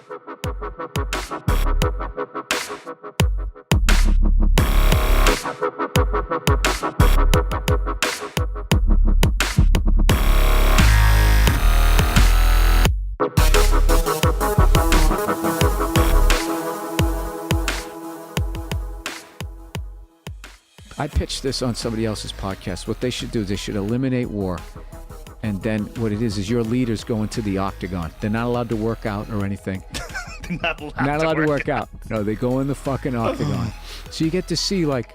I pitched this on somebody else's podcast. What they should do is they should eliminate war. And then what it is your leaders go into the octagon. They're not allowed to work out or anything. Not allowed to work out. No, they go in the fucking octagon. So you get to see, like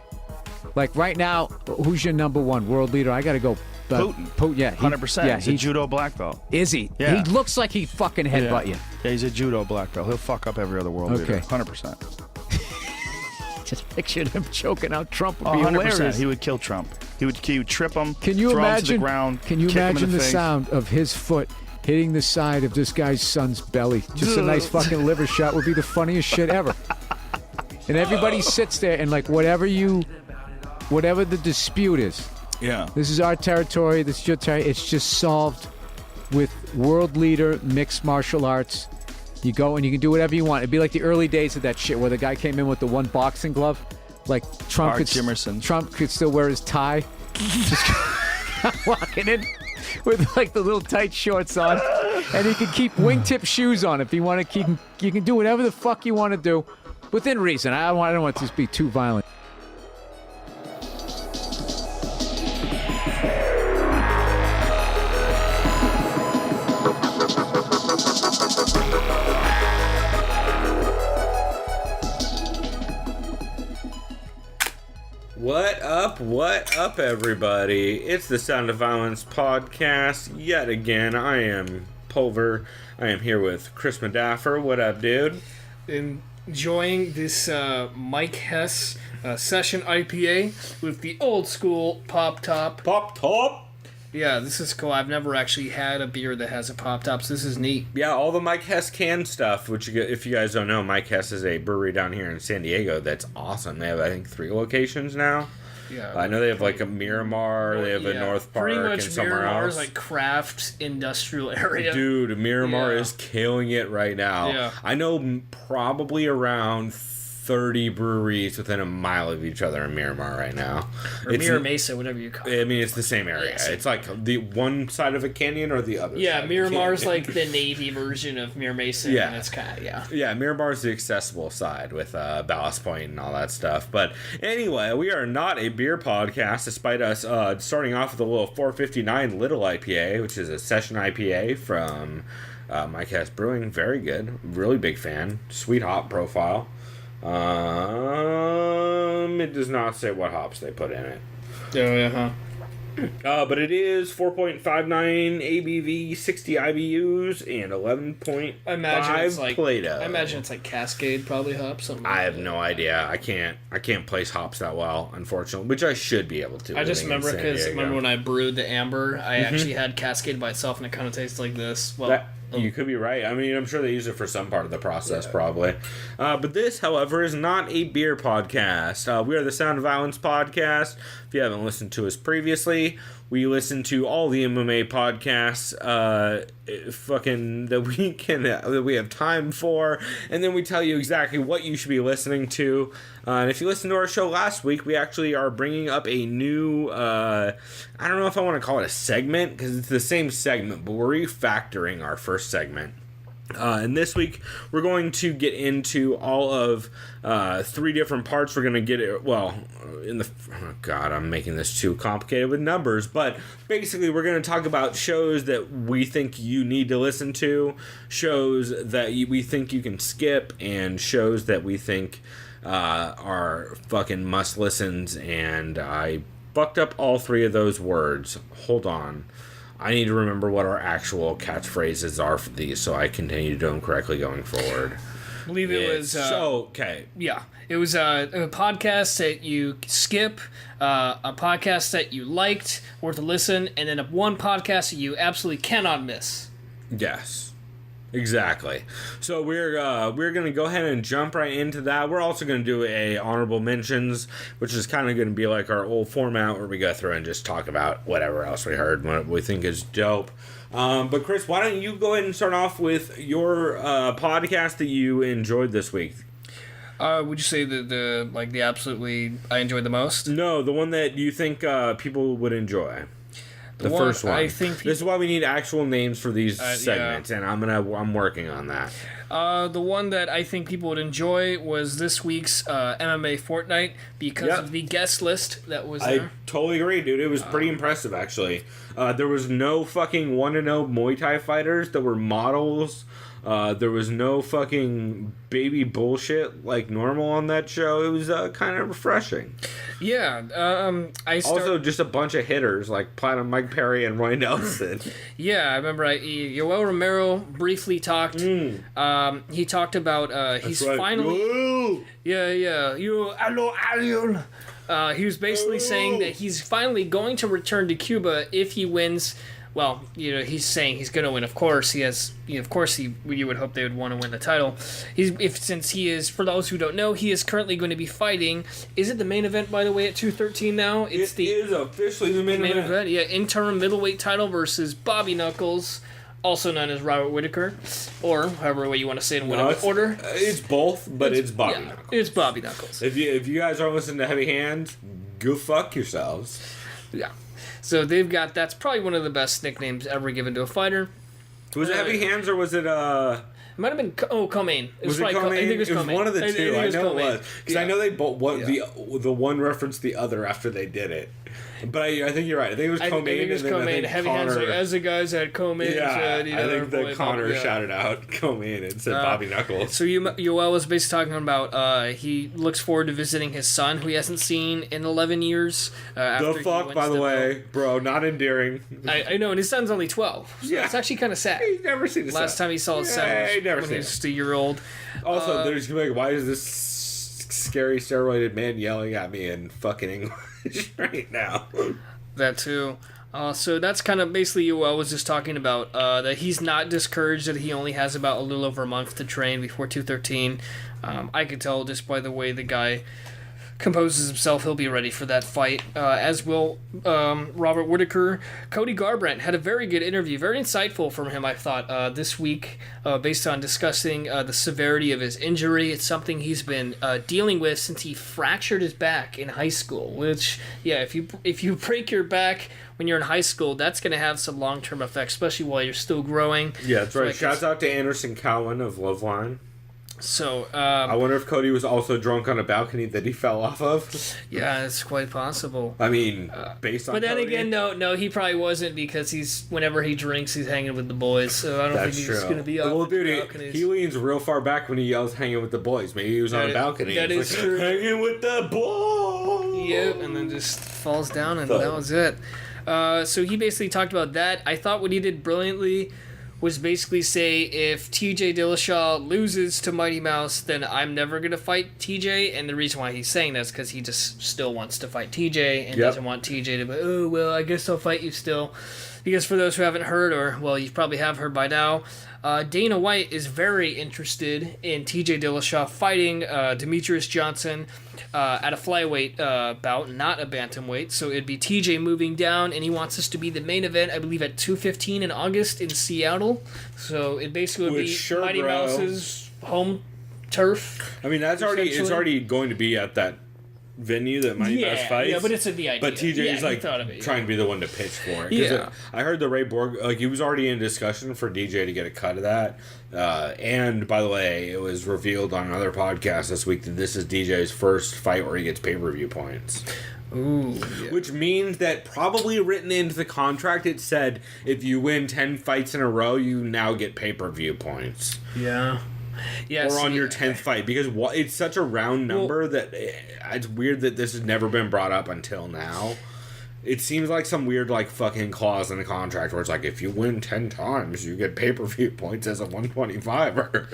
right now, who's your number one world leader? I got to go. Putin. Yeah. 100%. Yeah, he's a judo black belt. Is he? Yeah. He looks like he fucking headbutt you. Yeah, he's a judo black belt. He'll fuck up every other world leader. 100%. Just pictured him choking out Trump. Would be 100%. hilarious. He would kill Trump. He would trip him. Can you throw imagine? him to the ground, can you kick him in imagine the face. sound of his foot hitting the side of this guy's son's belly? Just a nice fucking liver shot would be the funniest shit ever. And everybody sits there and like whatever the dispute is. Yeah. This is our territory. This is your territory. It's just solved with world leader mixed martial arts. You go and you can do whatever you want. It'd be like the early days of that shit where the guy came in with the one boxing glove. Like Trump could still wear his tie. Just walking in with like the little tight shorts on. And he can keep wingtip shoes on if you want to keep. You can do whatever the fuck you want to do within reason. I don't want this to be too violent. What up, everybody? It's the Sound of Violence podcast. Yet again, I am Pulver. I am here with Chris Madaffer. What up, dude? Enjoying this Mike Hess session IPA with the old school Pop Top. Pop Top? Yeah, this is cool. I've never actually had a beer that has a Pop Top, so this is neat. Yeah, all the Mike Hess canned stuff, which if you guys don't know, Mike Hess is a brewery down here in San Diego that's awesome. They have, I think, 3 locations now. Yeah, I know they have like a Miramar, they have a North Park, pretty much and somewhere Miramar's else. Like craft industrial area. Dude, Miramar is killing it right now. Yeah. I know probably around 30 breweries within a mile of each other in Miramar right now. Or Mira Mesa, whatever you call it. I mean, it's the same area. Yes. It's like the one side of a canyon or the other side. Yeah, Miramar's of a like the Navy version of Mira Mesa. Yeah. And it's kind of, yeah. Yeah, Miramar's the accessible side with Ballast Point and all that stuff. But anyway, we are not a beer podcast, despite us starting off with a little 459 Little IPA, which is a session IPA from Mike Hess Brewing. Very good. Really big fan. Sweet hop profile. It does not say what hops they put in it. Oh, yeah, But it is 4.59 ABV, 60 IBUs, and 11.5 Play-Doh. I imagine it's like Cascade probably hops. Something I like have that. no idea. I can't place hops that well, unfortunately, which I should be able to. I just remember because when I brewed the amber, I Mm-hmm. actually had Cascade by itself, and it kind of tastes like this. Well, you could be right. I mean, I'm sure they use it for some part of the process, probably. But this, however, is not a beer podcast. We are the Sound of Violence podcast. If you haven't listened to us previously, we listen to all the MMA podcasts that we have time for, and then we tell you exactly what you should be listening to. And if you listened to our show last week, we actually are bringing up a new, I don't know if I want to call it a segment, because it's the same segment, but we're refactoring our first segment. And this week, we're going to get into all of 3 different parts. We're going to get it, I'm making this too complicated with numbers, but basically we're going to talk about shows that we think you need to listen to, shows that we think you can skip, and shows that we think are fucking must-listens, and I fucked up all 3 of those words. Hold on. I need to remember what our actual catchphrases are for these so I continue to do them correctly going forward. I believe it was... okay. Yeah. It was a podcast that you skip, a podcast that you liked, worth a listen, and then one podcast that you absolutely cannot miss. Yes. Exactly. So we're going to go ahead and jump right into that. We're also going to do a honorable mentions, which is kind of going to be like our old format where we go through and just talk about whatever else we heard, what we think is dope. But Chris, why don't you go ahead and start off with your podcast that you enjoyed this week? Would you say the absolutely I enjoyed the most? No, the one that you think people would enjoy. The first one. I think this is why we need actual names for these segments, and I'm working on that. The one that I think people would enjoy was this week's MMA Fortnight because of the guest list that was there. I totally agree, dude. It was pretty impressive, actually. There was no fucking 1-0 Muay Thai fighters. There were models. There was no fucking baby bullshit like normal on that show. It was kind of refreshing. Yeah, also just a bunch of hitters like Platinum Mike Perry and Roy Nelson. Yeah, I remember Yoel Romero briefly talked. He talked about he's finally. Whoa! Yeah. He was basically saying that he's finally going to return to Cuba if he wins. Well, he's saying he's going to win. Of course, you would hope they would want to win the title. Since he is, for those who don't know, he is currently going to be fighting. Is it the main event, by the way, at 213 now? It is officially the main event. Yeah, interim middleweight title versus Bobby Knuckles, also known as Robert Whittaker, or however way you want to say it in whatever order. It's both, but it's Bobby Knuckles. It's Bobby Knuckles. If you guys are listening to Heavy Hands, go fuck yourselves. Yeah. So that's probably one of the best nicknames ever given to a fighter. Was it Heavy Hands or was it It might have been Co-Main. Was it Co-Main? I think it was Co-Main. One of the two. I know it was because I know they both the one referenced the other after they did it. But I think you're right. I think it was Co-Main. I think it was Co-Main. Heavy Hands, as the guys had Co-Main. Yeah, I think that Connor shouted out Co-Main and said Bobby Knuckles. So Yoel was basically talking about he looks forward to visiting his son, who he hasn't seen in 11 years. The fuck, by the way, bro, not endearing. I know, and his son's only 12. So it's actually kind of sad. He's never seen his son. Last time he saw his son was when he was just a year old. Also, there's going to be like, why is this scary steroided man yelling at me in fucking English right now? That too. So that's kind of basically Yoel was just talking about that he's not discouraged, that he only has about a little over a month to train before 213. I could tell just by the way the guy composes himself, he'll be ready for that fight, as will Robert Whittaker. Cody Garbrandt had a very good interview, very insightful from him, I thought, this week, based on discussing the severity of his injury. It's something he's been dealing with since he fractured his back in high school, which, if you break your back when you're in high school, that's going to have some long-term effects, especially while you're still growing. Yeah, that's right. Shouts out to Anderson Cowan of Loveline. So, I wonder if Cody was also drunk on a balcony that he fell off of. Yeah, it's quite possible. I mean, based on. But then Cody, again, no, he probably wasn't, because whenever he drinks, he's hanging with the boys. So I don't think he's going to be off the balconies. He leans real far back when he yells "hanging with the boys." Maybe he was on a balcony. That is true. Hanging with the boys. Yep, and then just falls down, and that was it. So he basically talked about that. I thought what he did brilliantly was basically say, if TJ Dillashaw loses to Mighty Mouse, then I'm never going to fight TJ. And the reason why he's saying that is because he just still wants to fight TJ and doesn't want TJ to be, oh, well, I guess I'll fight you still. Because for those who haven't heard, or, well, you probably have heard by now, Dana White is very interested in TJ Dillashaw fighting Demetrius Johnson at a flyweight bout, not a bantamweight. So it'd be TJ moving down, and he wants this to be the main event, I believe, at 2:15 in August in Seattle. So it basically would be Mighty Mouse's home turf. I mean, it's already going to be at that venue that Mighty Mouse fights. Yeah, but it's the idea. But TJ is trying to be the one to pitch for it. Yeah. I heard the Ray Borg, he was already in discussion for DJ to get a cut of that. And by the way, it was revealed on another podcast this week that this is DJ's first fight where he gets pay-per-view points. Ooh. Yeah. Which means that probably written into the contract it said if you win 10 fights in a row, you now get pay-per-view points. Yeah. Or on your 10th fight, because it's such a round number that it's weird that this has never been brought up until now. It seems like some weird fucking clause in the contract where it's like, if you win 10 times, you get pay-per-view points as a 125er.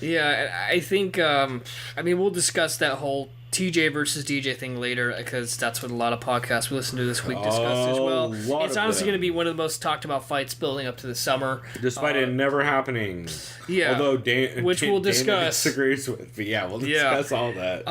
Yeah, I think, we'll discuss that whole TJ versus DJ thing later, because that's what a lot of podcasts we listen to this week discussed as well. It's honestly going to be one of the most talked about fights building up to the summer. Despite it never happening. Yeah. Although which we'll discuss. Disagrees with. But yeah, we'll discuss all that.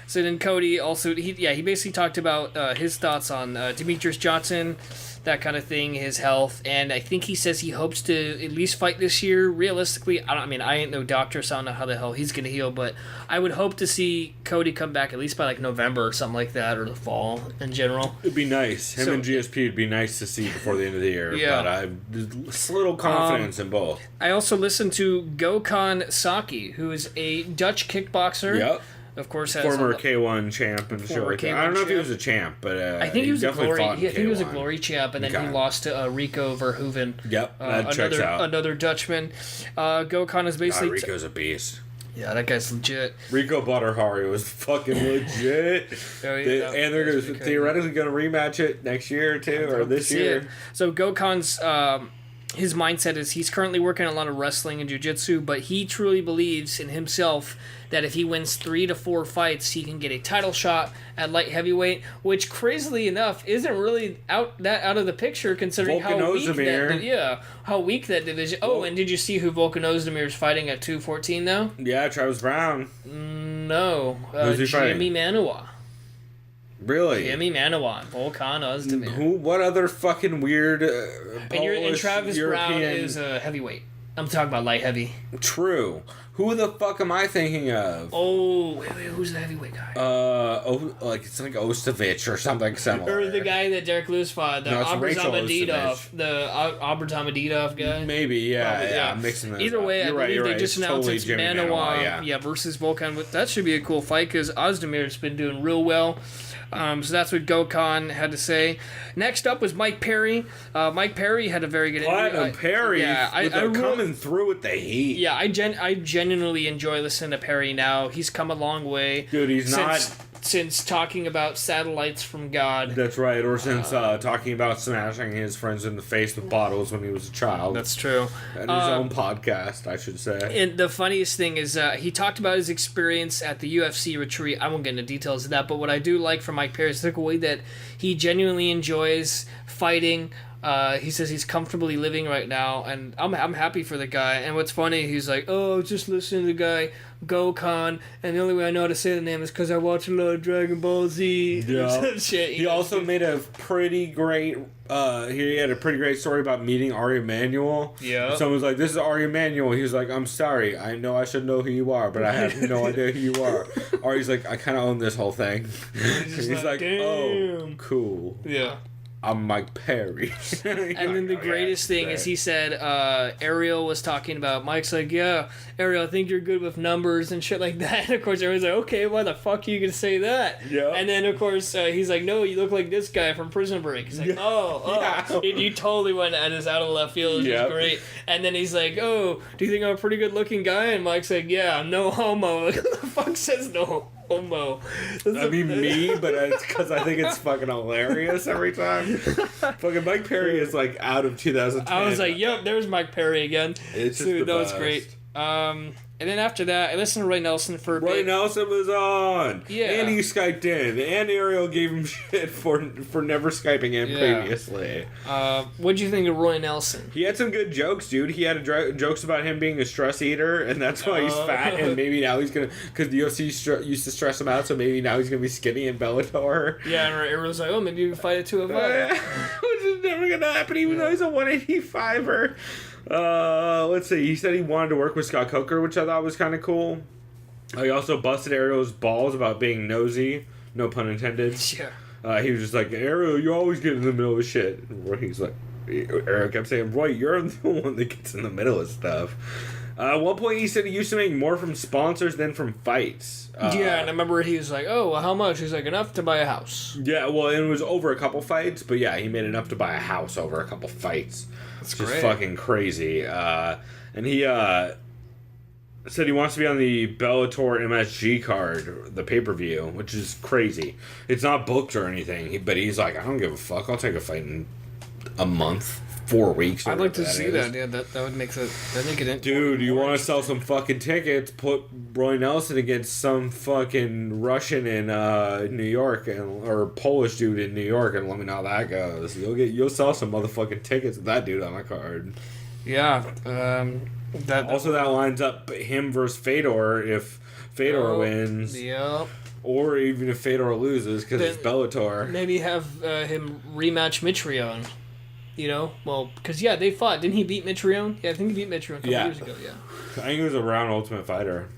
So then Cody also, he basically talked about his thoughts on Demetrius Johnson, that kind of thing, his health, and I think he says he hopes to at least fight this year. Realistically, I ain't no doctor, so I don't know how the hell he's gonna heal, but I would hope to see Cody come back at least by like November or something like that, or the fall in general. It'd be nice. Him and GSP would be nice to see before the end of the year. Yeah. But I have little confidence in both. I also listened to Gokhan Saki, who is a Dutch kickboxer. Yep. Of course, has Former K1 champ and shit like that. I don't know if he was a champ, but I think he was definitely fought in I think he was a K1. glory champ, and then he lost to Rico Verhoeven. Yep, that checks out. Another Dutchman. Gokhan is basically... Rico's a beast. Yeah, that guy's legit. Rico Butterhari was fucking legit. Oh, yeah, and they're theoretically going to rematch it next year, too, or this year. So Gokhan's... his mindset is he's currently working on a lot of wrestling and jiu-jitsu, but he truly believes in himself that if he wins 3 to 4 fights, he can get a title shot at light heavyweight, which crazily enough isn't really out of the picture considering how weak that division. Oh, and did you see who Volkan Ozdemir is fighting at 214 now? Yeah, Travis Brown. No, Who's he fighting? Jimmy Manawa. Really? Jimmy Manawa, Volkan Ozdemir. What other fucking weird And Travis European... Brown is a heavyweight. I'm talking about light heavy. True. Who the fuck am I thinking of? Oh, wait, who's the heavyweight guy? It's like Ostovich or something similar. Or the guy that Derek Lewis fought, the Abrazamadidov guy. Maybe, yeah. I'm mixing those Either way, up. I believe they just announced totally it's Jimmy Manawa versus Volkan. That should be a cool fight because Ozdemir's been doing real well. So that's what Gokhan had to say. Next up was Mike Perry. Mike Perry had a very good Platinum Perry. Coming through with the heat. Yeah, I genuinely enjoy listening to Perry now. He's come a long way. Dude, since talking about satellites from God. That's right, or since talking about smashing his friends in the face with bottles when he was a child. That's true. And his own podcast, I should say. And the funniest thing is he talked about his experience at the UFC retreat. I won't get into details of that, but what I do like from Mike Perry is the way that he genuinely enjoys fighting. He says he's comfortably living right now, and I'm happy for the guy. And what's funny, he's like, oh, just listen to the guy Gokhan, and the only way I know how to say the name is because I watch a lot of Dragon Ball Z. Yeah. Shit. He also made a pretty great. He had a pretty great story about meeting Ari Emanuel. Yeah. Someone's like, "This is Ari Emanuel." He was like, "I'm sorry. I know I should know who you are, but I have no idea who you are." Ari's like, "I kind of own this whole thing." He's like, damn. "Oh, cool." Yeah. I'm Mike Perry. And then the greatest thing is he said Ariel was talking about, Mike's like, yeah, Ariel, I think you're good with numbers and shit like that. And of course, everyone's like, okay, why the fuck are you going to say that? Yeah. And then, of course, he's like, no, you look like this guy from Prison Break. He's like, oh. You totally went at us out of left field. It was great. And then he's like, oh, do you think I'm a pretty good looking guy? And Mike's like, yeah, no homo. Like, who the fuck says no homo? Me, but it's because I think it's fucking hilarious every time. Fucking Mike Perry is like out of 2010. I was like, yep, there's Mike Perry again. It's just the that was best. Great. And then after that, I listened to Roy Nelson for a bit. Roy Nelson was on. Yeah. And he Skyped in. And Ariel gave him shit for never Skyping in previously. What'd you think of Roy Nelson? He had some good jokes, dude. He had jokes about him being a stress eater, and that's why he's fat, and maybe now he's going to... Because the UFC used to stress him out, so maybe now he's going to be skinny in Bellator. Yeah, and everyone's like, oh, maybe you can fight at 205. Which is never going to happen, even though he's a 185er. Let's see. He said he wanted to work with Scott Coker, which I thought was kind of cool. He also busted Ariel's balls about being nosy. No pun intended. Yeah. He was just like, Ariel, you always get in the middle of shit. And he's like, Ariel kept saying, Roy, you're the one that gets in the middle of stuff. At one point, he said he used to make more from sponsors than from fights. Yeah, and I remember he was like, oh, well, how much? He's like, enough to buy a house. Yeah, well, it was over a couple fights, but yeah, he made enough to buy a house over a couple fights. That's just great. Fucking crazy. And he said he wants to be on the Bellator MSG card, the pay-per-view, which is crazy. It's not booked or anything, but he's like, I don't give a fuck. I'll take a fight in a month 4 weeks. I'd like to see that. Yeah, that would make it. Dude, you want to sell some fucking tickets? Put Roy Nelson against some fucking Russian in New York or Polish dude in New York, and let me know how that goes. You'll sell some motherfucking tickets with that dude on the card. Yeah. That lines up him versus Fedor if Fedor wins. Yep. Or even if Fedor loses because it's Bellator. Maybe have him rematch Mitrione. You know? Well, because, they fought. Didn't he beat Mitrione? Yeah, I think he beat Mitrione a couple years ago, yeah. I think he was a round Ultimate Fighter.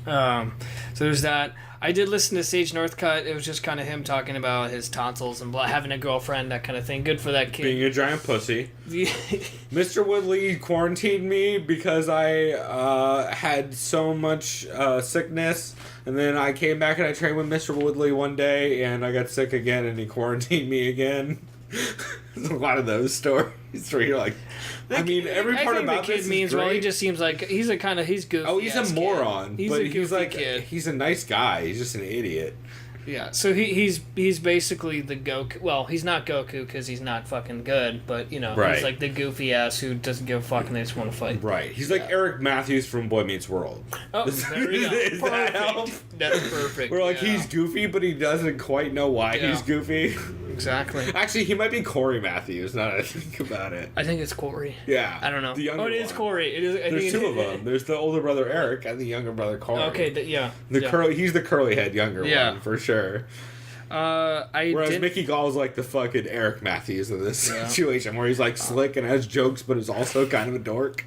So there's that. I did listen to Sage Northcutt. It was just kind of him talking about his tonsils and having a girlfriend, that kind of thing. Good for that kid. Being a giant pussy. Mr. Woodley quarantined me because I had so much sickness. And then I came back and I trained with Mr. Woodley one day and I got sick again and he quarantined me again. There's a lot of those stories where you're like, every part about the kid this means is great. Well, he just seems like he's goofy. Oh, he's a moron. He's but a goofy like, kid. He's a nice guy. He's just an idiot. Yeah, so he's basically the Goku. Well, he's not Goku because he's not fucking good, but he's like the goofy ass who doesn't give a fuck and they just want to fight. Right. He's like Eric Matthews from Boy Meets World. Oh, there you go. Does that help? That's perfect. We're like, he's goofy, but he doesn't quite know why he's goofy. Exactly. Actually, he might be Corey Matthews, now that I think about it. I think it's Corey. Yeah. I don't know. The younger it is one. Corey. It is. There's two of them. There's the older brother Eric and the younger brother Corey. Okay, Curly. He's the curly head younger one, for sure. Whereas Mickey Gall's like the fucking Eric Matthews of this situation, where he's like slick and has jokes, but is also kind of a dork.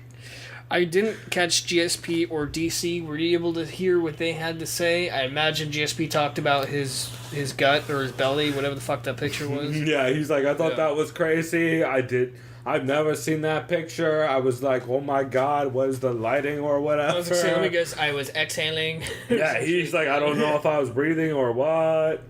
I didn't catch GSP or DC. Were you able to hear what they had to say? I imagine GSP talked about his gut or his belly, whatever the fuck that picture was. Yeah, he's like, I thought that was crazy. I've never seen that picture. I was like, oh my god, was the lighting or whatever? I was gonna say, let me guess, I was exhaling. Yeah, he's like, I don't know if I was breathing or what.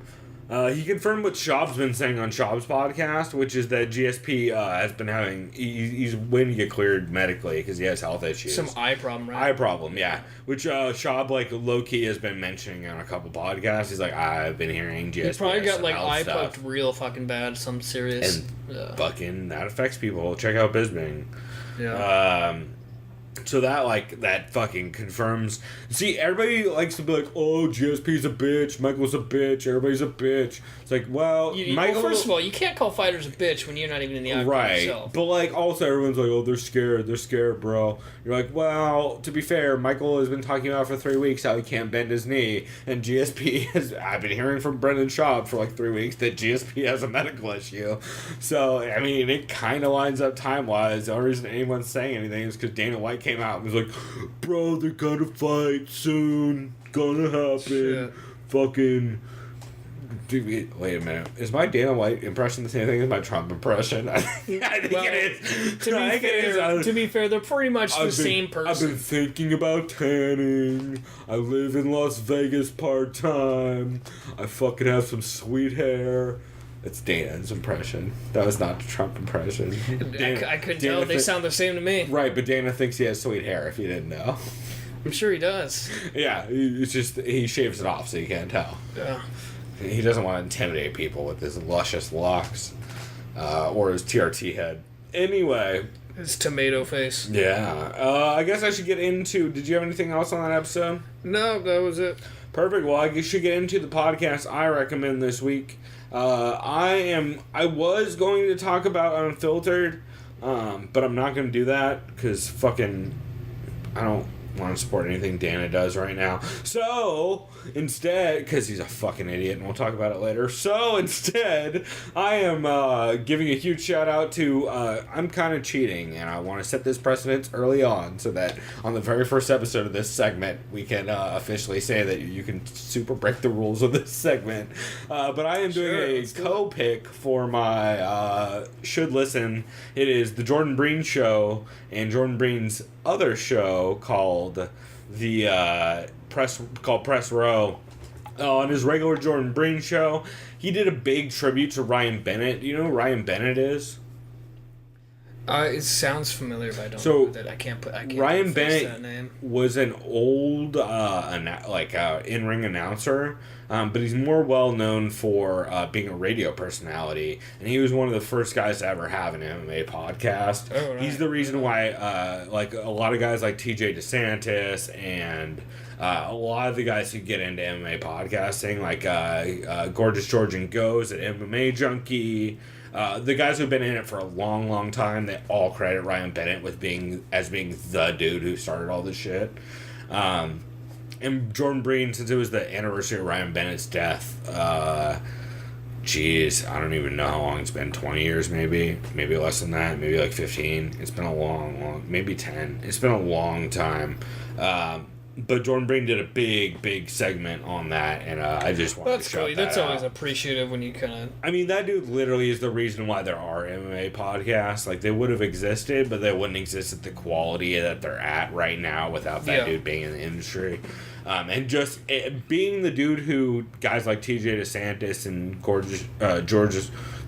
He confirmed what Schaub's been saying on Schaub's podcast, which is that GSP has been having... He's waiting to get cleared medically because he has health issues. Some eye problem, right? Eye problem, yeah. Which Schaub, like, low-key has been mentioning on a couple podcasts. He's like, I've been hearing GSP. He probably got, like, eye stuff. poked real fucking bad, some serious... And fucking, that affects people. Check out Bisbing. Yeah. So that fucking confirms. See, everybody likes to be like, oh, GSP's a bitch, Michael's a bitch, everybody's a bitch. It's like, Michael... first of all, you can't call fighters a bitch when you're not even in the octagon yourself. But, like, also everyone's like, oh, they're scared, bro. You're like, well, to be fair, Michael has been talking about for 3 weeks how he can't bend his knee, and GSP I've been hearing from Brendan Schaub for, like, 3 weeks that GSP has a medical issue. So, I mean, it kind of lines up time-wise. The only reason anyone's saying anything is because Dana White came out and was like, bro, they're gonna fight soon. Gonna happen. Shit. Fucking... Dude, wait a minute. Is my Dana White impression the same thing as my Trump impression? I think it is. To be fair, they're pretty much the same person. I've been thinking about tanning. I live in Las Vegas part-time. I fucking have some sweet hair. It's Dana's impression. That was not the Trump impression. I couldn't tell. They sound the same to me. Right, but Dana thinks he has sweet hair, if you didn't know. I'm sure he does. Yeah, it's just he shaves it off so you can't tell. Yeah. He doesn't want to intimidate people with his luscious locks. Or his TRT head. Anyway. His tomato face. Yeah. I guess I should get into... Did you have anything else on that episode? No, that was it. Perfect. Well, I should get into the podcast I recommend this week. I was going to talk about Unfiltered, but I'm not going to do that because fucking... I don't want to support anything Dana does right now. So, instead, because he's a fucking idiot, and we'll talk about it later. So, instead, I am giving a huge shout out to, I'm kind of cheating, and I want to set this precedence early on so that on the very first episode of this segment, we can officially say that you can super break the rules of this segment. But I am doing a co-pick for my should listen. It is the Jordan Breen Show and Jordan Breen's other show called Press Row. On his regular Jordan Breen show, he did a big tribute to Ryan Bennett. Do you know who Ryan Bennett is? It sounds familiar, but I don't So, know that. I can't Ryan face Bennett that name. was an old in-ring announcer, but he's more well known for being a radio personality, and he was one of the first guys to ever have an MMA podcast. Oh, right. He's the reason why like a lot of guys like TJ DeSantis and a lot of the guys who get into MMA podcasting, like Gorgeous George and Goes at MMAJunkie. The guys who've been in it for a long, long time, they all credit Ryan Bennett with being the dude who started all this shit. And Jordan Breen, since it was the anniversary of Ryan Bennett's death, I don't even know how long it's been. 20 years, maybe less than that, maybe like 15. It's been a long, maybe 10. It's been a long time. But Jordan Breen did a big segment on that, and I just wanted to shout cool. that That's out. always appreciative when you kind of... I mean, that dude literally is the reason why there are MMA podcasts. Like, they would have existed, but they wouldn't exist at the quality that they're at right now without that dude being in the industry. And just being the dude who guys like TJ DeSantis and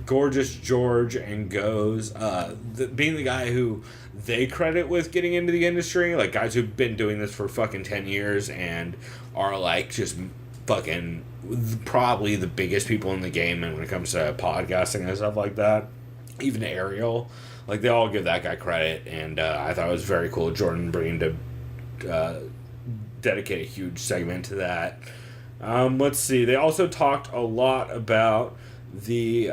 Gorgeous George and Goes, being the guy who they credit with getting into the industry, like guys who've been doing this for fucking 10 years and are like just fucking probably the biggest people in the game and when it comes to podcasting and stuff like that. Even Ariel, like they all give that guy credit, and I thought it was very cool Jordan Breen to dedicate a huge segment to that. Let's see, they also talked a lot about the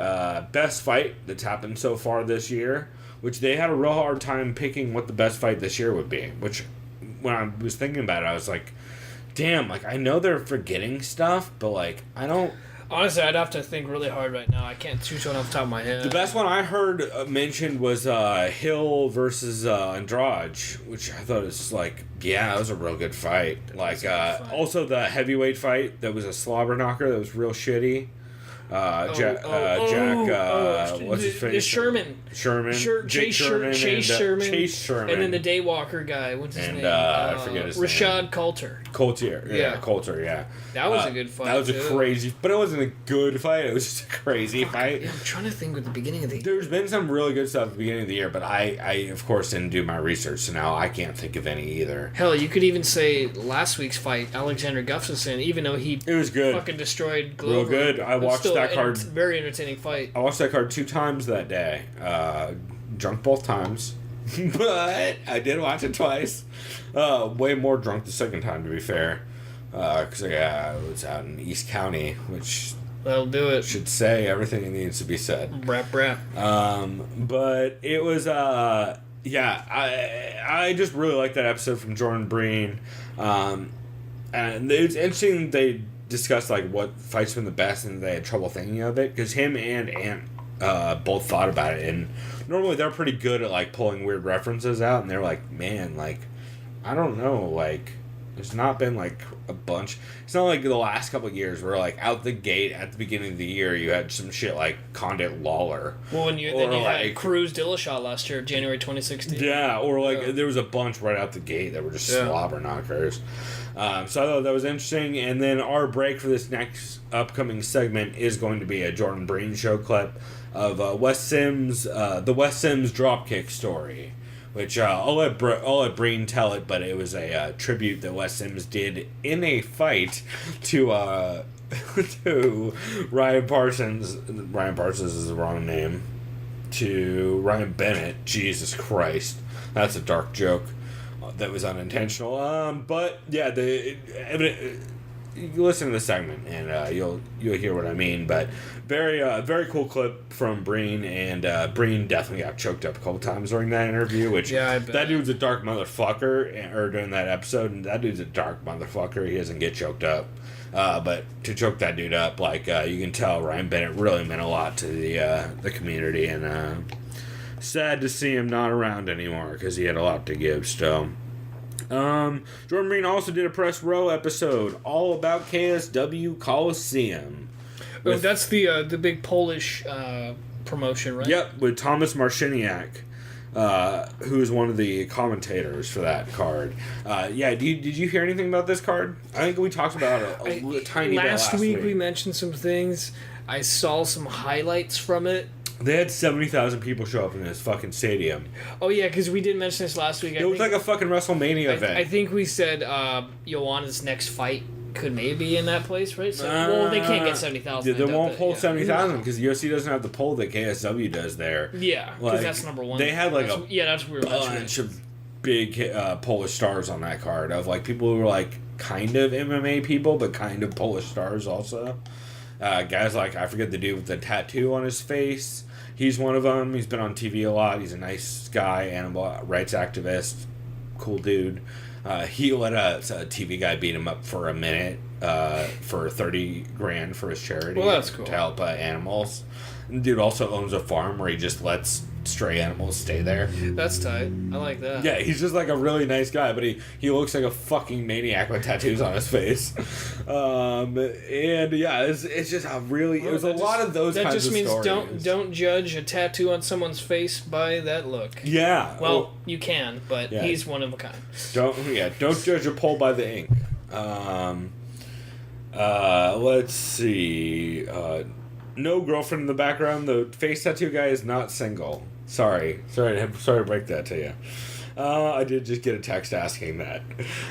best fight that's happened so far this year, which they had a real hard time picking what the best fight this year would be, which when I was thinking about it, I was like, damn, like I know they're forgetting stuff, but like I don't... Honestly, I'd have to think really hard right now. I can't choose one off the top of my head. The best one I heard mentioned was Hill versus Andrade, which I thought was like, yeah, that was a real good fight. Like, also the heavyweight fight that was a slobber knocker that was real shitty. What's his face? Sherman. Chase Sherman. And then the Daywalker guy. What's his name? I forget his name. Rashad Coulter. Coulter, yeah. That was a good fight. That was a crazy, but it wasn't a good fight. It was just a crazy fight. Yeah, I'm trying to think at the beginning of the year. There's been some really good stuff at the beginning of the year, but I of course didn't do my research, so now I can't think of any either. Hell, you could even say last week's fight, Alexander Gustafsson, even though it was good, fucking destroyed Glover. Real good. I watched that card. Very entertaining fight. I watched that card 2 times that day. Drunk both times, but I did watch it twice. Way more drunk the second time, to be fair. Because I was out in East County, which that'll do it. Should say everything that needs to be said. Rap. But it was I just really liked that episode from Jordan Breen. And it's interesting they discussed like what fights been the best, and they had trouble thinking of it because him and Ant both thought about it, and normally they're pretty good at like pulling weird references out, and they're like, man, like I don't know, like there's not been like a bunch. It's not like the last couple of years where like out the gate at the beginning of the year you had some shit like Condit Lawler. Well, then you had Cruz Dillashaw last year, January 2016. Yeah, or like there was a bunch right out the gate that were just slobber knockers. So I thought that was interesting. And then our break for this next upcoming segment is going to be a Jordan Breen show clip of the Wes Sims dropkick story, which I'll let Breen tell it, but it was a tribute that Wes Sims did in a fight to to Ryan Parsons. Ryan Parsons is the wrong name. To Ryan Bennett. Jesus Christ, that's a dark joke. That was unintentional. But yeah, you listen to the segment and you'll hear what I mean. But very cool clip from Breen, and Breen definitely got choked up a couple times during that interview. Which that dude's a dark motherfucker. Or during that episode, and that dude's a dark motherfucker. He doesn't get choked up. But to choke that dude up, like you can tell, Ryan Bennett really meant a lot to the community, and sad to see him not around anymore because he had a lot to give still. Jordan Breen also did a Press Row episode all about KSW Coliseum. That's the big Polish promotion, right? Yep, with Tomasz Marciniak, who is one of the commentators for that card. Did you hear anything about this card? I think we talked about it a tiny bit last week. We mentioned some things. I saw some highlights from it. They had 70,000 people show up in this fucking stadium. Oh, yeah, because we did mention this last week. It was like a fucking WrestleMania event. I think we said Joanna's next fight could maybe be in that place, right? So, well, they can't get 70,000. They won't pull 70,000 because the UFC doesn't have the pull that KSW does there. Yeah, because that's number one. They had like that's weird. bunch of big Polish stars on that card of like people who were like kind of MMA people, but kind of Polish stars also. Guys like, I forget the dude with the tattoo on his face. He's one of them. He's been on TV a lot. He's a nice guy, animal rights activist, cool dude. He let a TV guy beat him up for a minute for $30,000 for his charity. Well, that's cool. To help animals. And the dude also owns a farm where he just lets stray animals stay there. That's tight. I like that. Yeah, he's just like a really nice guy, but he looks like a fucking maniac with tattoos on his face. And yeah, it's just a really... It was a lot of those kinds of stories. That just means don't judge a tattoo on someone's face by that look. Yeah. Well, you can, but he's one of a kind. Don't judge a pole by the ink. Let's see. No girlfriend in the background. The face tattoo guy is not single. Sorry to break that to you. I did just get a text asking that.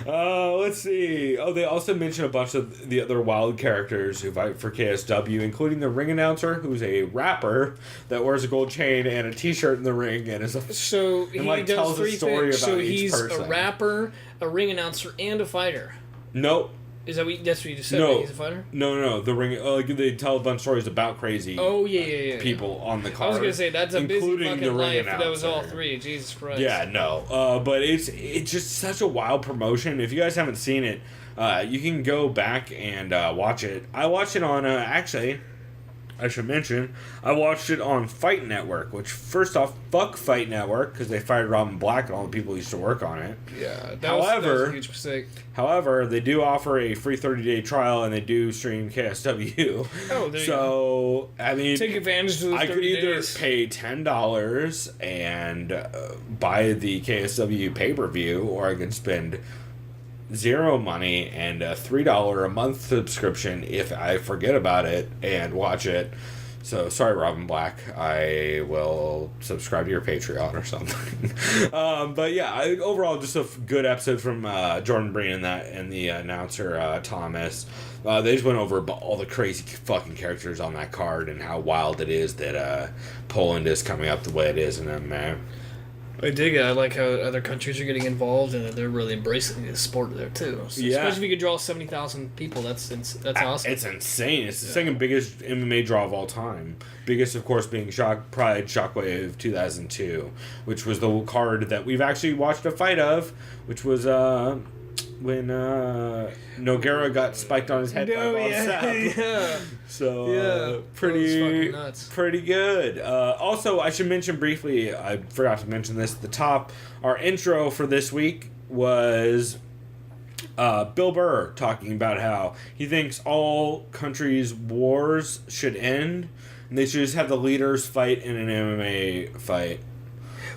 Let's see. Oh, they also mentioned a bunch of the other wild characters who fight for KSW, including the ring announcer, who's a rapper that wears a gold chain and a T-shirt in the ring and is a so he does tells three a story things. about so each person. He's a rapper, a ring announcer, and a fighter. Nope. Is that that's what you just said? No, right? He's a fighter. No. The ring. They tell a bunch of stories about crazy. Oh yeah. People on the card. I was gonna say that's a busy fucking life. That was all three. Jesus Christ. Yeah, no. But it's just such a wild promotion. If you guys haven't seen it, you can go back and watch it. I watched it on actually. I should mention, I watched it on Fight Network, which, first off, fuck Fight Network, because they fired Robin Black and all the people who used to work on it. Yeah, that was a huge mistake. However, they do offer a free 30-day trial, and they do stream KSW. Oh, there you go. I mean... Take advantage of those 30 days. I could either pay $10 and buy the KSW pay-per-view, or I could spend zero money and a $3 a month subscription if I forget about it and watch it. So sorry, Robin Black, I will subscribe to your Patreon or something. But yeah, overall just a good episode from Jordan Breen and the announcer Thomas. They just went over all the crazy fucking characters on that card and how wild it is that Poland is coming up the way it is in MMA. I dig it. I like how other countries are getting involved and they're really embracing the sport there too. So especially if you could draw 70,000 people, that's awesome. It's insane. It's the second biggest MMA draw of all time. Biggest, of course, being Pride Shockwave 2002, which was the card that we've actually watched a fight of, which was when Nogueira got spiked on his head by Bob Sapp. Yeah. So pretty good. Also, I should mention briefly, I forgot to mention this at the top, our intro for this week was Bill Burr talking about how he thinks all countries' wars should end and they should just have the leaders fight in an MMA fight.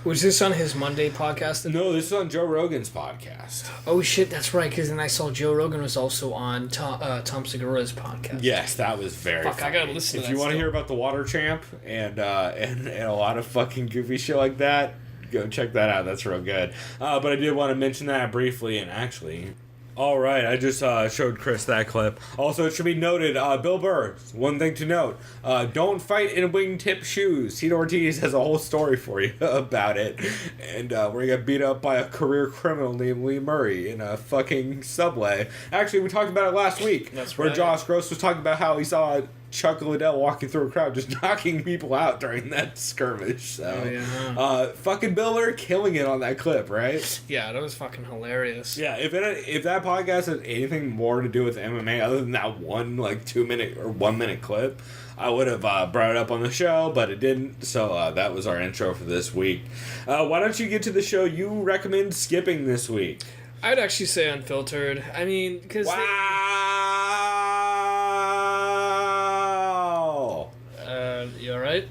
Was this on his Monday podcast? No, this is on Joe Rogan's podcast. Oh, shit, that's right, because then I saw Joe Rogan was also on Tom Segura's podcast. Yes, that was very funny. I gotta listen to that. If you want to hear about the water champ and a lot of fucking goofy shit like that, go check that out. That's real good. But I did want to mention that briefly, and actually... All right, I just showed Chris that clip. Also, it should be noted, Bill Burr, one thing to note, don't fight in wingtip shoes. Tito Ortiz has a whole story for you about it. And where he got beat up by a career criminal named Lee Murray in a fucking subway. Actually, we talked about it last week. That's where right. Josh Gross was talking about how he saw Chuck Liddell walking through a crowd just knocking people out during that skirmish. So, fucking Bill Burr killing it on that clip, right? Yeah, that was fucking hilarious. Yeah, if that podcast has anything more to do with MMA other than that one 2 minute or 1 minute clip, I would have brought it up on the show, but it didn't. So that was our intro for this week. Why don't you get to the show you recommend skipping this week? I'd actually say Unfiltered. I mean, because you all right?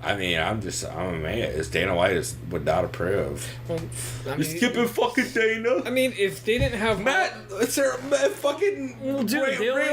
I mean, I'm amazed. Dana White would not approve. Well, You're skipping fucking Dana. I mean, if they didn't have Ray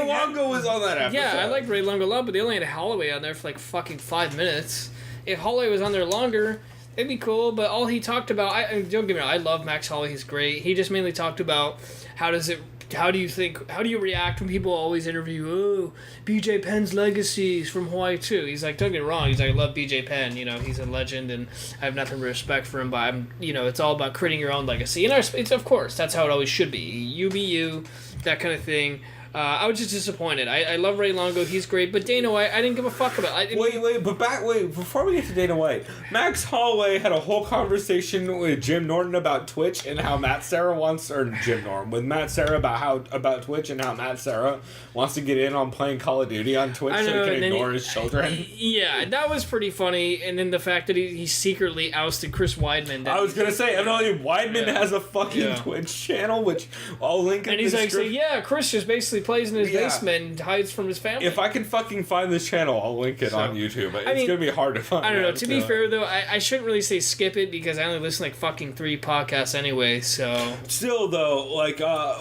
Longo was on that episode. Yeah, I like Ray Longo a lot, but they only had Holloway on there for fucking 5 minutes. if Holloway was on there longer, it'd be cool. But all he talked about, don't get me wrong, I love Max Holloway. He's great. He just mainly talked about how do you react when people always interview, oh, BJ Penn's legacies from Hawaii too? He's like, don't get me wrong, he's like, I love BJ Penn, he's a legend and I have nothing but respect for him, but I'm, it's all about creating your own legacy. And it's, of course, that's how it always should be. You be you, that kind of thing. I was just disappointed. I love Ray Longo. He's great. But Dana White, I didn't give a fuck about. Before we get to Dana White, Max Holloway had a whole conversation with Jim Norton about Twitch and how Matt Serra with Matt Serra about Twitch and how Matt Serra wants to get in on playing Call of Duty on Twitch so he can ignore his children. Yeah, that was pretty funny. And then the fact that he secretly ousted Chris Weidman. I was gonna say, evidently Weidman has a fucking Twitch channel, which I'll link in the description. And he's like, Chris just basically plays in his basement and hides from his family. If I can fucking find this channel, I'll link it on YouTube. It's gonna be hard to find. I don't know. To be fair though, I shouldn't really say skip it because I only listen to like fucking 3 podcasts anyway. So still though,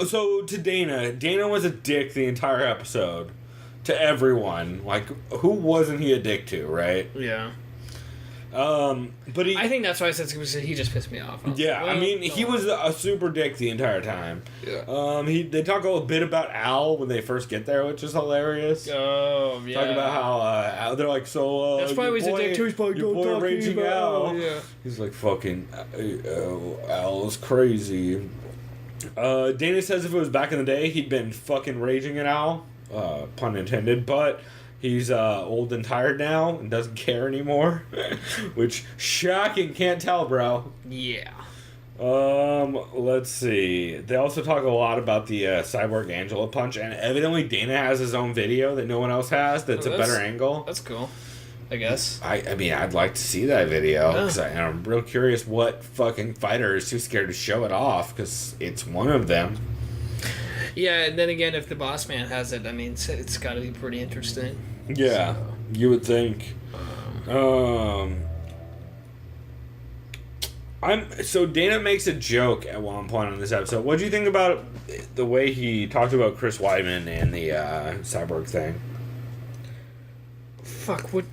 so to Dana was a dick the entire episode to everyone. Like, who wasn't he a dick to, right? Yeah. But I think that's why I said he just pissed me off. He was a super dick the entire time. Yeah. They talk a little bit about Al when they first get there, which is hilarious. Oh, yeah. Talk about how they're like, so that's probably he's a dick too. He's probably your boy Raging Al. Yeah. He's like, fucking Al is crazy. Dana says if it was back in the day, he'd been fucking raging at Al. Pun intended, but he's old and tired now and doesn't care anymore. Which, shocking, can't tell, bro. Yeah. Let's see. They also talk a lot about the Cyborg Angela punch, and evidently Dana has his own video that no one else has that's a better angle. That's cool, I guess. I mean, I'd like to see that video, because I'm real curious what fucking fighter is too scared to show it off, because it's one of them. Yeah, and then again, if the boss man has it, I mean, it's got to be pretty interesting. Yeah, so. You would think. So Dana makes a joke at one point on this episode. What do you think about the way he talked about Chris Weidman and the Cyborg thing? Fuck, what?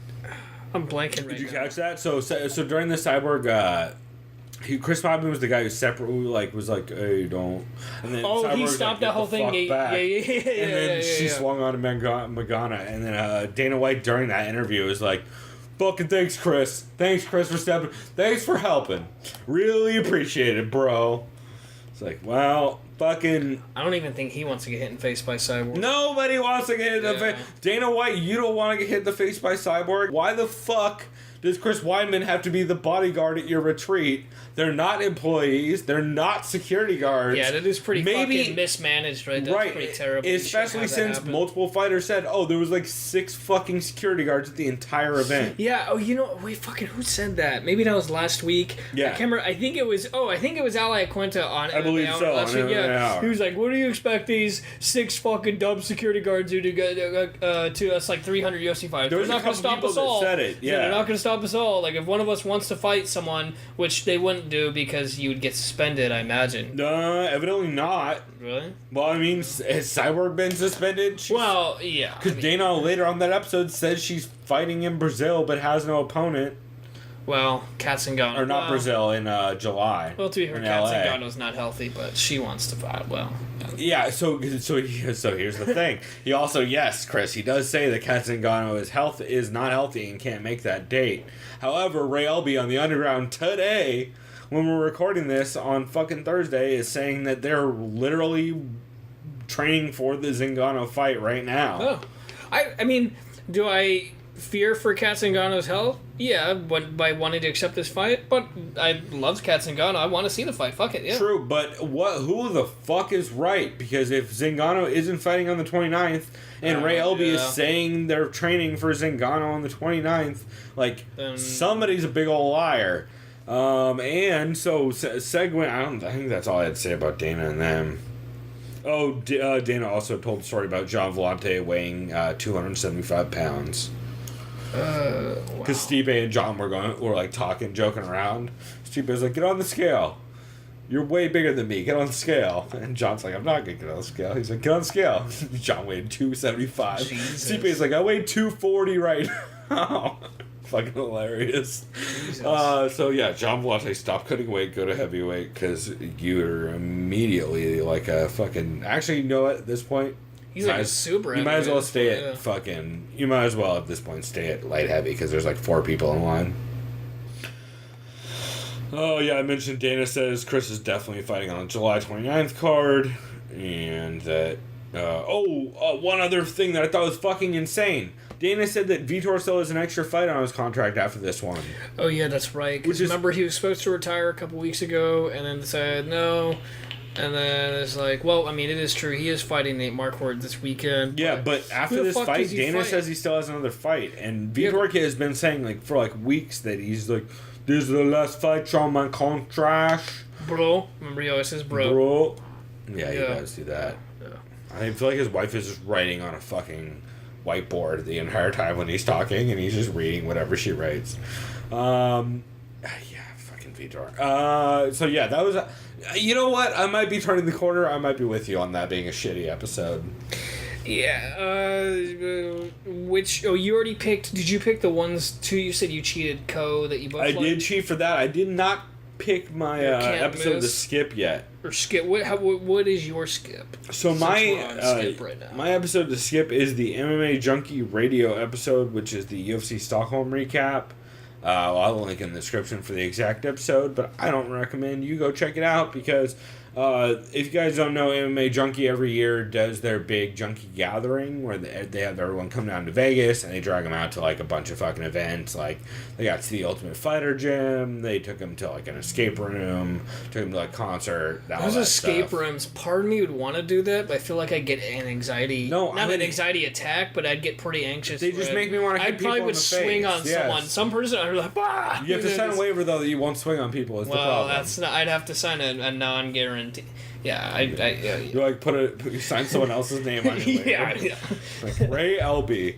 I'm blanking right now. Did you catch that? So during the Cyborg, Chris Weidman was the guy who was like, hey, don't. And then Cyborg he stopped that whole thing. Yeah. And then she swung on to Magana. And then Dana White during that interview was like, fucking thanks, Chris. Thanks, Chris, for stepping. Thanks for helping. Really appreciate it, bro. It's like, well, fucking. I don't even think he wants to get hit in the face by Cyborg. Nobody wants to get hit in the face. Dana White, you don't want to get hit in the face by Cyborg. Why the fuck does Chris Weidman have to be the bodyguard at your retreat? They're not employees. They're not security guards. Yeah, that is pretty fucking mismanaged, right? That's pretty terrible. Especially since multiple fighters said, there was like 6 fucking security guards at the entire event. Yeah, who said that? Maybe that was last week. Yeah. I can't remember. I think it was Ali Aquenta on I believe so. last week. Yeah. He was like, what do you expect these 6 fucking dumb security guards to to us like 300 UFC fighters? There was they're not going to stop us all. Said it. Yeah. They're not going to stop us all. Like, if one of us wants to fight someone, which they wouldn't do because you would get suspended, I imagine. Evidently not. Really? Well, I mean, has Cyborg been suspended? Yeah. Because Dana later on that episode says she's fighting in Brazil but has no opponent. Well, Katzengano. Or not Brazil, in July. Well, to be fair, Katzengano's not healthy, but she wants to fight. Well. Yeah, so here's the thing. He also, yes, Chris, he does say that Katzengano is not healthy and can't make that date. However, Ray Elby on the Underground today, when we're recording this on fucking Thursday, is saying that they're literally training for the Zingano fight right now. Oh. I mean, do I fear for Katzengano's health? Yeah, by wanting to accept this fight, but I love Katzengano. I want to see the fight. Fuck it, yeah. True, but who the fuck is right? Because if Zingano isn't fighting on the 29th, and Ray Elby is saying they're training for Zingano on the 29th, somebody's a big old liar. And so segue. I think that's all I had to say about Dana and them. Oh, Dana also told the story about John Vellante weighing 275 pounds. Because Stipe and John were talking, joking around. Stipe was like, "Get on the scale. You're way bigger than me. Get on the scale." And John's like, "I'm not gonna get on the scale." He's like, "Get on the scale." John weighed 275. Stipe's like, "I weigh 240 right now." Fucking hilarious. So yeah, John Vellante, stop cutting weight, go to heavyweight, because you're immediately like a fucking... Actually, you know what, at this point... He's like a super You might as well stay at yeah. fucking... You might as well, at this point, stay at light heavy, because there's like 4 people in line. Oh, yeah, I mentioned Dana says Chris is definitely fighting on a July 29th card, and that... one other thing that I thought was fucking insane. Dana said that Vitor still has an extra fight on his contract after this one. Oh, yeah, that's right. Because remember, he was supposed to retire a couple weeks ago, and then decided no. And then it's like, well, I mean, it is true. He is fighting Nate Marquardt this weekend. Yeah, but after this fight, Dana says he still has another fight. And Vitor has been saying, like, for, like, weeks that he's like, this is the last fight on my contract. Bro. Remember, he always says bro. Bro. Yeah, he does do that. Yeah. I feel like his wife is just writing on a fucking whiteboard the entire time when he's talking, and he's just reading whatever she writes. Yeah, fucking Vitor. So yeah, that was... you know what? I might be turning the corner. I might be with you on that being a shitty episode. Yeah, you already picked... Did you pick the ones, two you said you cheated, that you both liked? I did cheat for that. I did not pick my episode to skip yet. Or skip. What is your skip? So skip right now. My episode to skip is the MMAJunkie Radio episode, which is the UFC Stockholm recap. I'll link in the description for the exact episode, but I don't recommend you go check it out because if you guys don't know, MMAJunkie every year does their big junkie gathering where they have everyone come down to Vegas and they drag them out to like a bunch of fucking events. Like they got to the Ultimate Fighter gym, they took them to like an escape room, took them to like concert. Those escape rooms, part of me would want to do that, but I feel like I'd get an anxiety. Not an anxiety attack, but I'd get pretty anxious. They just make me want to hit people in the face. I probably would swing on someone. Some person, I'd be like, bah! You have to sign a waiver though that you won't swing on people. Is the problem? That's not. I'd have to sign a non-guarantee. Yeah, You like you sign someone else's name on your waiver. yeah. Like Ray LB.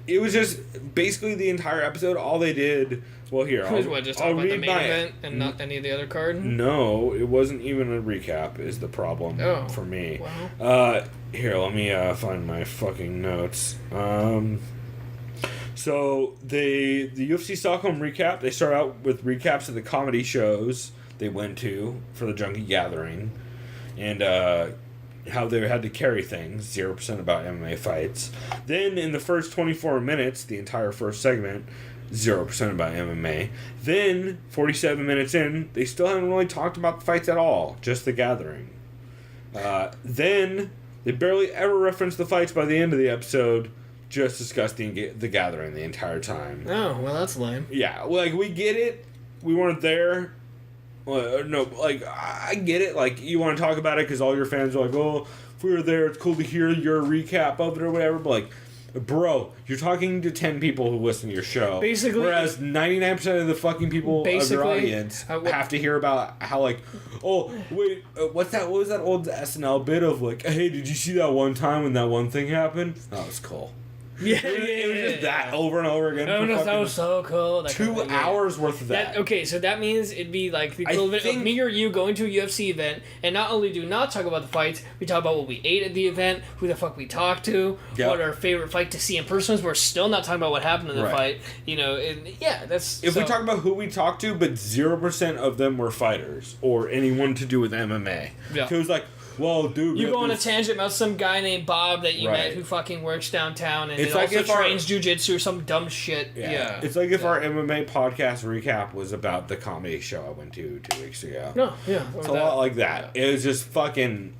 It was just basically the entire episode. All they did. Well, here just talk about the main event and not any of the other card. No, it wasn't even a recap. Is the problem for me? Wow. Here, let me find my fucking notes. So the UFC Stockholm recap, they start out with recaps of the comedy shows they went to for the Junkie Gathering, and how they had to carry things, 0% about MMA fights. Then in the first 24 minutes, the entire first segment, 0% about MMA. Then, 47 minutes in, they still haven't really talked about the fights at all, just the gathering. Then, they barely ever reference the fights by the end of the episode, just discuss the gathering the entire time. Oh, well, that's lame. Yeah, like, we get it. We weren't there. No, like, I get it. Like, you want to talk about it because all your fans are like, oh, if we were there, it's cool to hear your recap of it or whatever. But, like, bro, you're talking to 10 people who listen to your show. Basically. Whereas 99% of the fucking people of your audience have to hear about how, like, oh, wait, what was that old SNL bit of, like, hey, did you see that one time when that one thing happened? That was cool. Yeah, it was just that over and over again. Oh, that was so cool. 2 hours worth of that. Okay, so that means it'd be like the equivalent of me or you going to a UFC event, and not only do not talk about the fights, we talk about what we ate at the event, who the fuck we talked to, what our favorite fight to see in person was. We're still not talking about what happened in the fight. You know, and that's... If we talk about who we talked to, but 0% of them were fighters or anyone to do with MMA. Yeah. So it was like, well, dude, you go on a tangent about some guy named Bob that you met who fucking works downtown and it's like also trains jiu-jitsu or some dumb shit. Yeah. It's like if our MMA podcast recap was about the comedy show I went to 2 weeks ago. No, yeah. It's a lot like that. Yeah. It was just fucking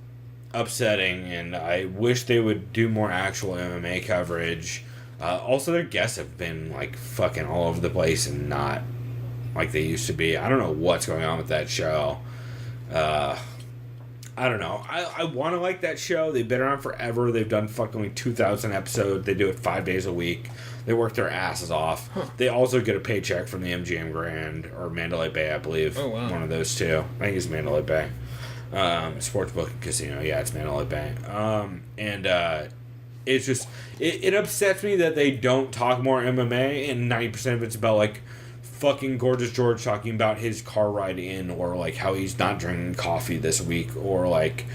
upsetting, and I wish they would do more actual MMA coverage. Also, their guests have been, like, fucking all over the place and not like they used to be. I don't know what's going on with that show. I don't know. I want to like that show. They've been around forever. They've done fucking like 2,000 episodes. They do it 5 days a week. They work their asses off. Huh. They also get a paycheck from the MGM Grand or Mandalay Bay, I believe. Oh, wow. One of those two. I think it's Mandalay Bay. Sportsbook and casino. Yeah, it's Mandalay Bay. It's just... It upsets me that they don't talk more MMA, and 90% of it's about, like, fucking Gorgeous George talking about his car ride in, or like how he's not drinking coffee this week, or like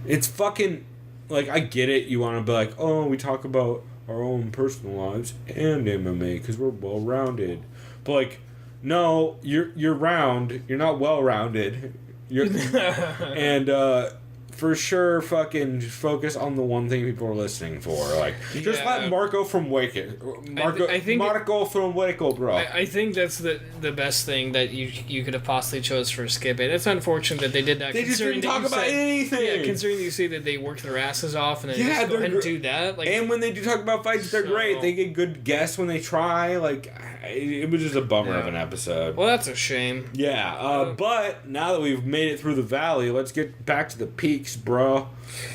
it's fucking like, I get it, you want to be like, oh, we talk about our own personal lives and MMA because we're well-rounded. But, like, no, you're round. You're not well-rounded. And, for sure, fucking focus on the one thing people are listening for. Like, just let Marco from Marco from Waco, bro. I think that's the best thing that you could have possibly chose for Skip It. It's unfortunate that they did that. They just didn't talk about anything. Yeah, considering that you say that they worked their asses off and then just go ahead and do that. Like, and when they do talk about fights, they're great. They get good guests when they try. Like, it was just a bummer of an episode. Well, that's a shame. Yeah, but now that we've made it through the valley, let's get back to the peaks, bro.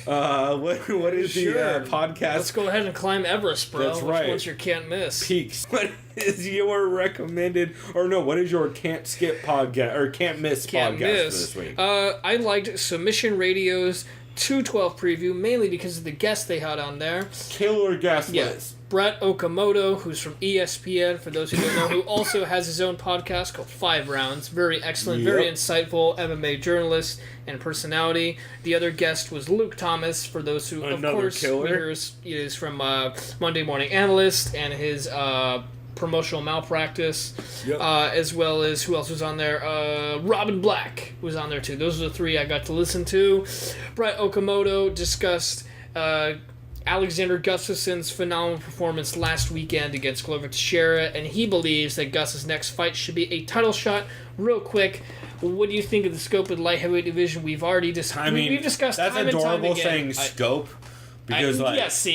What is the podcast? Let's go ahead and climb Everest, bro. That's right. Which one's your can't miss? Peaks. What is your recommended, or no, what is your can't skip podcast, or can't miss podcast for this week? I liked Submission Radio's 212 preview, mainly because of the guests they had on there. Killer guest list. Brett Okamoto, who's from ESPN, for those who don't know, who also has his own podcast called 5 Rounds. Very excellent, very insightful MMA journalist and personality. The other guest was Luke Thomas, for those who, of course, is from Monday Morning Analyst and his promotional malpractice, as well as, who else was on there? Robin Black was on there too. Those are the 3 I got to listen to. Brett Okamoto discussed Alexander Gustafsson's phenomenal performance last weekend against Glover Teixeira, and he believes that Gus's next fight should be a title shot. Real quick, what do you think of the scope of the light heavyweight division? We've already discussed. We've discussed that's time adorable and time saying again. scope. Because that's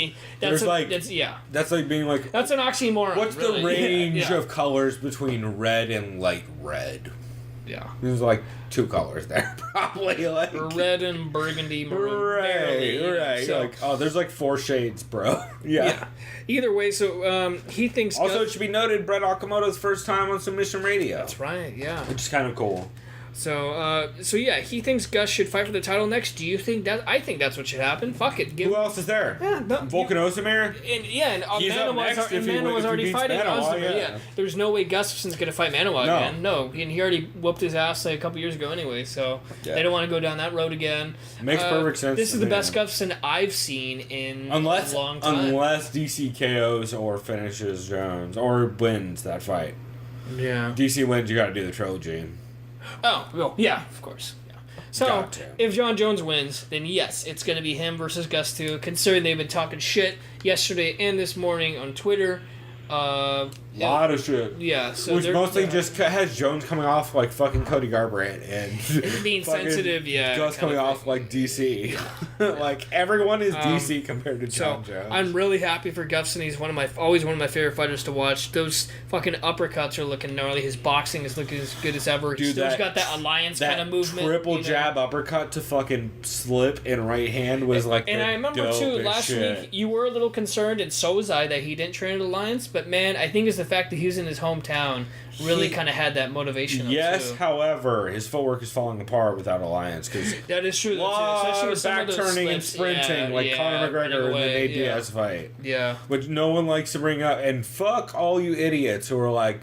like being like, that's an oxymoron. What's the range of colors between red and light red? Yeah, there's like 2 colors there, probably, like red and burgundy, maroon. Right. So, like, there's like 4 shades, bro. Yeah. Either way, so he thinks. Also, it should be noted, Brett Okamoto's first time on Submission Radio. That's right. Yeah, which is kind of cool. So, he thinks Gus should fight for the title next. Do you think that? I think that's what should happen. Fuck it. Who else is there? Volkan Ozdemir? And Manoa was already fighting Ozdemir. Yeah. There's no way Gustafsson's going to fight Manoa again. No. And he already whooped his ass like a couple years ago anyway, so they don't want to go down that road again. Makes perfect sense. This is the best Gustafsson I've seen in a long time. Unless DC KOs or finishes Jones or wins that fight. Yeah. DC wins, you got to do the trilogy. Oh, well, yeah, of course. Yeah. So, if John Jones wins, then yes, it's going to be him versus Gus too, considering they've been talking shit yesterday and this morning on Twitter. Lot of shit. Yeah, so which mostly just has Jones coming off like fucking Cody Garbrandt and being sensitive. Yeah, Gus coming off like DC. Like everyone is DC compared to John Jones. I'm really happy for Gustafsson. He's always one of my favorite fighters to watch. Those fucking uppercuts are looking gnarly. His boxing is looking as good as ever. He's still got that alliance kind of movement. Triple jab uppercut to fucking slip in right hand was like. And I remember too last week you were a little concerned, and so was I, that he didn't train at Alliance. But man, I think it's the fact that he was in his hometown really kind of had that motivation. Yes, however, his footwork is falling apart without Alliance because that is true. Especially with back turning and sprinting like Conor McGregor in the Nate Diaz fight. Yeah, which no one likes to bring up. And fuck all you idiots who are like,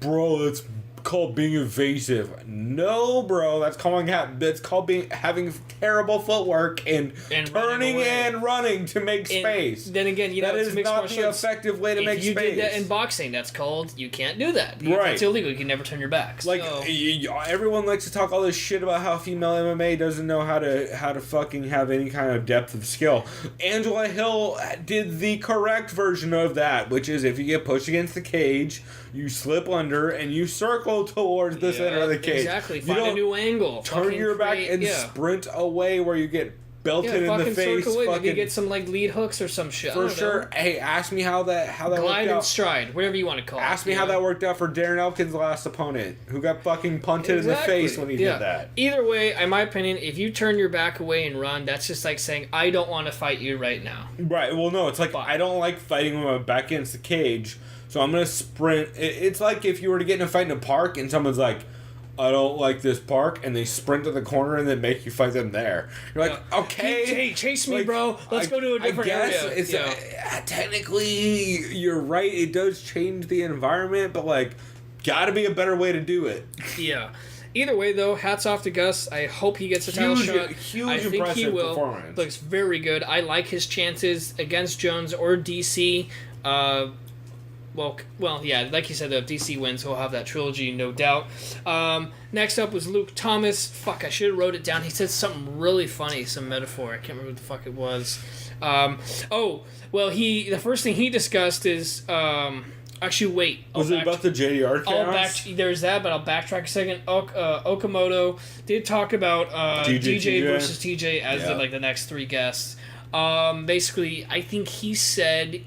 bro, it's called being evasive. No, bro, that's called having terrible footwork and turning and running to make space. Then again, that is not the effective way to make space. If you did that in boxing, that's called you can't do that. Right, it's illegal. You can never turn your back. Like everyone likes to talk all this shit about how female MMA doesn't know how to fucking have any kind of depth of skill. Angela Hill did the correct version of that, which is if you get pushed against the cage, you slip under and you circle towards the center of the cage. Exactly. Find a new angle. Turn your back and sprint away where you get belted in the face. Maybe get some like lead hooks or some shit. For sure. Hey, ask me how that worked out. Glide and stride, whatever you want to call it. Ask me how that worked out for Darren Elkins' last opponent, who got fucking punted in the face when he did that. Either way, in my opinion, if you turn your back away and run, that's just like saying, I don't want to fight you right now. Right. Well, no, it's like, I don't like fighting with my back against the cage, so I'm going to sprint. It's like if you were to get in a fight in a park and someone's like, I don't like this park, and they sprint to the corner and then make you fight them there. You're like, okay. Hey, chase me, bro. Let's go to a different area. It's technically, you're right. It does change the environment, but, like, gotta be a better way to do it. Yeah. Either way, though, hats off to Gus. I hope he gets a title shot. Huge I think impressive he will. performance. Looks very good. I like his chances against Jones or DC. Well, yeah, like you said, if DC wins, he'll have that trilogy, no doubt. Next up was Luke Thomas. Fuck, I should have wrote it down. He said something really funny, some metaphor. I can't remember what the fuck it was. The first thing he discussed is, actually, wait. Was it about the JDR chaos? There's that, but I'll backtrack a second. Okamoto did talk about DJ versus TJ as the next three guests. Basically, I think he said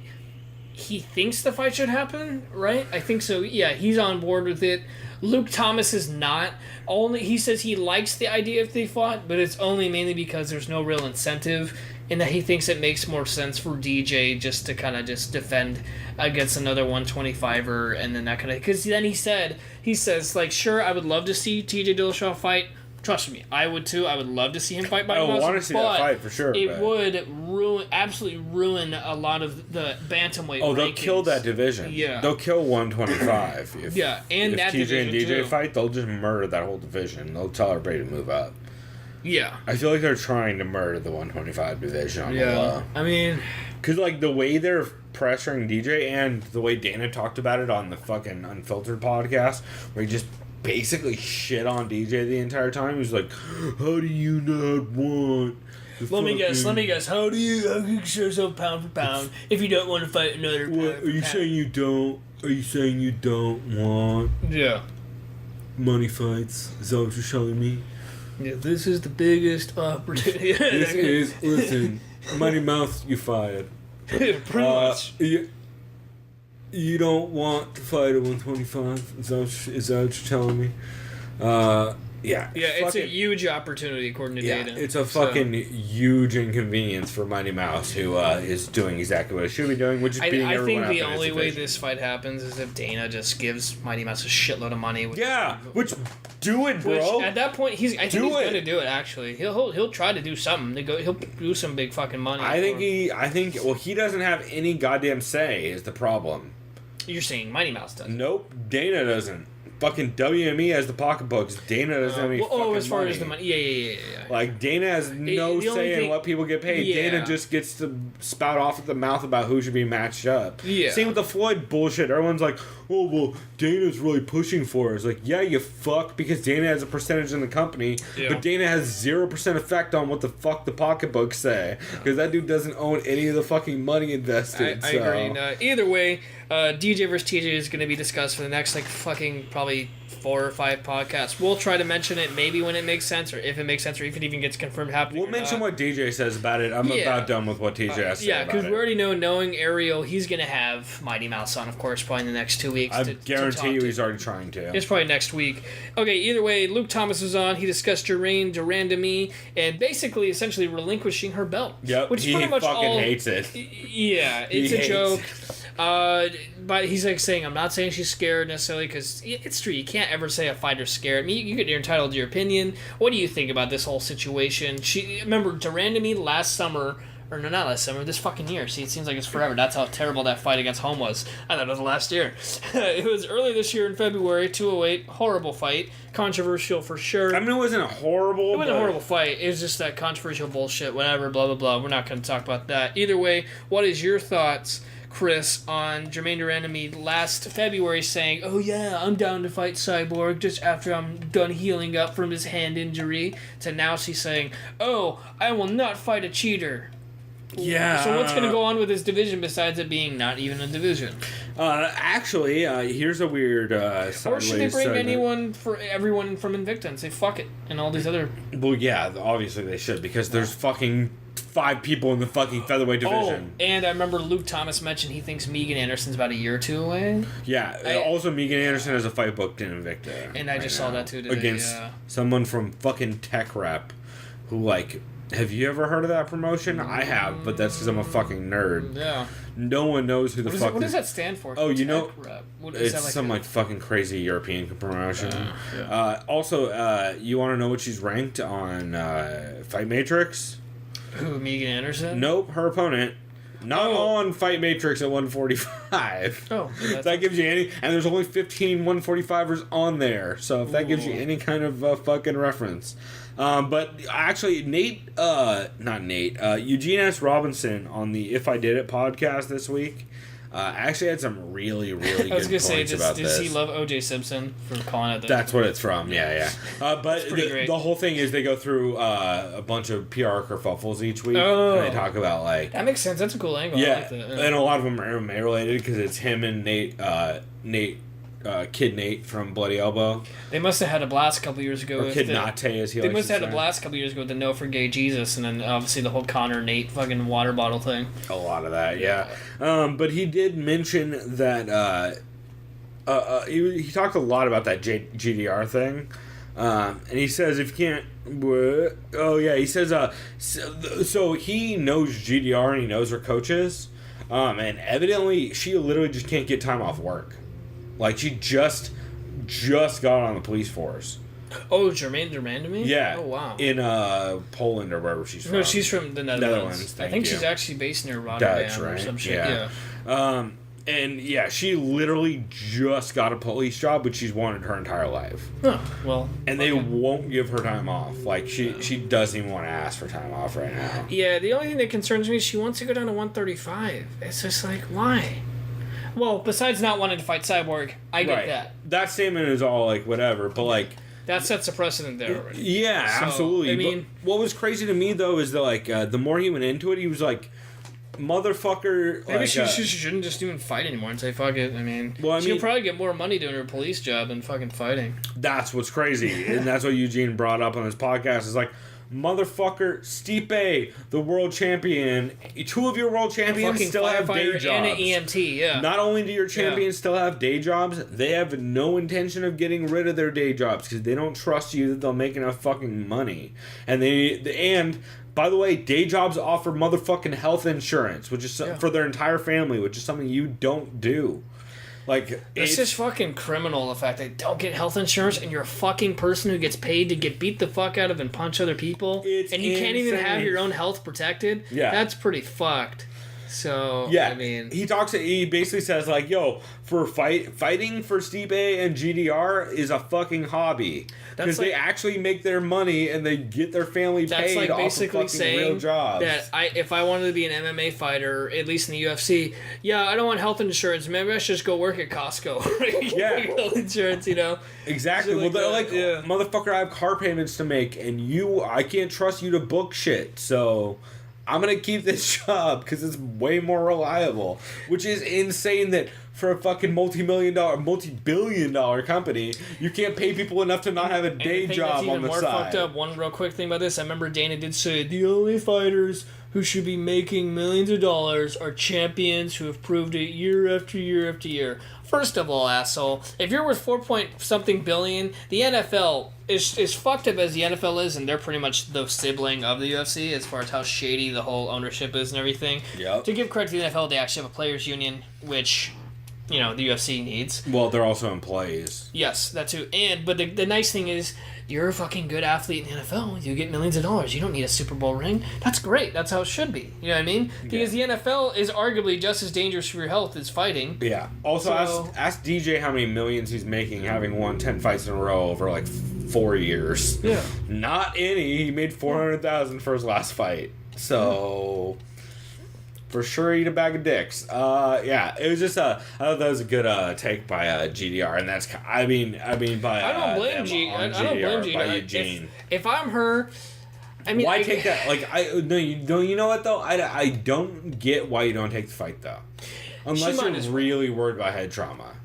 he thinks the fight should happen, right? I think so. Yeah, he's on board with it. Luke Thomas is not. He says he likes the idea if they fought, but it's only mainly because there's no real incentive, and that he thinks it makes more sense for DJ just to kind of just defend against another 125er, and then that kind of. Because then he says like, sure, I would love to see TJ Dillashaw fight. Trust me, I would too. I would love to see him fight by himself. I want to see that fight for sure. It would absolutely ruin a lot of the bantamweight. Oh, they'll kill that division. Yeah, they'll kill 125. If that TJ division and DJ too. fight, they'll just murder that whole division. They'll tell everybody to move up. Yeah, I feel like they're trying to murder the 125 division. I mean, because like the way they're pressuring DJ and the way Dana talked about it on the fucking Unfiltered podcast, where he just basically shit on DJ the entire time. He's like, how do you not want let me guess. How do you show yourself pound for pound if you don't want to fight another pound what, for are you pound? saying you don't? Are you saying you don't want money fights? Is that what you're telling me? Yeah, this is the biggest opportunity. Listen, Mighty Mouse, you fired. Pretty much. You don't want to fight at 125? Is that what you're telling me? Yeah. Yeah, it's a huge opportunity according to Dana. It's a fucking huge inconvenience for Mighty Mouse, who is doing exactly what it should be doing, which is beating I everyone think the up in his only way division. this fight happens is if Dana just gives Mighty Mouse a shitload of money. Do it, bro. Which, at that point, he's gonna do it. Actually, he'll try to do something. He'll do some big fucking money. He doesn't have any goddamn say. Is the problem? You're saying Mighty Mouse does? Nope, Dana doesn't. Fucking WME has the pocketbooks. Dana doesn't have any fucking money. As far as the money, yeah. Like, Dana has no say in what people get paid. Yeah. Dana just gets to spout off at the mouth about who should be matched up. Yeah. Same with the Floyd bullshit. Everyone's like, oh, well, Dana's really pushing for us. Like, yeah, you fuck, because Dana has a percentage in the company, but Dana has 0% effect on what the fuck the pocketbooks say, because that dude doesn't own any of the fucking money invested. I agree. Either way, DJ versus TJ is going to be discussed for the next, fucking probably 4 or 5 podcasts. We'll try to mention it maybe when it makes sense, or if it makes sense, or if it even gets confirmed happening. We'll mention what DJ says about it. I'm about done with what TJ has to say about it. Yeah, because we already know, knowing Ariel, he's going to have Mighty Mouse on, of course, probably in the next 2 weeks. I guarantee you he's already trying to. It's probably next week. Okay, either way, Luke Thomas was on. He discussed Durandamy and basically, essentially relinquishing her belt. Yep, which pretty much fucking hates it. Yeah, it's a joke. But he's saying, I'm not saying she's scared necessarily, because it's true. You can't ever say a fighter's scared. I mean, you're entitled to your opinion. What do you think about this whole situation? Remember, Durandamy last summer, or no, not last summer, this fucking year. See, it seems like it's forever. That's how terrible that fight against Holm was. I thought it was last year. It was early this year in February, 208. Horrible fight. Controversial for sure. I mean, it wasn't a horrible fight. It was just that controversial bullshit, whatever, blah, blah, blah. We're not going to talk about that. Either way, what is your thoughts, Chris, on Jermaine Durandamy last February saying, oh yeah, I'm down to fight Cyborg just after I'm done healing up from his hand injury, to now she's saying, oh, I will not fight a cheater. Yeah. So what's going to go on with this division besides it being not even a division? Actually, here's a weird or should they bring everyone from Invicta and say fuck it and all these other... Well, yeah, obviously they should, because there's fucking 5 people in the fucking featherweight division. Oh, and I remember Luke Thomas mentioned he thinks Megan Anderson's about a year or 2 away. Yeah, also Megan Anderson has a fight booked in Invicta. And I just saw that too today. Against someone from fucking Tech Rep, who, have you ever heard of that promotion? I have, but that's because I'm a fucking nerd. Yeah. No one knows who the fuck... What does that stand for? Oh, you know... It's some fucking crazy European promotion. Also, you want to know what she's ranked on Fight Matrix? Who, Megan Anderson? Nope, her opponent. Not on Fight Matrix at 145. Oh. That gives you any... And there's only 15 145ers on there. So if that gives you any kind of fucking reference. But actually, Eugene S. Robinson on the If I Did It podcast this week actually had some really, really good points about this. Does he love O.J. Simpson for calling it that? That's what it's from, yeah. But the whole thing is they go through a bunch of PR kerfuffles each week. Oh. And they talk about, like... That makes sense. That's a cool angle. Yeah, I like that. And a lot of them are MMA related because it's him and Kid Nate from Bloody Elbow. They must have had a blast a couple years ago. Or Kid Nate, as he They likes must to have had say. a blast a couple years ago with the No for Gay Jesus, and then obviously the whole Connor Nate fucking water bottle thing. A lot of that, yeah. But he did mention that he talked a lot about that GDR thing. And he says if you can't... he says... So he knows GDR and he knows her coaches. And evidently, she literally just can't get time off work. Like, she just got on the police force. Oh, Jermaine Durandamy? Yeah. Oh, wow. In Poland or wherever she's from. No, she's from the Netherlands. I think you. she's actually based near Rotterdam Dutch, or right? some shit. Yeah. And yeah, she literally just got a police job, but she's wanted her entire life. Huh. Well. And they won't give her time off. Like, she doesn't even want to ask for time off right now. Yeah, the only thing that concerns me is she wants to go down to 135. It's just like, why? Well, besides not wanting to fight Cyborg, I get that. That statement is all, like, whatever, but, like... That sets a precedent there already. Yeah, So, absolutely. I mean... But what was crazy to me, though, is that, like, the more he went into it, he was like... Motherfucker. Maybe like, she shouldn't just even fight anymore and say fuck it. I mean, she'll probably get more money doing her police job than fucking fighting. That's what's crazy, and that's what Eugene brought up on his podcast. Is like, motherfucker, Stipe, the world champion. Two of your world champions still have day jobs. And an EMT, yeah. Not only do your champions still have day jobs, they have no intention of getting rid of their day jobs because they don't trust you that they'll make enough fucking money. And by the way, day jobs offer motherfucking health insurance, which is for their entire family, which is something you don't do. Like, it's just fucking criminal, the fact that they don't get health insurance and you're a fucking person who gets paid to get beat the fuck out of and punch other people. And you can't even have your own health protected. Yeah. That's pretty fucked. So, yeah, I mean... He basically says, like, yo, for fighting for Stipe and GDR is a fucking hobby. Because they actually make their money and they get their family paid like off basically of fucking saying real jobs. That if I wanted to be an MMA fighter, at least in the UFC, I don't want health insurance. Maybe I should just go work at Costco. Yeah. Health insurance, you know? Exactly. Well, they're like, motherfucker, I have car payments to make, and I can't trust you to book shit, so... I'm going to keep this job because it's way more reliable. Which is insane that for a fucking multi-billion-dollar company, you can't pay people enough to not have a day job on the side. Fucked up, one real quick thing about this, I remember Dana did say, the only fighters who should be making millions of dollars are champions who have proved it year after year after year. First of all, asshole, if you're worth 4-point-something billion, the NFL is fucked up as the NFL is, and they're pretty much the sibling of the UFC as far as how shady the whole ownership is and everything. Yep. To give credit to the NFL, they actually have a players' union, which... the UFC needs. Well, they're also employees. Yes, that too. But the nice thing is, you're a fucking good athlete in the NFL. You get millions of dollars. You don't need a Super Bowl ring. That's great. That's how it should be. You know what I mean? Because the NFL is arguably just as dangerous for your health as fighting. Yeah. Also, ask DJ how many millions he's making having won 10 fights in a row over like 4 years. Yeah. Not any. He made $400,000 for his last fight. So... For sure, eat a bag of dicks. It was just I thought that was a good take by GDR, and that's by I don't blame GDR by Eugene. If I'm her, I mean, why take that? Like you know what though? I don't get why you don't take the fight though, unless you're really worried about head trauma.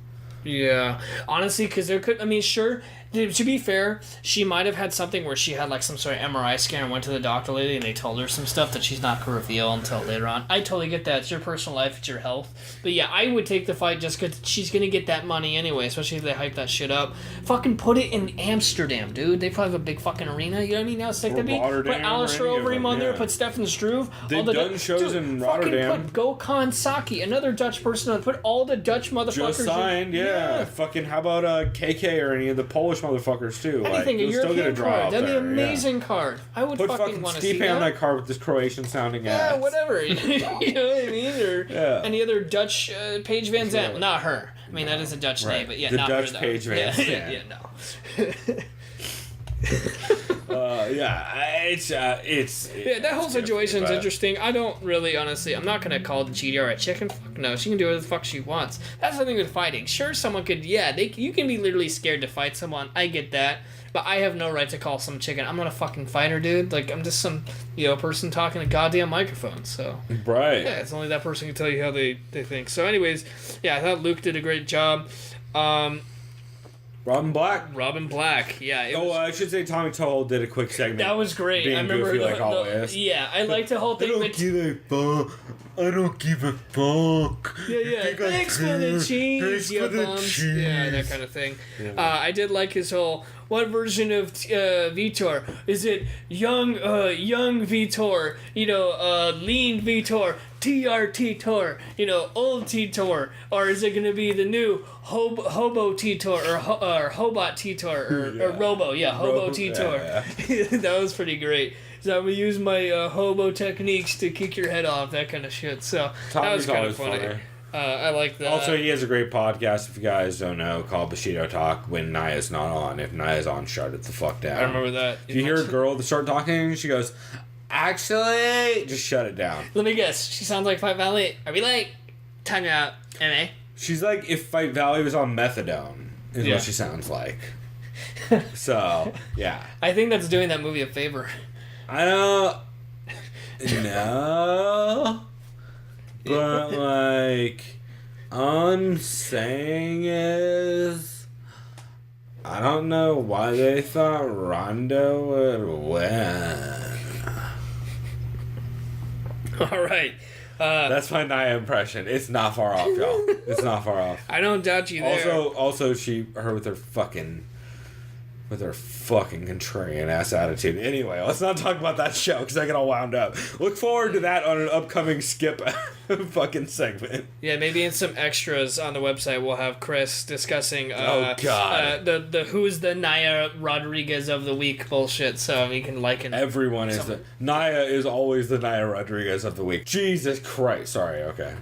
Yeah, honestly, because there could. I mean, sure. To be fair, she might have had something where she had like some sort of MRI scan and went to the doctor lady and they told her some stuff that she's not going to reveal until later on. I totally get that. It's your personal life. It's your health. But yeah, I would take the fight just because she's going to get that money anyway, especially if they hype that shit up. Fucking put it in Amsterdam, dude. They probably have a big fucking arena. You know what I mean? Now stick that be. Put Alistair over him on there. Put Stefan Struve. They've done shows in Rotterdam. Put Gokhan Saki, another Dutch person. Put all the Dutch motherfuckers. Just signed, yeah. Fucking how about KK or any of the Polish Polish motherfuckers too. Anything, like, a you'll still get a European draw card. out That'd be there, an amazing card. I would Put fucking want to see Stipe on that. that card with this Croatian sounding Yeah, ass. whatever. You know what I mean? Or any other Dutch Paige Van Zandt. Well, not her. I mean, that is a Dutch name, but yeah, the not Dutch her, though. Paige Van Zandt. Yeah, no. It's Yeah, that whole situation's interesting. I don't really, honestly, I'm not gonna call the GDR a chicken. Fuck no, she can do whatever the fuck she wants. That's the thing with fighting. Sure, someone could, you can be literally scared to fight someone. I get that, but I have no right to call some chicken. I'm not a fucking fighter, dude. Like, I'm just some, person talking to a goddamn microphone. So right. Yeah, it's only that person can tell you how they think. So, anyways, yeah, I thought Luke did a great job. Robin Black. Yeah. I should say Tommy Toll did a quick segment. That was great. Being I remember goofy like always. I liked the whole thing. I don't give a fuck. Yeah. Thanks for the cheese, you bums. Yeah, that kind of thing. Yeah. I did like his whole. What version of Vitor? Is it young Vitor? Lean Vitor, TRT Tor? Old Titor, or is it gonna be the new Hobo Titor or Hobot Titor or Robo? Yeah, Hobo Titor. Yeah. That was pretty great. So I'm gonna use my hobo techniques to kick your head off, that kind of shit. So that was kind of funny. I like that. Also, he has a great podcast, if you guys don't know, called Bushido Talk, when Naya's not on. If Naya's on, shut it the fuck down. I remember that. If you hear a girl start talking, she goes, actually, just shut it down. Let me guess. She sounds like Fight Valley. Are we like talking about MMA? She's like if Fight Valley was on methadone, is what she sounds like. So, yeah. I think that's doing that movie a favor. I don't know. But, all I'm saying is, I don't know why they thought Rondo would win. All right. That's my Nia impression. It's not far off, y'all. It's not far off. I don't doubt you there. Also, her with her fucking contrarian ass attitude. Anyway, let's not talk about that show because I get all wound up. Look forward to that on an upcoming Skip fucking segment. Yeah, maybe in some extras on the website we'll have Chris discussing the who's the Naya Rodriguez of the week bullshit, so we can liken everyone is Naya is always the Naya Rodriguez of the week. Jesus Christ. Sorry, okay.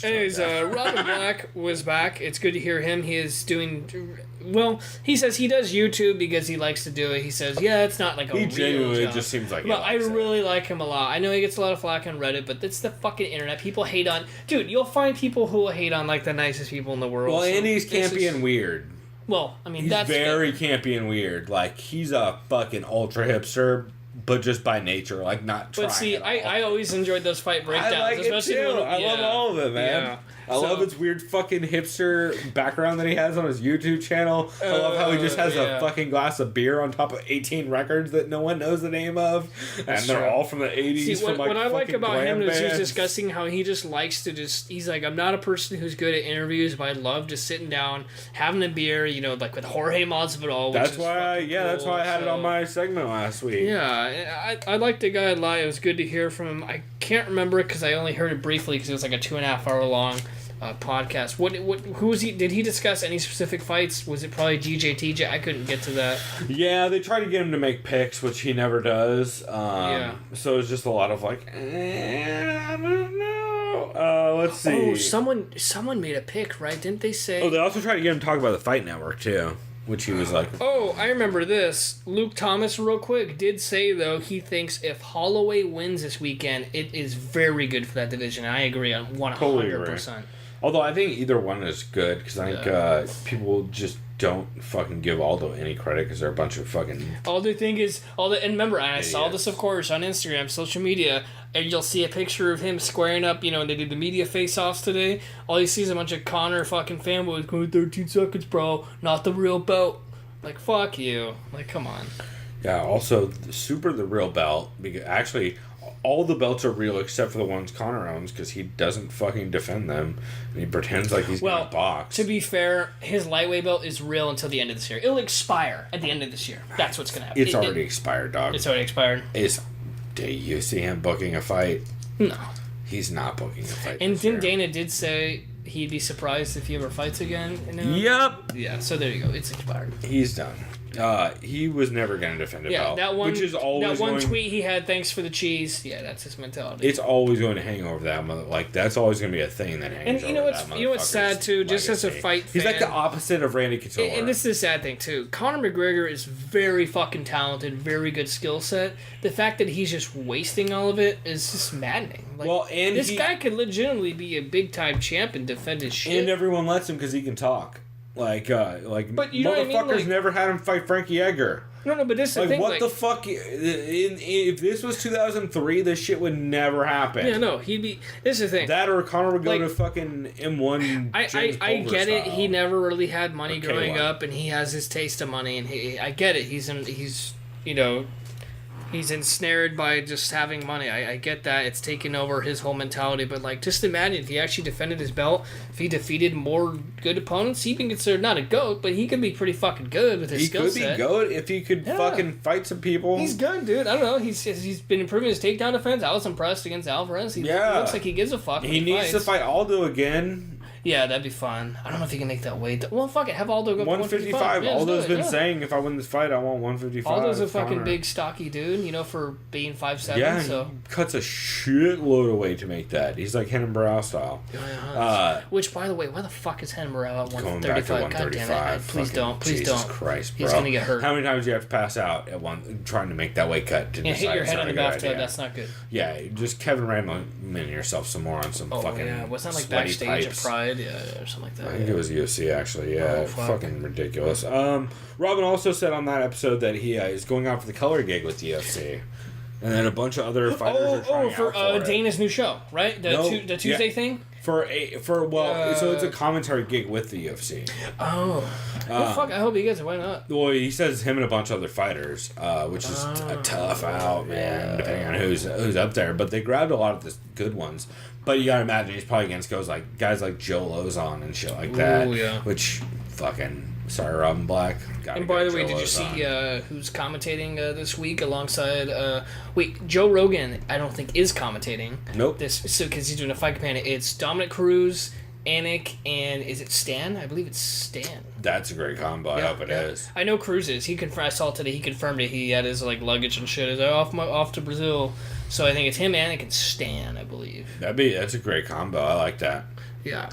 Anyways, Robin Black was back. It's good to hear him. He is doing well, he says he does YouTube because he likes to do it. He says, it's not like a real genuinely job. just seems like But I really like him a lot. I know he gets a lot of flack on Reddit, but it's the fucking internet. People hate on... Dude, you'll find people who will hate on, like, the nicest people in the world. Well, and he's campy and weird. Well, I mean, he's very campy and weird. Like, he's a fucking ultra hipster, but just by nature, like, not trying. But see, I always enjoyed those fight breakdowns. I like it too. I love all of it, man. Yeah. I love his weird fucking hipster background that he has on his YouTube channel. I love how he just has a fucking glass of beer on top of 18 records that no one knows the name of. And they're all from the 80s. See, what I like about him is he's discussing how he just likes to he's like, I'm not a person who's good at interviews, but I love just sitting down, having a beer, like with Jorge Masvidal. That's why I had it on my segment last week. Yeah, I like the guy a lot. It was good to hear from him. I can't remember it because I only heard it briefly because it was like a 2.5 hour long podcast. Who was he? Did he discuss any specific fights? Was it probably TJ? I couldn't get to that. Yeah, they tried to get him to make picks, which he never does. So it's just a lot of like, I don't know. Let's see. Oh, someone made a pick, right? Didn't they say? Oh, they also tried to get him to talk about the Fight Network too, which he was like. Oh, I remember this. Luke Thomas, real quick, did say though he thinks if Holloway wins this weekend, it is very good for that division. I agree on 100%. Totally. Although I think either one is good because I think people just don't fucking give Aldo any credit because they're a bunch of fucking... All they think is... and remember, I saw this, of course, on Instagram, social media, and you'll see a picture of him squaring up, and they did the media face-offs today. All you see is a bunch of Connor fucking fanboys going, 13 seconds, bro, not the real belt. Like, fuck you. Like, come on. Yeah, also, Super the real belt, because actually... All the belts are real except for the ones Connor owns because he doesn't fucking defend them and he pretends like he's gonna box. To be fair, his lightweight belt is real until the end of this year. It'll expire at the end of this year. That's what's gonna happen. It's already expired, dog. It's already expired. Do you see him booking a fight? No. He's not booking a fight. And Dana did say he'd be surprised if he ever fights again. Yep. Yeah, so there you go. It's expired. He's done. He was never going to defend a belt. Which is always that one tweet he had, thanks for the cheese. Yeah, that's his mentality. It's always going to hang over that like that's always going to be a thing that hangs over that. And you know what's sad too? Just as a fight fan, he's like the opposite of Randy Couture. And this is the sad thing too. Conor McGregor is very fucking talented, very good skill set. The fact that he's just wasting all of it is just maddening. Like, this guy could legitimately be a big time champ and defend his shit. And everyone lets him because he can talk. But you know what I mean? Like, never had him fight Frankie Edgar. No, but this is the thing. What the fuck? If this was 2003, this shit would never happen. Yeah, no, he'd be. This is the thing. That or Conor would go to fucking M1. I get it. He never really had money growing up, and he has his taste of money, and I get it. He's ensnared by just having money. I get that. It's taken over his whole mentality. But, like, just imagine if he actually defended his belt, if he defeated more good opponents, he'd be considered not a GOAT, but he could be pretty fucking good with his skill set. He could be GOAT if he could fucking fight some people. He's good, dude. I don't know. He's been improving his takedown defense. I was impressed against Alvarez. He looks like he gives a fuck. He needs to fight Aldo again. Yeah, that'd be fun. I don't know if he can make that weight. Well, fuck it. Have Aldo go 155. Yeah, Aldo's been saying, if I win this fight, I want 155. Aldo's a fucking big, stocky dude, for being 5'7". Yeah, so. He cuts a shitload of weight to make that. He's like Henan Barrow style. Which, by the way, why the fuck is Henan Barrow at 135? Going back to 135. God damn it. Please don't. Jesus Christ, bro. He's going to get hurt. How many times do you have to pass out trying to make that weight cut? To hit your head in the bathtub. That's not good. Yeah, just Kevin Randleman yourself some more on some fucking. Yeah, wasn't that like backstage at Pride? Yeah, or something like that. I think it was UFC actually. Yeah, fucking ridiculous. Robin also said on that episode that he is going out for the color gig with the UFC, and then a bunch of other fighters are trying for Dana's new show, right? The Tuesday thing. So it's a commentary gig with the UFC. Oh, well, fuck! I hope he gets it. Why not? Well, he says him and a bunch of other fighters, which is a tough out, man. Depending on who's up there, but they grabbed a lot of the good ones. But you gotta imagine he's probably against guys like Joe Lozon and shit like that. Yeah. Which fucking Robin Black. And by the way, did you see who's commentating this week alongside? Joe Rogan. I don't think is commentating. Nope. Because he's doing a fight companion. It's Dominic Cruz, Anik, and is it Stan? I believe it's Stan. That's a great combo. I hope it is. I know Cruz is. I saw today. He confirmed it. He had his luggage and shit. He's off to Brazil. So I think it's him, Anik, and Stan. I believe. That's a great combo. I like that. Yeah.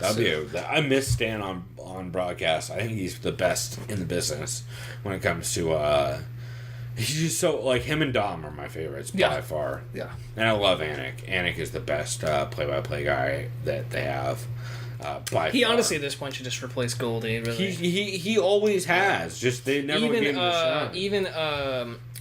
I miss Stan on broadcast. I think he's the best in the business when it comes to. He's just so him and Dom are my favorites by far. Yeah. And I love Anik. Anik is the best play-by-play guy that they have. He honestly at this point should just replace Goldie. Really. He always has. Just they never gave him the shot. Even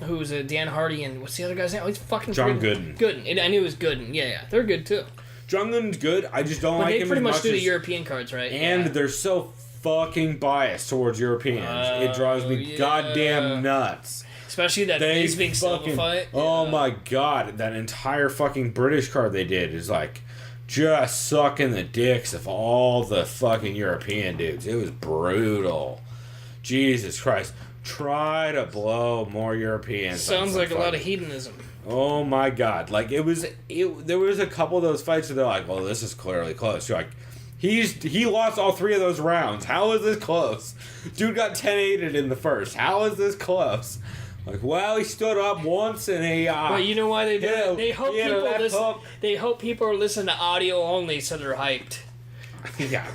who's Dan Hardy and what's the other guy's name? Oh, he's fucking John Gooden. Gooden. I knew it was Gooden. Yeah, they're good too. John Gooden's good. I just don't like him as much. They pretty much do the European cards, right? And they're so fucking biased towards Europeans. It drives me goddamn nuts. Especially that Bisping Silva fight. Oh my god, that entire fucking British card they did is just sucking the dicks of all the fucking European dudes. It was brutal. Jesus Christ. Try to blow more Europeans. Sounds like a lot of hedonism. Oh my god. There was a couple of those fights where they're like, well, this is clearly close. You're like, he lost all 3 of those rounds. How is this close? Dude got 10-8'd in the first. How is this close? Well, he stood up once and he. But you know why they do it? They hope people are listening to audio only, so they're hyped. Yeah.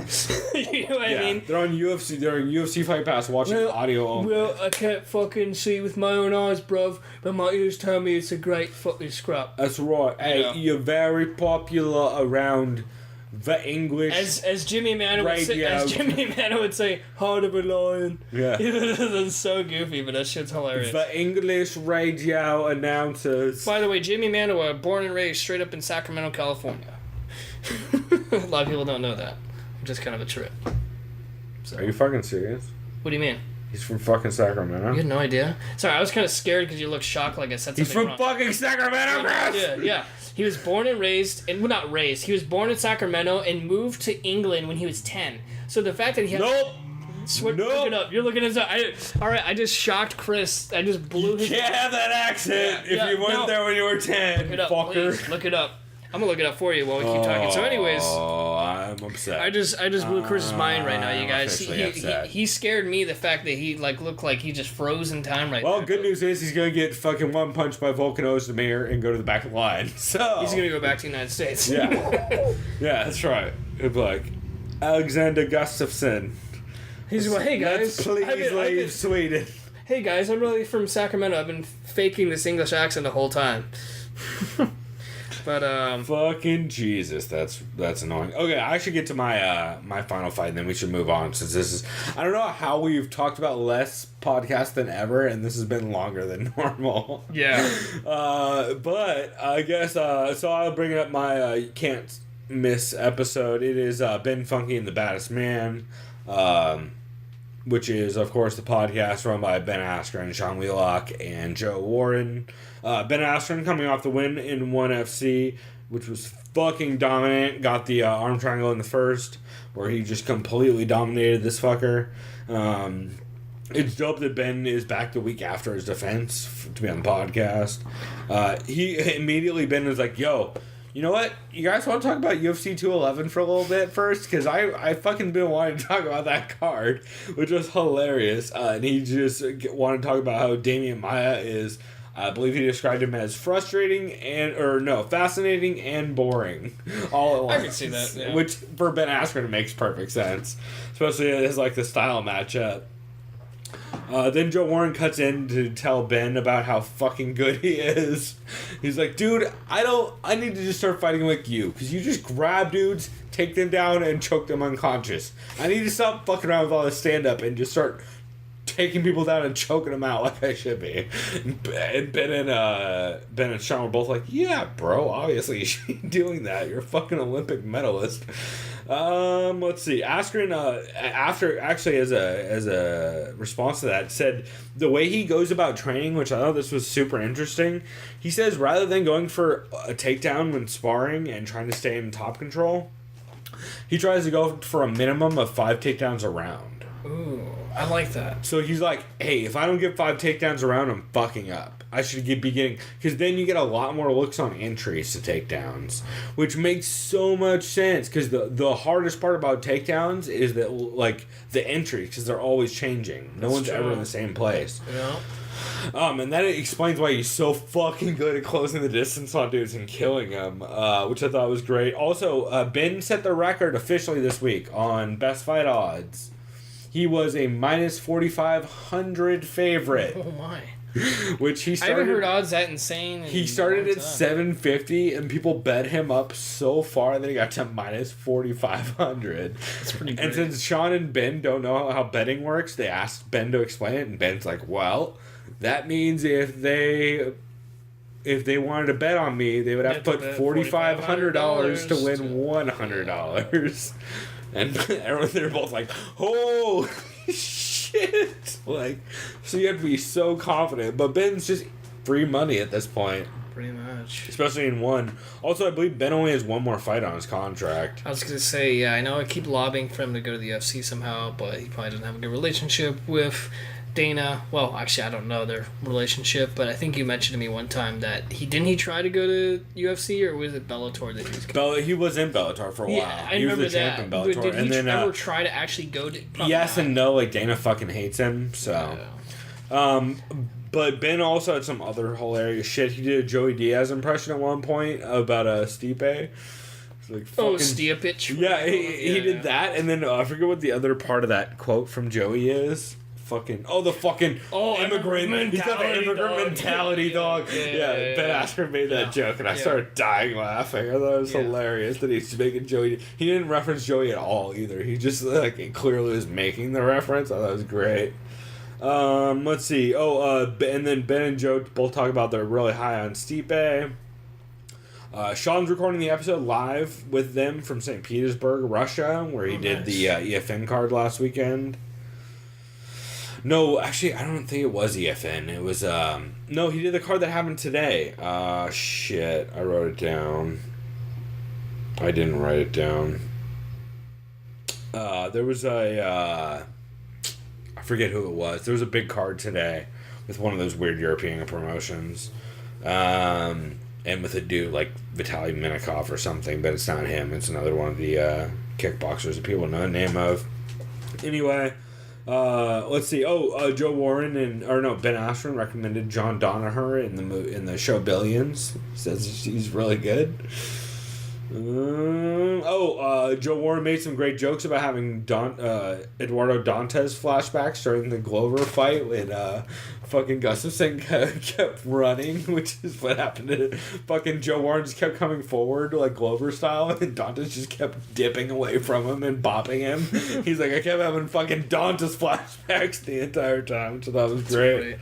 You know what I mean? They're on UFC Fight Pass watching audio only. Well, I can't fucking see with my own eyes, bruv, but my ears tell me it's a great fucking scrap. That's right. Hey, you're very popular around the English. As Jimmy Mann would say, heart of a lion. Yeah. That's so goofy, but that shit's hilarious. The English radio announcers. By the way, Jimmy Mann, born and raised straight up in Sacramento, California. A lot of people don't know that, which is kind of a trip. So. Are you fucking serious? What do you mean? He's from fucking Sacramento. You had no idea? Sorry, I was kind of scared because you looked shocked like I said something He's from wrong. fucking Sacramento, Chris! Yeah. He was born and raised, and well, not raised. He was born in Sacramento and moved to England when he was 10. So the fact that he has... Nope! Look it up. You're looking at it. All right, I just shocked Chris. I just blew his... You can't have that accent if you went there when you were 10, look it up, fucker. Please. Look it up. I'm gonna look it up for you while we keep talking. So, anyways, I'm upset. I just blew Chris's mind right now, you guys. He Scared me, the fact that he looked like he just froze in time right now. Well, good news is he's gonna get fucking one punch by Volkan Ozdemir and go to the back of the line. So he's gonna go back to the United States. Yeah, yeah, that's right. It'd be like Alexander Gustafsson. He's like, hey guys, please leave Sweden. Hey guys, I'm really from Sacramento. I've been faking this English accent the whole time. But fucking Jesus, that's annoying. Okay, I should get to my my final fight, and then we should move on, since this is, I don't know how we've talked about less podcasts than ever, and this has been longer than normal. Yeah. But I guess so. I'll bring up my can't miss episode. It is Ben Funky and the Baddest Man, which is of course the podcast run by Ben Askren, Sean Wheelock, and Joe Warren. Ben Askren coming off the win in ONE FC, which was fucking dominant. Got the arm triangle in the first, where he just completely dominated this fucker. It's dope that Ben is back the week after his defense to be on the podcast. He immediately, Ben was like, yo, you know what? You guys want to talk about UFC 211 for a little bit first? Because I fucking been wanting to talk about that card, which was hilarious. And he just wanted to talk about how Damian Maia is, I believe he described him as fascinating and boring all at once. I can see that, yeah. Which for Ben Askren makes perfect sense, especially as like the style matchup. Then Joe Warren cuts in to tell Ben about how fucking good he is. He's like, dude, I need to just start fighting like you, because you just grab dudes, take them down, and choke them unconscious. I need to stop fucking around with all this stand-up and just start taking people down and choking them out like I should be. And Ben and Sean were both like, yeah, bro, obviously you should be doing that. You're a fucking Olympic medalist. Let's see. Askren, after actually as a response to that, said the way he goes about training, which I thought this was super interesting. He says rather than going for a takedown when sparring and trying to stay in top control, he tries to go for a minimum of 5 takedowns a round. Ooh, I like that. So he's like, hey, if I don't get 5 takedowns around, I'm fucking up. I should be getting... Because then you get a lot more looks on entries to takedowns, which makes so much sense, because the hardest part about takedowns is that, like, the entries, because they're always changing. No one's ever in the same place. Yeah. And that explains why he's so fucking good at closing the distance on dudes and killing them, which I thought was great. Also, Ben set the record officially this week on best fight odds. He was a minus 4,500 favorite. Oh my. Which he started... I haven't heard odds that insane. He started at 750, and people bet him up so far that he got to minus 4,500. That's pretty great. And since Sean and Ben don't know how betting works, they asked Ben to explain it, and Ben's like, well, that means if they wanted to bet on me, they would have to put $4,500 to win $100. And they're both like, oh, shit. Like, so you have to be so confident. But Ben's just free money at this point. Pretty much. Especially in one. Also, I believe Ben only has one more fight on his contract. I was going to say, yeah, I know I keep lobbying for him to go to the UFC somehow, but he probably doesn't have a good relationship with Dana. Well, actually, I don't know their relationship, but I think you mentioned to me one time that he try to go to UFC, or was it Bellator that he was going? He was in Bellator for a while. Yeah, I remember that. In Bellator. But did he ever try to actually go to? Yes and no. Like, Dana fucking hates him. So, but Ben also had some other hilarious shit. He did a Joey Diaz impression at one point about Stipe. Like, Stipe. Yeah, he did that, and then I forget what the other part of that quote from Joey is. Immigrant mentality. He's got the immigrant mentality, dog. Yeah, Ben Askren made that joke, and I started dying laughing. I thought it was hilarious that he's making Joey. He didn't reference Joey at all either. He just clearly was making the reference. I thought it was great. Let's see. And then Ben and Joe both talk about they're really high on Stipe. Sean's recording the episode live with them from St. Petersburg, Russia, where he did the EFN card last weekend. No, actually, I don't think it was EFN. It was, no, he did the card that happened today. Shit, I wrote it down. I didn't write it down. There was I forget who it was. There was a big card today with one of those weird European promotions. And and with a dude like Vitaly Minakov or something, but it's not him. It's another one of the kickboxers that people know the name of. Anyway, let's see. Joe Warren Ben Askren recommended John Danaher in the show Billions. Says he's really good. Joe Warren made some great jokes about having Eduardo Dantes flashbacks during the Glover fight when fucking Gustafsson kept running, which is what happened to fucking Joe Warren. Just kept coming forward like Glover style, and Dantes just kept dipping away from him and bopping him. He's like, I kept having fucking Dantes flashbacks the entire time, so that was great.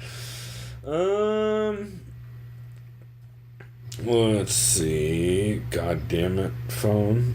Let's see. God damn it, phone.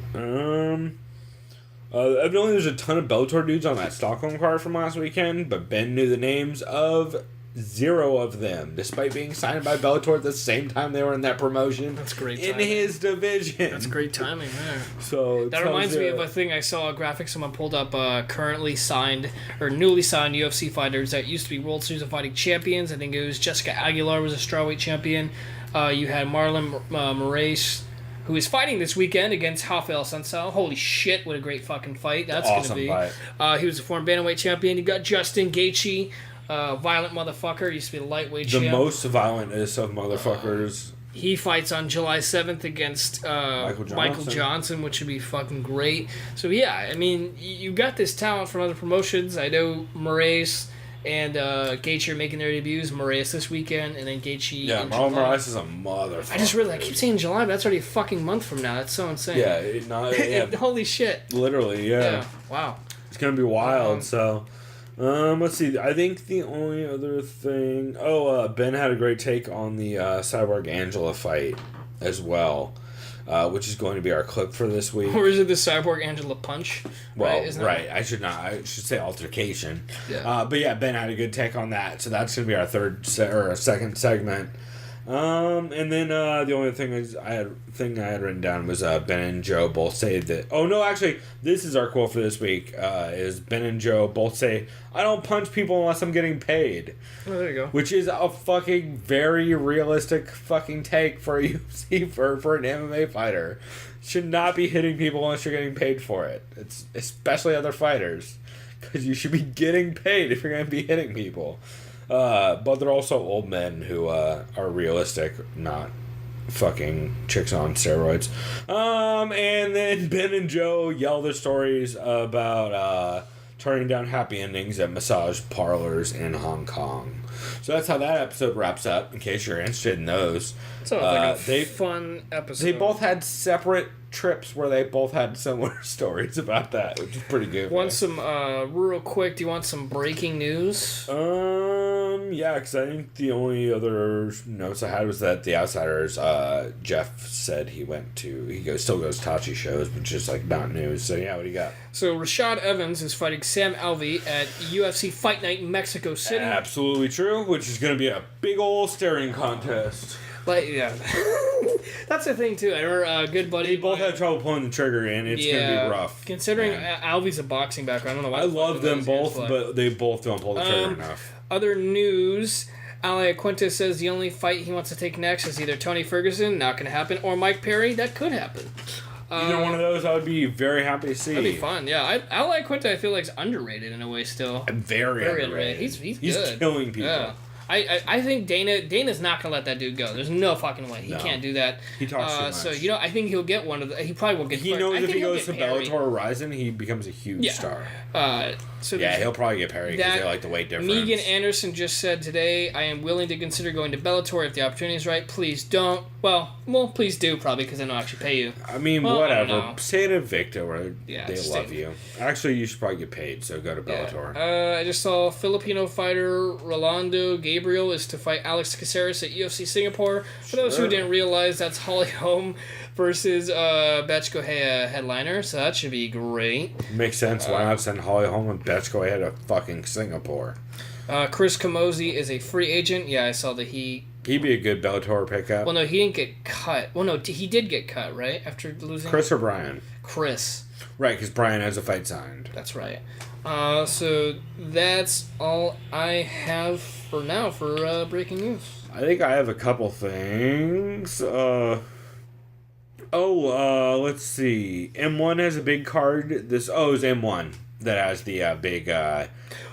Evidently there's a ton of Bellator dudes on that Stockholm card from last weekend, but Ben knew the names of 0 of them, despite being signed by Bellator at the same time they were in that promotion. That's great timing. In his division. That's great timing there. So that reminds me of a thing I saw, a graphic someone pulled up, newly signed UFC fighters that used to be World Series of Fighting champions. I think it was Jessica Aguilar was a strawweight champion. You had Marlon Moraes, who is fighting this weekend against Rafael Sansao. Holy shit, what a great fucking fight that's awesome going to be. Fight. He was a former bantamweight champion. You got Justin Gaethje, violent motherfucker. Used to be a lightweight champ. The most violentest of motherfuckers. He fights on July 7th against Michael Johnson, which would be fucking great. So, yeah, I mean, you got this talent from other promotions. I know Moraes and Gaethje are making their debuts. Moraes this weekend, and then Gaethje. Yeah, Marlon Moraes is a motherfucker. I keep saying July, but that's already a fucking month from now. That's so insane. Yeah, Holy shit. Literally, yeah. Wow. It's gonna be wild. So, let's see. I think the only other thing. Ben had a great take on the Cyborg Angela fight as well. Which is going to be our clip for this week. Or is it the Cyborg Angela punch? Well, right. I should say altercation. Yeah. But yeah, Ben had a good take on that. So that's going to be our second segment. And then the only thing I had written down was Ben and Joe both say that. Oh no, actually, this is our quote for this week. Is Ben and Joe both say, "I don't punch people unless I'm getting paid." Oh, there you go. Which is a fucking very realistic fucking take for a UFC for an MMA fighter. Should not be hitting people unless you're getting paid for it. It's especially other fighters, because you should be getting paid if you're going to be hitting people. But they're also old men who are realistic, not fucking chicks on steroids. And then Ben and Joe yell their stories about turning down happy endings at massage parlors in Hong Kong. So that's how that episode wraps up, in case you're interested in those. So fun episode. They both had separate trips where they both had similar stories about that, which is pretty good. Want some, real quick, do you want some breaking news? Yeah, because I think the only other notes I had was that the Outsiders, Jeff said he still goes to Tachi shows, but just like not news. So yeah, what do you got? So Rashad Evans is fighting Sam Alvey at UFC Fight Night in Mexico City. Absolutely true, which is going to be a big old staring contest. But yeah, that's the thing too. Our good buddy. They both had trouble pulling the trigger, and it's going to be rough. Considering Alvey's a boxing background, I don't know why. I love them both, but they both don't pull the trigger enough. Other news: Ali Aquinta says the only fight he wants to take next is either Tony Ferguson, not going to happen, or Mike Perry, that could happen. Either one of those, I would be very happy to see. That'd be fun, yeah. Ali Aquinta, I feel like, is underrated in a way still. Very underrated. He's good. Killing people. Yeah. I think Dana's not gonna let that dude go. There's no fucking way he can't do that. He talks too much. So I think he'll get one of the. He probably won't get. He knows if he goes to Bellator or Ryzen, he becomes a huge star. He'll probably get Perry because they like the weight difference. Megan Anderson just said today, "I am willing to consider going to Bellator if the opportunity is right. Please don't. Well, please do probably because then they'll actually pay you. I mean, whatever. Say to Victor where they love you. Actually, you should probably get paid, so go to Bellator. I just saw Filipino fighter Rolando Gabriel is to fight Alex Caceres at UFC Singapore. For those who didn't realize, that's Holly Holm versus Betch Correia headliner, so that should be great. Makes sense. Why not send Holly Holm and Betch Correia to fucking Singapore? Chris Camozzi is a free agent. Yeah, I saw that he'd be a good Bellator pickup. Well, no, he didn't get cut. Well, no, he did get cut, right? After losing? Chris or Brian? Chris. Right, because Brian has a fight signed. That's right. So that's all I have for now for breaking news. I think I have a couple things. Let's see. M1 has a big card. It's M1 that has the big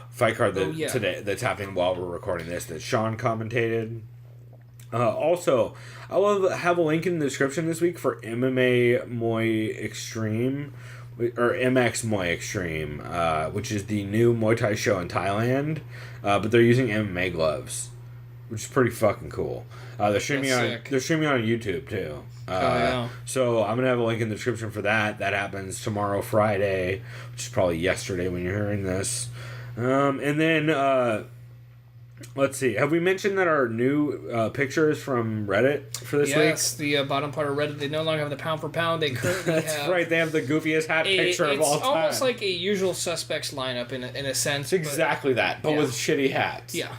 fight card today that's happening while we're recording this that Sean commentated. Also, I will have a link in the description this week for MMA Muay Xtreme, or MX Muay Xtreme, which is the new Muay Thai show in Thailand, but they're using MMA gloves, which is pretty fucking cool. They're streaming on YouTube too. So I'm gonna have a link in the description for that. That happens tomorrow, Friday, which is probably yesterday when you're hearing this. And then let's see. Have we mentioned that our new pictures from Reddit for this week? Yes, the bottom part of Reddit. They no longer have the pound for pound. They currently have. That's right. They have the goofiest hat picture of all time. It's almost like a Usual Suspects lineup in a sense. It's exactly that, but with shitty hats. Yeah.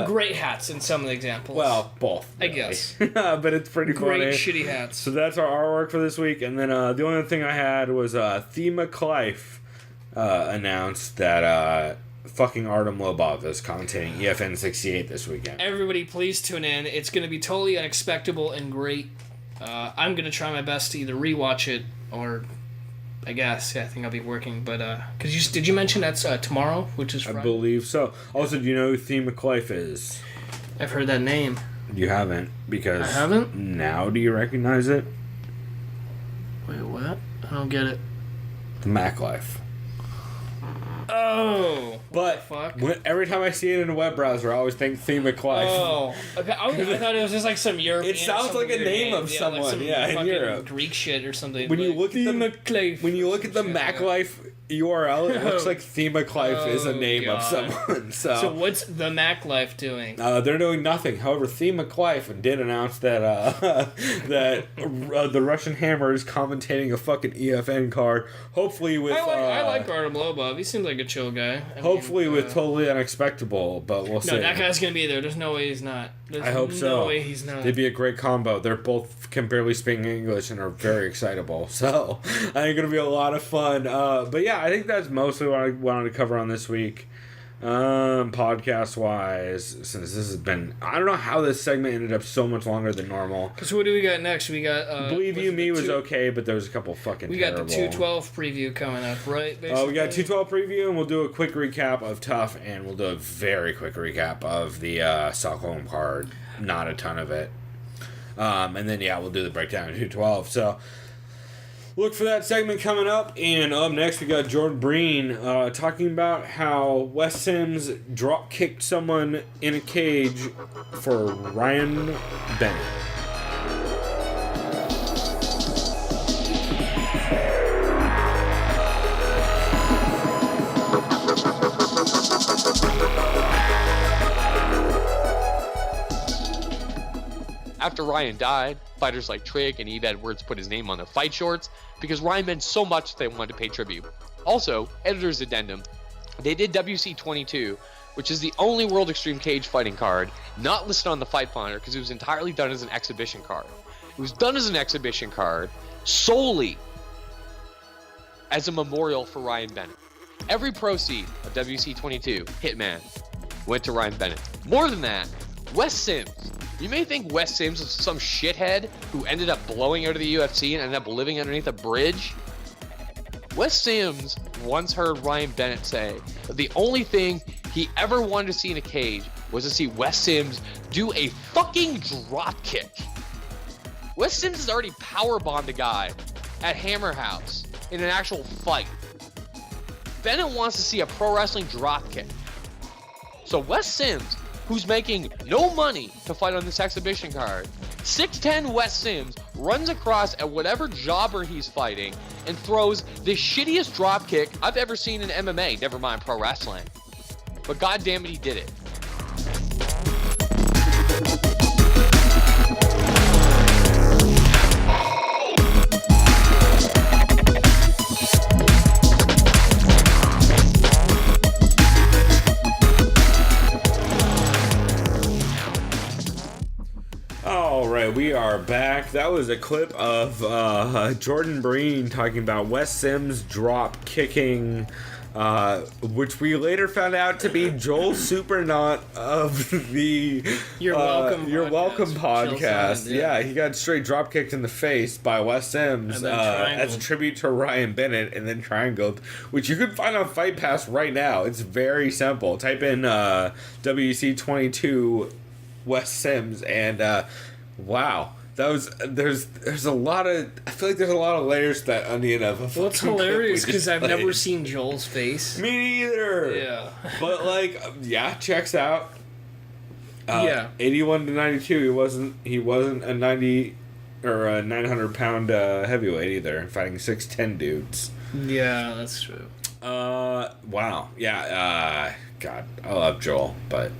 Great hats in some of the examples. Well, both. Really. I guess. But it's pretty funny. Great shitty hats. So that's our artwork for this week. And then the only thing I had was Thema Clive announced that fucking Artem Lobov is commentating EFN 68 this weekend. Everybody, please tune in. It's going to be totally unexpected and great. I'm going to try my best to either rewatch it or... I guess. Yeah, I think I'll be working. But, did you mention that's tomorrow, which is Friday? I believe so. Also, do you know who Thema Clive is? I've heard that name. You haven't, because... I haven't? Now do you recognize it? Wait, what? I don't get it. The Mac Life. Oh! But every time I see it in a web browser, I always think Thema Clive. Oh. Okay, I thought it was just like some European... It sounds like a name of someone, like in Europe. Greek shit or something. When you look at the Mac Life URL, it looks like Thema Clive is a name of someone. So what's the Mac Life doing? They're doing nothing. However, Thema Clive did announce that the Russian Hammer is commentating a fucking EFN card. Hopefully with... I like Artem Lobov. He seems like a chill guy. Hopefully with Totally Unexpectable, but we'll see. No, that guy's going to be there. There's no way he's not. I hope so. No way he's not. They'd be a great combo. They're both can barely speak English and are very excitable. So I think it's going to be a lot of fun. But yeah, I think that's mostly what I wanted to cover on this week. Podcast wise, since this has been, I don't know how this segment ended up so much longer than normal. Because what do we got next? We got Believe You Me was okay, but there was a couple fucking we terrible. Got the 212 preview coming up, right? We got 212 preview, and we'll do a quick recap of Tough, and we'll do a very quick recap of the Stockholm card. Not a ton of it. And then we'll do the breakdown of 212. So look for that segment coming up. And up next, we got Jordan Breen talking about how Wes Sims drop kicked someone in a cage for Ryan Bennett. After Ryan died, fighters like Trigg and Eve Edwards put his name on the fight shorts because Ryan meant so much that they wanted to pay tribute. Also, editor's addendum, they did WC 22, which is the only World Extreme Cage fighting card not listed on the Fight Finder because it was entirely done as an exhibition card. It was done as an exhibition card solely as a memorial for Ryan Bennett. Every proceed of WC 22, Hitman, went to Ryan Bennett. More than that, Wes Sims. You may think Wes Sims was some shithead who ended up blowing out of the UFC and ended up living underneath a bridge. Wes Sims once heard Ryan Bennett say that the only thing he ever wanted to see in a cage was to see Wes Sims do a fucking drop kick. Wes Sims has already powerbombed a guy at Hammer House in an actual fight. Bennett wants to see a pro wrestling drop kick. So Wes Sims, who's making no money to fight on this exhibition card, 6'10" Wes Sims runs across at whatever jobber he's fighting and throws the shittiest drop kick I've ever seen in MMA, never mind pro wrestling. But goddamn it, he did it. We are back. That was a clip of Jordan Breen talking about Wes Sims drop kicking which we later found out to be Joel Supernaut of the Your Welcome podcast. Yeah, he got straight drop kicked in the face by Wes Sims as a tribute to Ryan Bennett, and then triangled, which you can find on Fight Pass right now. It's very simple. Type in WC 22 Wes Sims, and wow. There's a lot of, I feel like there's a lot of layers to that onion of a Well, it's hilarious because I've never seen Joel's face. Me neither. Yeah. But like, checks out. 81 to 92. He wasn't a 90 or a 900 pound heavyweight either, fighting 6'10" dudes. Yeah, that's true. Wow. Yeah. God, I love Joel, but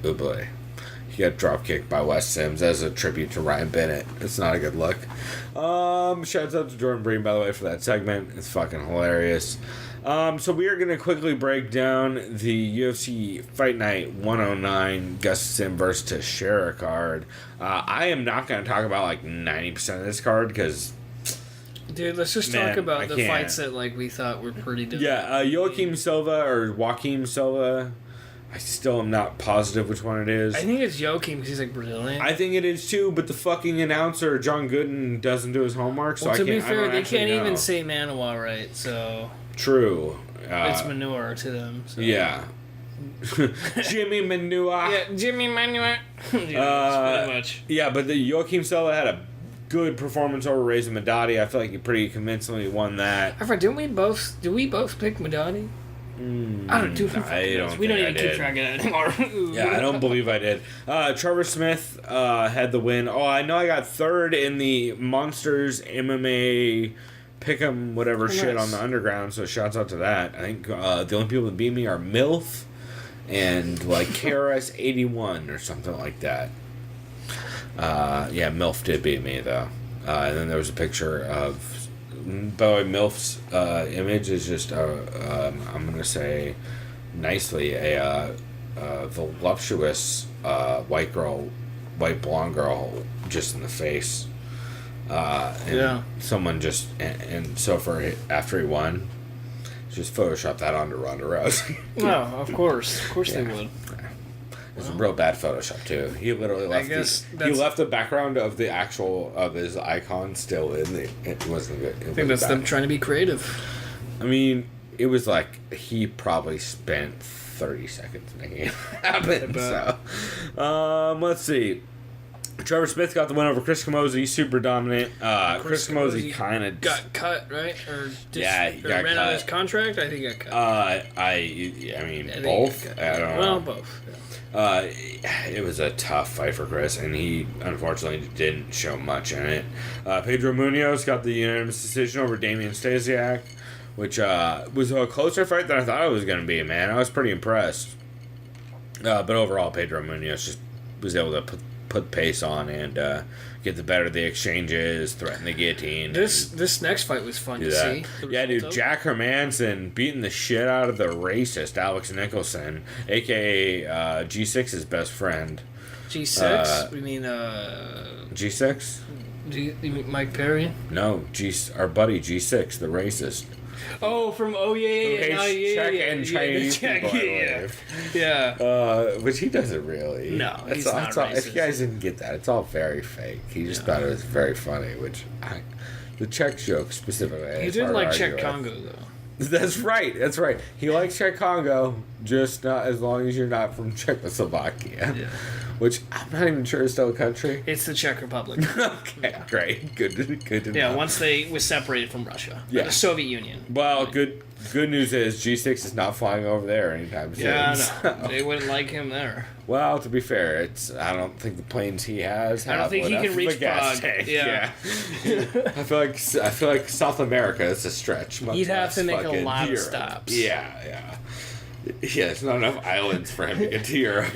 oh boy. He got drop kicked by Wes Sims as a tribute to Ryan Bennett. It's not a good look. Shouts out to Jordan Breen, by the way, for that segment. It's fucking hilarious. So we are going to quickly break down the UFC Fight Night 109 Gustafsson versus Teixeira card. I am not going to talk about like 90% of this card because... Dude, let's just talk about the fights that like we thought were pretty dope. Yeah, Joaquim Silva. I still am not positive which one it is. I think it's Joaquim because he's like Brazilian. I think it is too, but the fucking announcer, John Gooden, doesn't do his homework, so to be fair, they can't even say Manawa right, so... True. It's manure to them. So. Yeah. Jimmy Manua. Yeah, Jimmy Manua. Pretty much. Yeah, but the Joaquim Silva had a good performance over Reza Madadi. I feel like he pretty convincingly won that. I forgot, did we both pick Madadi? I don't do we don't even keep track of that anymore. Yeah, I don't believe I did. Trevor Smith had the win. Oh, I know I got third in the Monsters MMA Pick'em whatever shit on the Underground, so shouts out to that. I think the only people that beat me are MILF and like KRS81 or something like that. Yeah, MILF did beat me though. And then there was a picture of... By the way, MILF's image is just, I'm going to say nicely, a voluptuous white blonde girl just in the face. Someone just, and so after he won, just photoshopped that onto Ronda Rousey. No, of course they would. It's a real bad Photoshop too. He literally left. He left the background of the actual of his icon still in the. It wasn't good. I think that's them trying to be creative. I mean, it was like he probably spent 30 seconds making it happen. So, let's see. Trevor Smith got the win over Chris Camozzi, super dominant. Chris Camozzi kind of got cut, right? Or he got ran cut. out of his contract. I think he got cut. I mean, both. I don't know. Well, both. Yeah. It was a tough fight for Chris, and he unfortunately didn't show much in it. Pedro Munoz got the unanimous decision over Damian Stasiak, which was a closer fight than I thought it was going to be, man. I was pretty impressed. But overall, Pedro Munoz just was able to put pace on and get the better of the exchanges, threaten the guillotine. This next fight was fun to see. Yeah, dude, Jack Hermanson beating the shit out of the racist Alex Nicholson, a.k.a. G6's best friend. G6? We mean... G6? You mean Mike Perry? No, our buddy G6, the racist. Oh, from Czech and Chinese people. Yeah. Which he doesn't really. No, he's not racist. If you guys didn't get that, it's all very fake. He just thought it was very funny, the Czech joke specifically. He did like Czech Congo, though. That's right. He likes Czech Congo, just not as long as you're not from Czechoslovakia. Yeah. Which I'm not even sure is still a country. It's the Czech Republic. Okay, great. Good to know. Yeah, once they was separated from Russia. Yeah. The Soviet Union. Well, good news is G6 is not flying over there anytime soon. Yeah, no. They wouldn't like him there. Well, to be fair, I don't think the planes he has have I don't think he can reach Prague. Yeah. I feel like South America is a stretch. He'd have to make a lot of stops. Yeah. Yeah, there's not enough islands for him to get to Europe.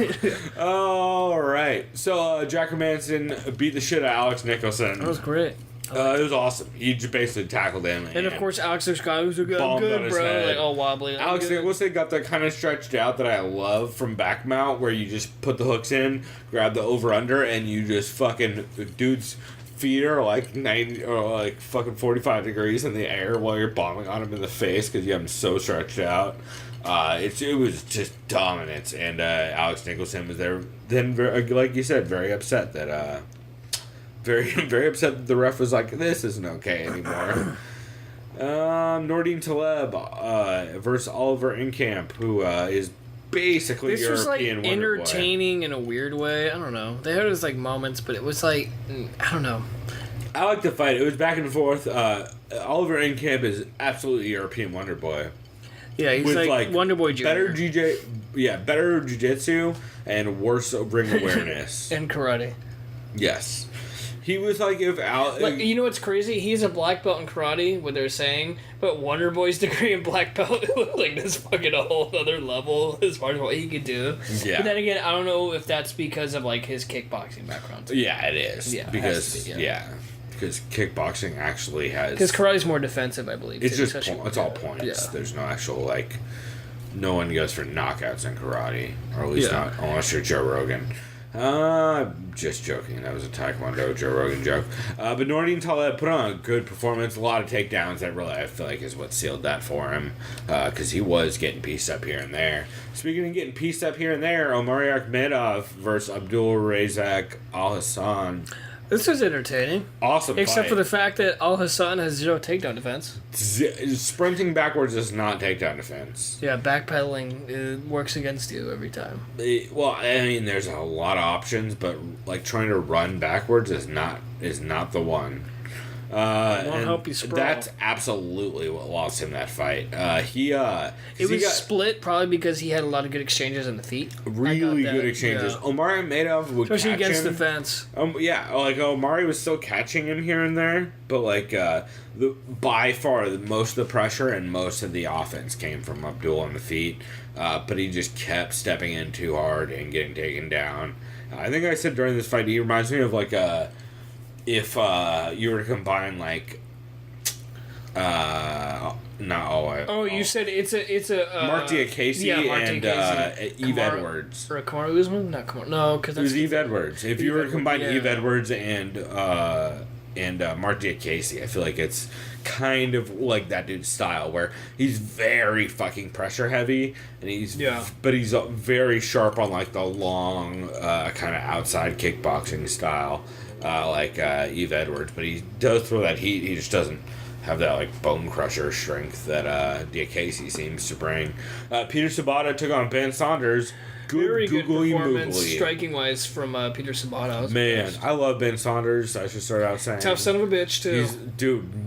All right. So, Jack Hermanson beat the shit out of Alex Nicholson. That was great. It was awesome. He just basically tackled him. And of course, Alex Nicholson was good, bro. Like, all wobbly. Alex Nicholson got that kind of stretched out that I love from back mount, where you just put the hooks in, grab the over-under, and you just fucking... Dude's feet are like 90 or like fucking 45 degrees in the air while you're bombing on him in the face because you have him so stretched out. It was just dominance, and Alex Nicholson was there. Then, like you said, very upset that very upset that the ref was like, this isn't okay anymore. Nordine Taleb versus Oliver Enkamp, who is basically this European was like entertaining in a weird way. I don't know. They had his like moments, but it was like I don't know. I like the fight. It was back and forth. Oliver Enkamp is absolutely European Wonder Boy. Yeah, he's like Wonder Boy Jr. Better jiu-jitsu and worse ring awareness. And karate. Yes. He was like you know what's crazy? He's a black belt in karate, what they're saying, but Wonder Boy's degree in black belt like this fucking a whole other level as far as what he could do. Yeah. But then again, I don't know if that's because of like his kickboxing background. Too. Yeah, it is. Yeah, because because kickboxing actually has because karate's more defensive, I believe. It's too, just it's all points. Yeah. There's no actual like no one goes for knockouts in karate, or at least not unless you're Joe Rogan. Just joking. That was a Taekwondo Joe Rogan joke. But Nordine Taleb put on a good performance. A lot of takedowns. That really, I feel like, is what sealed that for him. Because he was getting pieced up here and there. Speaking of getting pieced up here and there, Omari Akhmedov versus Abdul Razak Al Hassan. This was entertaining. Awesome Except fight. for the fact that Al Hassan has zero takedown defense. Sprinting backwards is not takedown defense. Yeah, backpedaling works against you every time. Well, I mean, there's a lot of options, but like trying to run backwards is not the one. Won't help you sprawl. That's absolutely what lost him that fight. It was split probably because he had a lot of good exchanges on the feet. Really good exchanges. Yeah. Omari Akhmedov would especially catch against him. the fence. Yeah, like Omari was still catching him here and there, but like by far most of the pressure and most of the offense came from Abdul on the feet. But he just kept stepping in too hard and getting taken down. I think I said during this fight, he reminds me of like if you were to combine like you said it's a Mark Diakese and Eve Edwards. Or Kamaru Usman? Not Kamaru. No, because it was Eve Edwards. If you were to combine Eve Edwards and Mark Diakese, I feel like it's kind of like that dude's style where he's very fucking pressure heavy and he's very sharp on like the long kind of outside kickboxing style. Like Eve Edwards, but he does throw that heat. He just doesn't have that like bone crusher strength that Diakese seems to bring. Peter Sabata took on Ben Saunders. Very good performance, striking wise, from Peter Sabata. Man, I love Ben Saunders. I should start out saying tough son of a bitch too. He's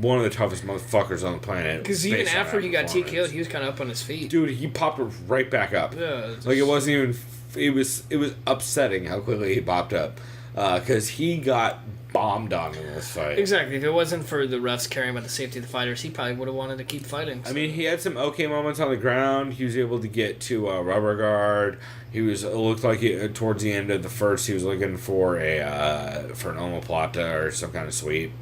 one of the toughest motherfuckers on the planet. Because even after he got TKO'd, he was kind of up on his feet. Dude, he popped right back up. Yeah, like it wasn't even. It was upsetting how quickly he popped up. Because he got bombed on in this fight. Exactly. If it wasn't for the refs caring about the safety of the fighters, he probably would have wanted to keep fighting. So. I mean, he had some okay moments on the ground. He was able to get to a rubber guard. It looked like towards the end of the first, he was looking for an omoplata or some kind of sweep.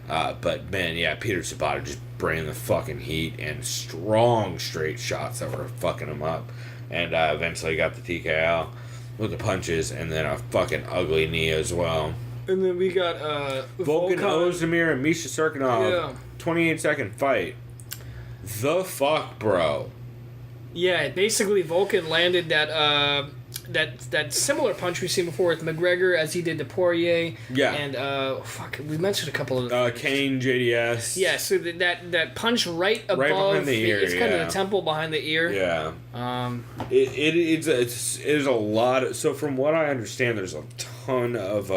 But man, yeah, Peter Sabata just bringing the fucking heat and strong straight shots that were fucking him up, and eventually got the TKO. With the punches, and then a fucking ugly knee as well. And then we got Volkan Ozdemir and Misha Serkinov. Yeah. 28-second fight. The fuck, bro? Yeah, basically Volkan landed that similar punch we've seen before with McGregor as he did to Poirier. Yeah. And we mentioned a couple of Kane, JDS. Yeah, so that punch right above behind the ear. It's kind of the temple behind the ear. Yeah. It is a lot. So from what I understand, there's a ton of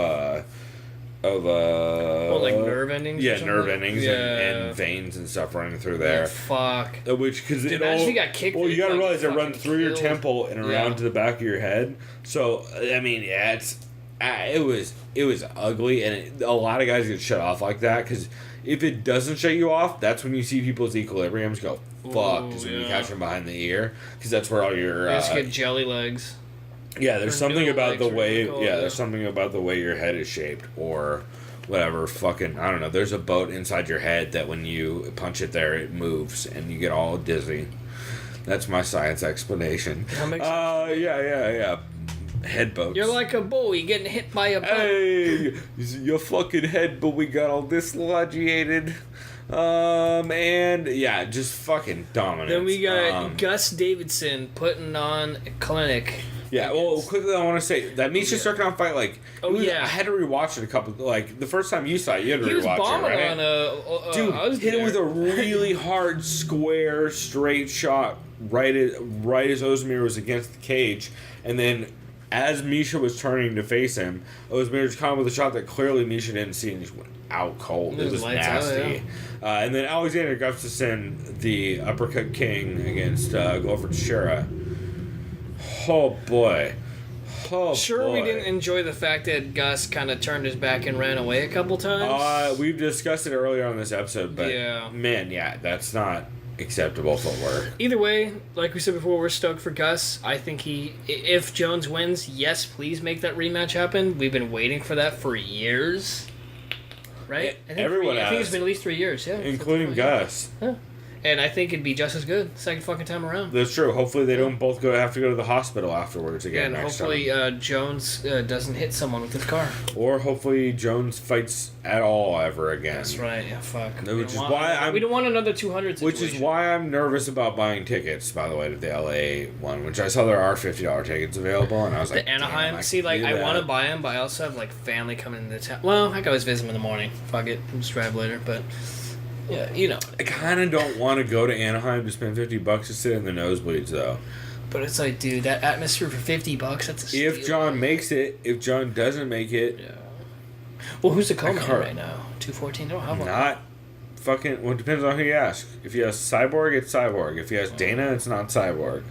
like nerve endings. Yeah, nerve endings and veins and stuff running through there. Yeah, fuck. Which because it imagine all. he got kicked. Well, you gotta realize it runs through your killed. temple and around to the back of your head. So I mean, yeah, it was ugly, and a lot of guys get shut off like that because if it doesn't shut you off, that's when you see people's equilibriums go fucked. Is when you catch them behind the ear because that's where all your you just get jelly legs. Yeah, there's something about the way. There's something about the way your head is shaped, or whatever. Fucking, I don't know. There's a boat inside your head that when you punch it there, it moves and you get all dizzy. That's my science explanation. That makes sense. Yeah. headboats. You're like a buoy getting hit by a boat. Hey, your fucking head, but we got all dislocated. And yeah, just fucking dominant. Then we got Gus Davidson putting on a clinic. Yeah, well, quickly I want to say that Misha Cirkunov fight, like, yeah. I had to rewatch it a couple, like, the first time you saw it, you had to He was rewatch bombing it, right? on Dude, I was hit there. it with a really hard, square, straight shot right as Ozdemir was against the cage, and then as Misha was turning to face him, Ozdemir just caught him with a shot that clearly Misha didn't see, and just went out cold. It was nasty. And then Alexander Gustafsson, the uppercut king against Glover Teixeira. Oh boy. We didn't enjoy the fact that Gus kind of turned his back and ran away a couple times. We've discussed it earlier on this episode, but yeah. That's not acceptable footwork. Either way, like we said before, we're stoked for Gus. I think if Jones wins, yes, please make that rematch happen. We've been waiting for that for years. Right? I think it's been at least 3 years, yeah. Including Gus. Yeah. And I think it'd be just as good second fucking time around. That's true. Hopefully they don't both have to go to the hospital afterwards again. And hopefully Jones doesn't hit someone with his car. Or hopefully Jones fights at all ever again. That's right. Yeah, fuck. Which is why we don't want another 200 situation. Which is why I'm nervous about buying tickets, by the way, to the LA one, which I saw there are $50 tickets available, and I was like, the Anaheim. I want to buy them, but I also have like family coming into town. Well, I can always visit them in the morning. Fuck it, I'll just drive later, but. Yeah, you know. I kind of don't want to go to Anaheim to spend $50 to sit in the nosebleeds, though. But it's like, dude, that atmosphere for $50, that's a steal. If John makes it, if John doesn't make it... Yeah. Well, who's the co-main right now? 214? They don't have one. Not fucking... Well, it depends on who you ask. If you ask Cyborg, it's Cyborg. If you ask Dana, it's not Cyborg.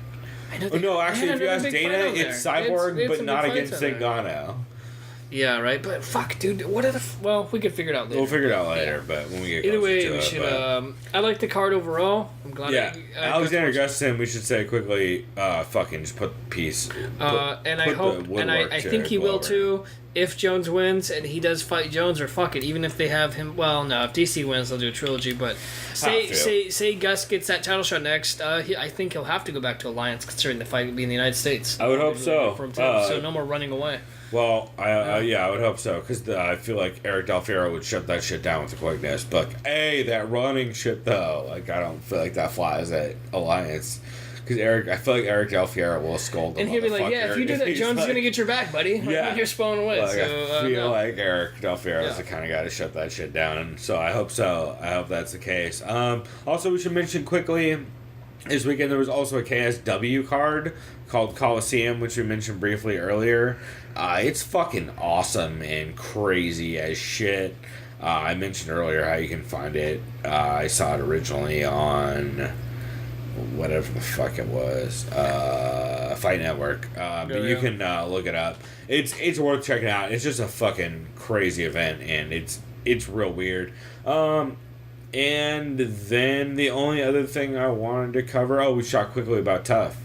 If you ask Dana, it's Cyborg, but not against Zingano. Yeah, right. But fuck, dude. What are the? Well, we could figure it out later. We'll figure it out later, but when we get either way, to we it, should. I like the card overall. I'm glad. Yeah, Alexander Gustafsson. We should say quickly. Fucking just put peace. I think he will too. If Jones wins and he does fight Jones, or fuck it, even if they have him. Well, no, if DC wins, they'll do a trilogy. But say Gus gets that title shot next. I think he'll have to go back to Alliance, considering the fight would be in the United States. I would hope so. So no more running away. Well, I would hope so, because I feel like Eric Del Fierro would shut that shit down with the quickness. But, hey, that running shit, though, like, I don't feel like that flies at Alliance. Because I feel like Eric Del Fierro will scold the and he'll be like, yeah, if you do that, Jones is going to get your back, buddy. Yeah. You're spawning away. Like, I feel like Eric Del Fierro is the kind of guy to shut that shit down. And so I hope so. I hope that's the case. Also, we should mention quickly, this weekend there was also a KSW card called Coliseum, which we mentioned briefly earlier. It's fucking awesome and crazy as shit. I mentioned earlier how you can find it. I saw it originally on whatever the fuck it was, Fight Network. But you can look it up. It's worth checking out. It's just a fucking crazy event, and it's real weird. And then the only other thing I wanted to cover, we shot quickly about Tough.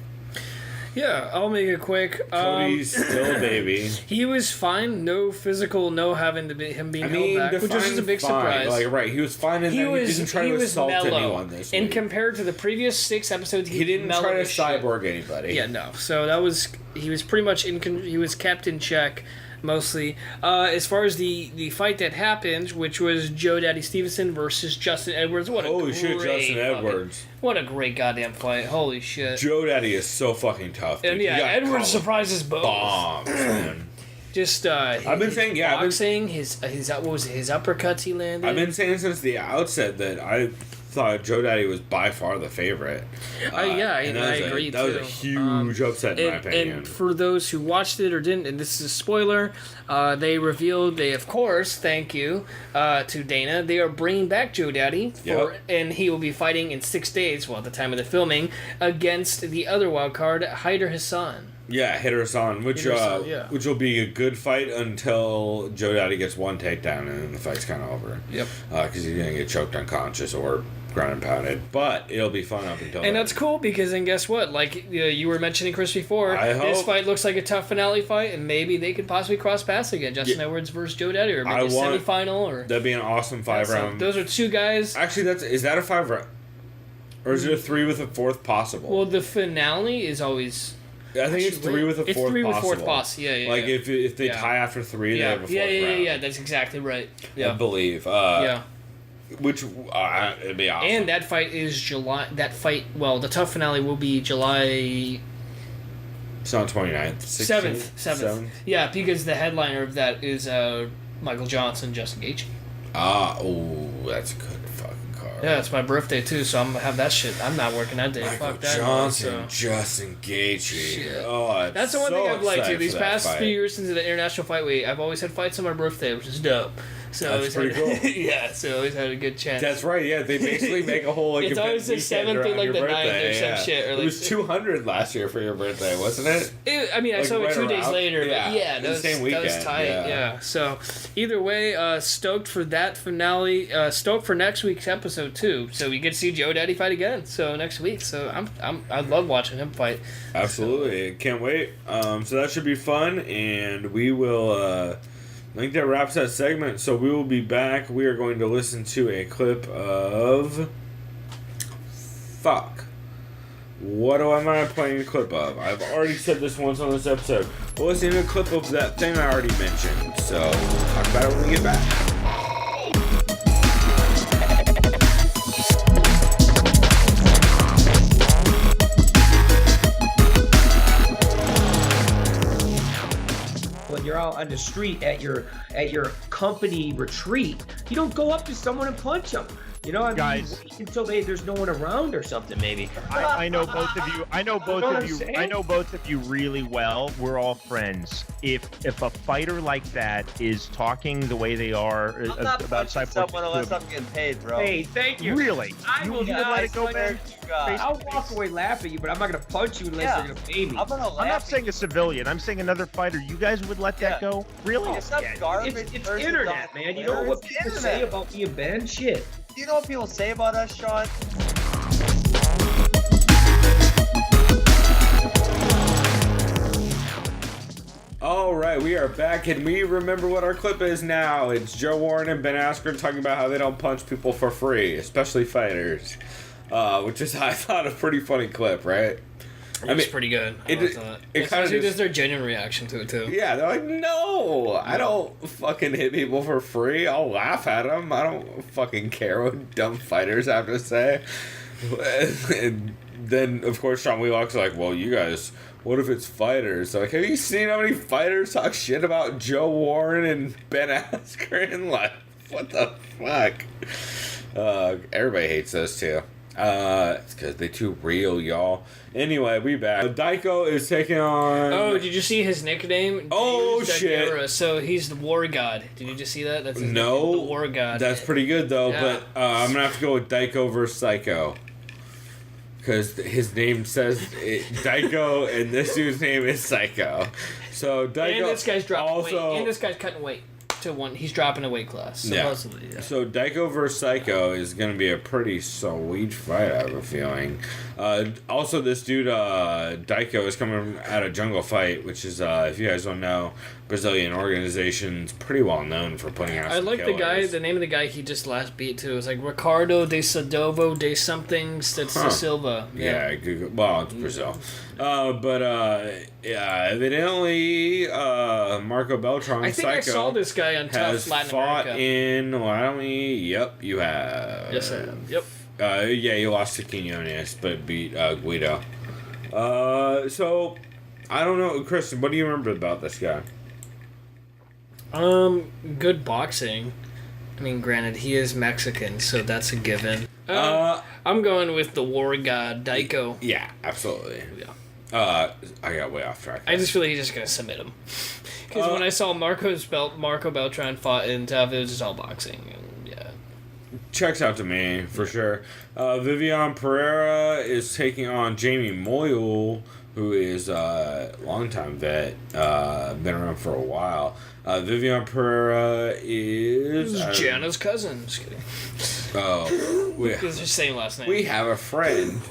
Yeah, I'll make it quick. Cody's still a baby. He was fine. No physical, no having to be him being held back, which was just a big surprise. Like, right, he was fine, and he didn't try to assault anyone this week. And compared to the previous 6 episodes, he didn't try to cyborg anybody. Yeah, no. So that was he was pretty much he was kept in check. Mostly. As far as the fight that happened, which was Joe Daddy Stevenson versus Justin Edwards. Holy shit, Justin Edwards. What a great goddamn fight. Holy shit. Joe Daddy is so fucking tough, dude. And yeah, Edwards surprises both. Bombs, man. Just I've been saying, boxing, his what was it, his uppercuts he landed. I've been saying since the outset that I thought Joe Daddy was by far the favorite. I agree too. That was a huge upset in my opinion. And for those who watched it or didn't, and this is a spoiler, they revealed of course, thank you to Dana, they are bringing back Joe Daddy and he will be fighting in 6 days, well at the time of the filming, against the other wild card, Haider Hassan. Yeah, Haider Hassan, which will be a good fight until Joe Daddy gets one takedown and then the fight's kind of over. Yep. Because he's going to get choked unconscious or ground and pounded. But it'll be fun up until then. And that's cool because then guess what? Like you were mentioning Chris before, this fight looks like a tough finale fight and maybe they could possibly cross paths again. Justin Edwards versus Joe Daddy or maybe a semifinal. Or that'd be an awesome 5-round. Those are 2 guys. Actually, is that a 5-round? Or is it a 3 with a 4th possible? Well, the finale is always... I think it's 3 with a fourth. It's 3 with possible. fourth poss. Yeah. Like if they tie after 3, they have a fourth round. Yeah. That's exactly right. Yeah. I believe. Which it'd be awesome. And that fight is July. Well, the tough finale will be July. It's on 29th. 7th. Yeah, because the headliner of that is Michael Johnson, Justin Gaethje. That's a good fucking card. Yeah, it's my birthday too, so I'm gonna have that shit. I'm not working that day. Michael Fuck that. Johnson, Justin Gaethje. Shit. That's the one thing I've liked too. These past fight. few years since the International Fight Week, I've always had fights on my birthday, which is dope. So that's pretty cool. Yeah, so always had a good chance. That's right. Yeah, they basically make a whole like. It's always the 7th or like the 9th or some shit. Or like, it was 200 last year for your birthday, wasn't it? I mean, I saw it 2 days later, but yeah, that was, same weekend. That was tight. Yeah. So either way, stoked for that finale. Stoked for next week's episode too. So we get to see Joe Daddy fight again. So next week. So I love watching him fight. Absolutely, can't wait. So that should be fun, and we will. I think that wraps that segment, so we will be back. We are going to listen to a clip of... Fuck. What am I playing a clip of? I've already said this once on this episode. We'll listen to a clip of that thing I already mentioned, so we'll talk about it when we get back. You're out on the street at your company retreat, you don't go up to someone and punch them. You know, guys, wait until there's no one around or something, maybe. I know both of you. I know both of you really well. We're all friends. If a fighter like that is talking the way they are about someone unless I'm getting paid, bro. Hey, thank you. Really? I will not let it go, man. I'll walk away laughing at you, but I'm not gonna punch you unless they're gonna pay me. I'm not saying a civilian. I'm saying another fighter. You guys would let that go? Really? It's not garbage. It's internet, man. You know what people say about me and Ben? Shit. Do you know what people say about us, Sean? All right, we are back, and we remember what our clip is now. It's Joe Warren and Ben Askren talking about how they don't punch people for free, especially fighters, which is, I thought, a pretty funny clip, right? It's pretty good. It kind of just their genuine reaction to it too. Yeah, they're like, no, I don't fucking hit people for free. I'll laugh at them. I don't fucking care what dumb fighters have to say. And then, of course, Sean Wheelock's like, well, you guys, what if it's fighters? Like, have you seen how many fighters talk shit about Joe Warren and Ben Askren? Like, what the fuck? Everybody hates those two. It's because they're too real, y'all. Anyway, we back. Daiko is taking on... Oh, did you see his nickname? Oh, shit. So he's the War God. Did you just see that? That's his no. nickname, the War God. That's pretty good, though. Yeah. But I'm going to have to go with Daiko versus Psycho. Because his name says Daiko, and this dude's name is Psycho. So Daiko... And this guy's dropping also, weight. And this guy's cutting weight. He's dropping a weight class, supposedly. Yeah. So Daiko vs. Psycho is going to be a pretty sweet fight, I have a feeling. Also, this dude, Daiko, is coming out of Jungle Fight, which is, if you guys don't know, Brazilian organization's pretty well known for putting out some killers. The name of the guy he just last beat, too. It's like Ricardo de Sadovo de something da Silva. Yeah, Google, well, it's Brazil. Evidently, Marco Beltran, I think Psycho, I saw this guy on Tough Latin fought America. in, Yep, you have. Yes, I have. Yep. You lost to Quinones, but beat Guido. So, I don't know, Kristen, what do you remember about this guy? Good boxing. I mean, granted, he is Mexican, so that's a given. I'm going with the War God, Daiko. Yeah, absolutely. Yeah. I got way off track. I just feel like he's just going to submit him. Because when I saw Marco Beltran fought in Tough, it was just all boxing. And, yeah. Checks out to me, for sure. Vivian Pereira is taking on Jamie Moyle, who is a longtime vet, been around for a while. Vivian Pereira is... Gianna's cousin. Just kidding. Oh. It's the same last name. We have a friend.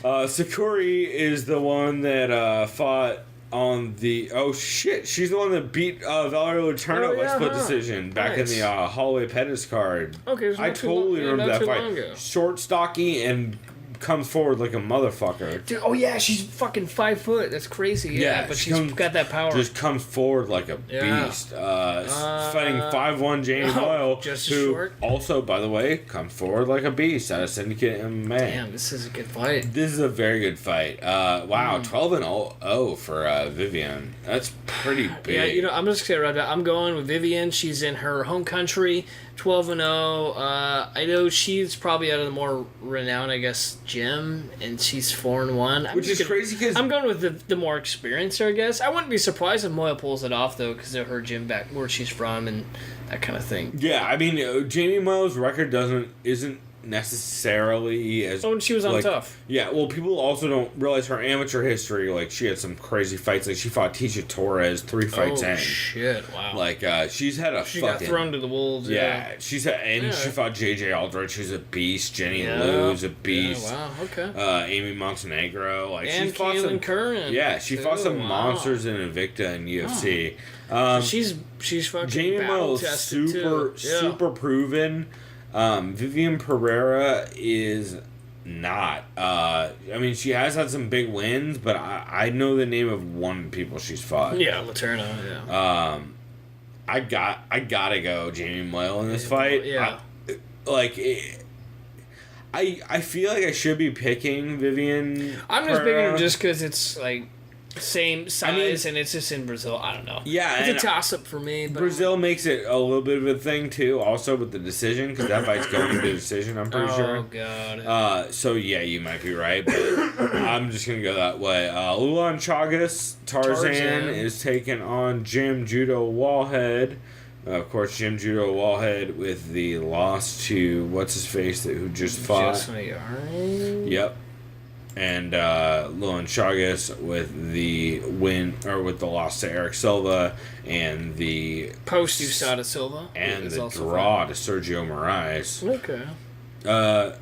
Sakuri is the one that fought on the... Oh, shit. She's the one that beat Valerie Letourneau by split decision back in the Holloway Pettis card. Okay, I totally remember that fight. Short, stocky, and comes forward like a motherfucker. Dude, oh yeah, she's fucking 5 foot. That's crazy. Yeah, but she's got that power. Just comes forward like a beast. Fighting 5'1" Jamie Boyle, just who short. also, by the way, comes forward like a beast out of Syndicate MMA. Damn, this is a good fight. This is a very good fight. Wow, 12-0 for Vivian. That's pretty big. Yeah, you know, I'm just gonna say right now, I'm going with Vivian. She's in her home country, 12-0. I know she's probably out of the more renowned, I guess, gym, and she's 4-1. Which is crazy because I'm going with the more experienced, I guess. I wouldn't be surprised if Moya pulls it off though, because of her gym back where she's from and that kind of thing. Yeah, I mean, Jamie Moyle's record isn't necessarily as... Oh, and she was on Tough. Yeah, well, people also don't realize her amateur history. Like, she had some crazy fights. Like, she fought Tisha Torres 3 fights in. Oh, shit, wow. Like, she's had a She got thrown to the wolves, yeah. She's had... And she fought J.J. Aldrich, who's a beast. Jenny Liu's a beast. Yeah, wow, okay. Amy Montenegro. Like, and she fought Kaylin Curran. Yeah, she fought some monsters in Invicta and UFC. She's fucking Jamie Moyle's super proven. Vivian Pereira is not. I mean, she has had some big wins, but I know the name of one of the people she's fought. Yeah, Laterna, yeah. I gotta go Jamie Moyle in this fight. Yeah. I feel like I should be picking Vivian. I'm just Pereira. picking her just because it's like same size and it's just in Brazil. I don't know. Yeah, it's a toss up for me. But Brazil makes it a little bit of a thing too, also with the decision, because that fight's going to the decision. I'm pretty sure. Oh god. So yeah, you might be right, but I'm just gonna go that way. Ulan Chagas Tarzan is taking on Jim Judo Wallhead. Of course, Jim Judo Wallhead with the loss to what's his face who just fought. Yep. And Luan Chagas with the win, or with the loss to Eric Silva, and the post USADA Silva, and the draw to Sergio Moraes. Okay. Why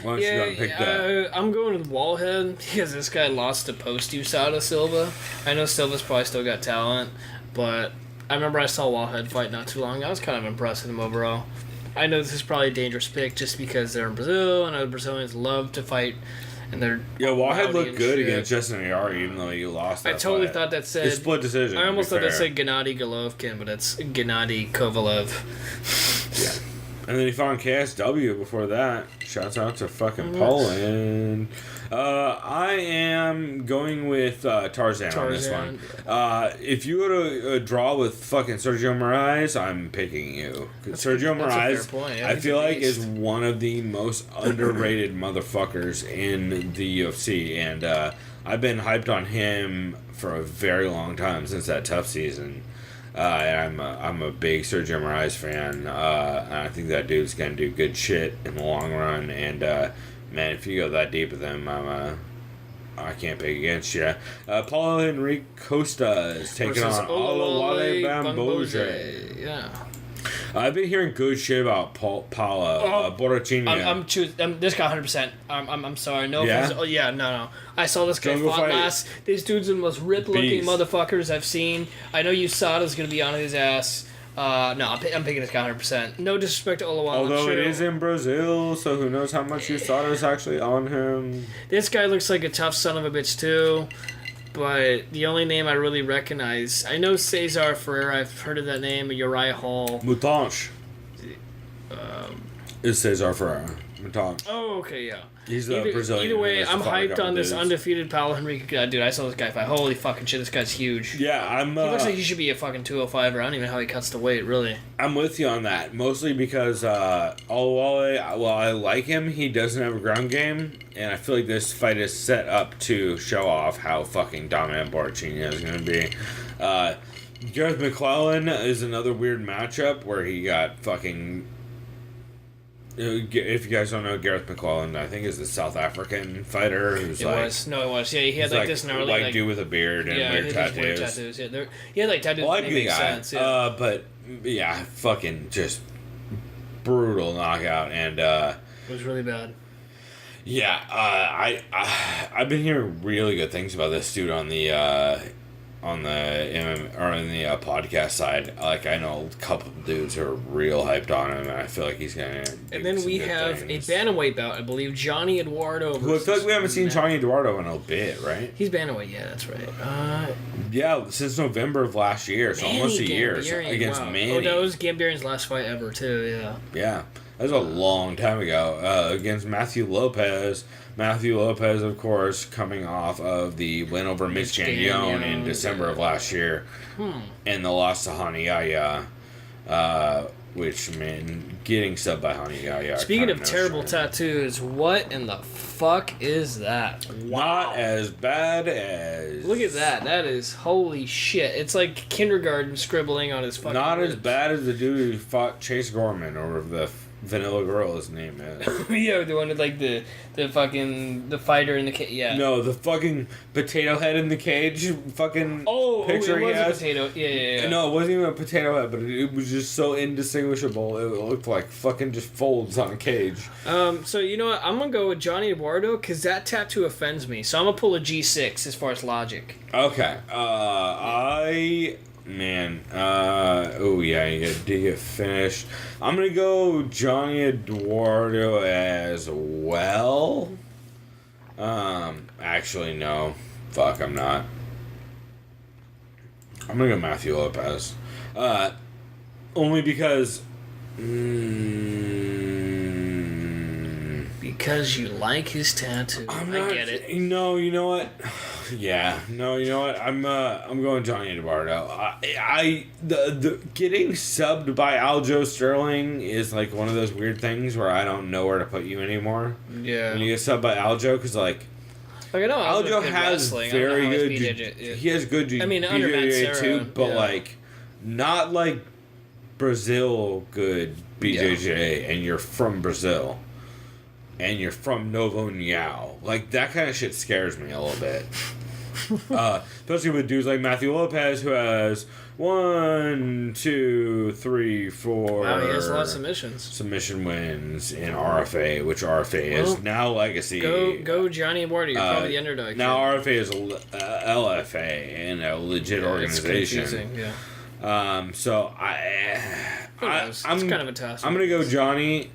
don't you go and pick that? I'm going with Wallhead because this guy lost to post USADA Silva. I know Silva's probably still got talent, but I remember I saw Wallhead fight not too long. I was kind of impressed with him overall. I know this is probably a dangerous pick just because they're in Brazil. I know the Brazilians love to fight. And they're Wallhead looked good against Justin Ayari, even though he lost that I totally fight. thought that said... It's split decision. I almost thought that said Gennady Golovkin, but it's Gennady Kovalev. Yeah. And then he fought KSW before that. Shouts out to fucking Poland. I am going with Tarzan on this one. If you go to a draw with fucking Sergio Moraes, I'm picking you. Sergio Moraes, yeah, I feel like, is one of the most underrated motherfuckers in the UFC. And I've been hyped on him for a very long time, since that Tough season. And I'm a big Sergio Moraes fan. And I think that dude's gonna do good shit in the long run. And man, if you go that deep with him, I can't pick against you. Paulo Henrique Costa is taking on Olawale Bamboje. Yeah. I've been hearing good shit about Paula Borrachina. This guy 100%. I'm sorry. No. Yeah? No. I saw this guy fought last. This dude's the most ripped-looking motherfuckers I've seen. I know USADA's gonna be on his ass. No, I'm picking this guy 100%. No disrespect to Olawale. Although it is in Brazil, so who knows how much USADA's actually on him. This guy looks like a tough son of a bitch too. But the only name I really recognize, I know Cesar Ferreira, I've heard of that name, Uriah Hall. Mutange. Is Cesar Ferreira. Mutange. Oh, okay, yeah. He's the Brazilian. Either way, I'm hyped on this undefeated Paulo Henrique guy. Dude, I saw this guy fight. Holy fucking shit, this guy's huge. Yeah, he looks like he should be a fucking 205, or I don't even know how he cuts the weight, really. I'm with you on that. Mostly because Olawale, while I like him, he doesn't have a ground game. And I feel like this fight is set up to show off how fucking dominant Borrachina is going to be. Gareth McClellan is another weird matchup where he got fucking... If you guys don't know, Gareth McClellan, I think, is the South African fighter who's it was. Yeah, he had like this gnarly white dude with a beard and weird tattoos. Weird tattoos. Yeah, he had like tattoos that make sense. Yeah. But yeah, fucking just brutal knockout, and it was really bad. Yeah, I've been hearing really good things about this dude on the on the podcast side. Like, I know a couple of dudes who are real hyped on him, and I feel like he's gonna. And then we have a bantamweight bout. I believe Johnny Eduardo. Who I feel like we haven't seen Johnny Eduardo in a bit, right? He's bantamweight. Yeah, that's right. Yeah, since November of last year, so almost a year against Manny. Oh, that was Gambarian's last fight ever too. Yeah. Yeah, that was a long time ago. Against Matthew Lopez. Matthew Lopez, of course, coming off of the win over Mitch Gagnon in December of last year, and the loss to Hanayaya, which, man, getting subbed by Hanayaya. Speaking of terrible tattoos, what in the fuck is that? Wow. Not as bad as... Look at that. That is holy shit. It's like kindergarten scribbling on his fucking Not ribs. as bad as the dude who fought Chase Gorman, or the Vanilla Girl, his name is. Yeah, the one with like the fighter in the cage. Yeah. No, the fucking potato head in the cage fucking picture it was he has. a potato. Yeah. No, it wasn't even a potato head, but it was just so indistinguishable. It looked like fucking just folds on a cage. So you know what? I'm gonna go with Johnny Eduardo because that tattoo offends me. So I'm gonna pull a G6 as far as logic. Okay. Oh yeah, you gotta dig it finished. I'm gonna go Johnny Eduardo as well. Actually no. Fuck, I'm not. I'm gonna go Matthew Lopez. Only because because you like his tattoo. I get it. No, you know what? Yeah, no, you know what? I'm going Johnny Eduardo. The getting subbed by Aldo Sterling is like one of those weird things where I don't know where to put you anymore. Yeah. When you get subbed by Aldo, because like I know Aldo has very good. He has good. under BJJ too, but yeah. like not like Brazil good BJJ, and you're from Brazil. And you're from Novo Niao. Like, that kind of shit scares me a little bit. Especially with dudes like Matthew Lopez, who has 1, 2, 3, 4... Wow, he has a lot of submissions. Submission wins in RFA, which RFA is now Legacy. Go Johnny Eduardo. You're probably the underdog. Now RFA is LFA and a legit organization. It's confusing, yeah. So it's kind of a toss. I'm gonna go Johnny.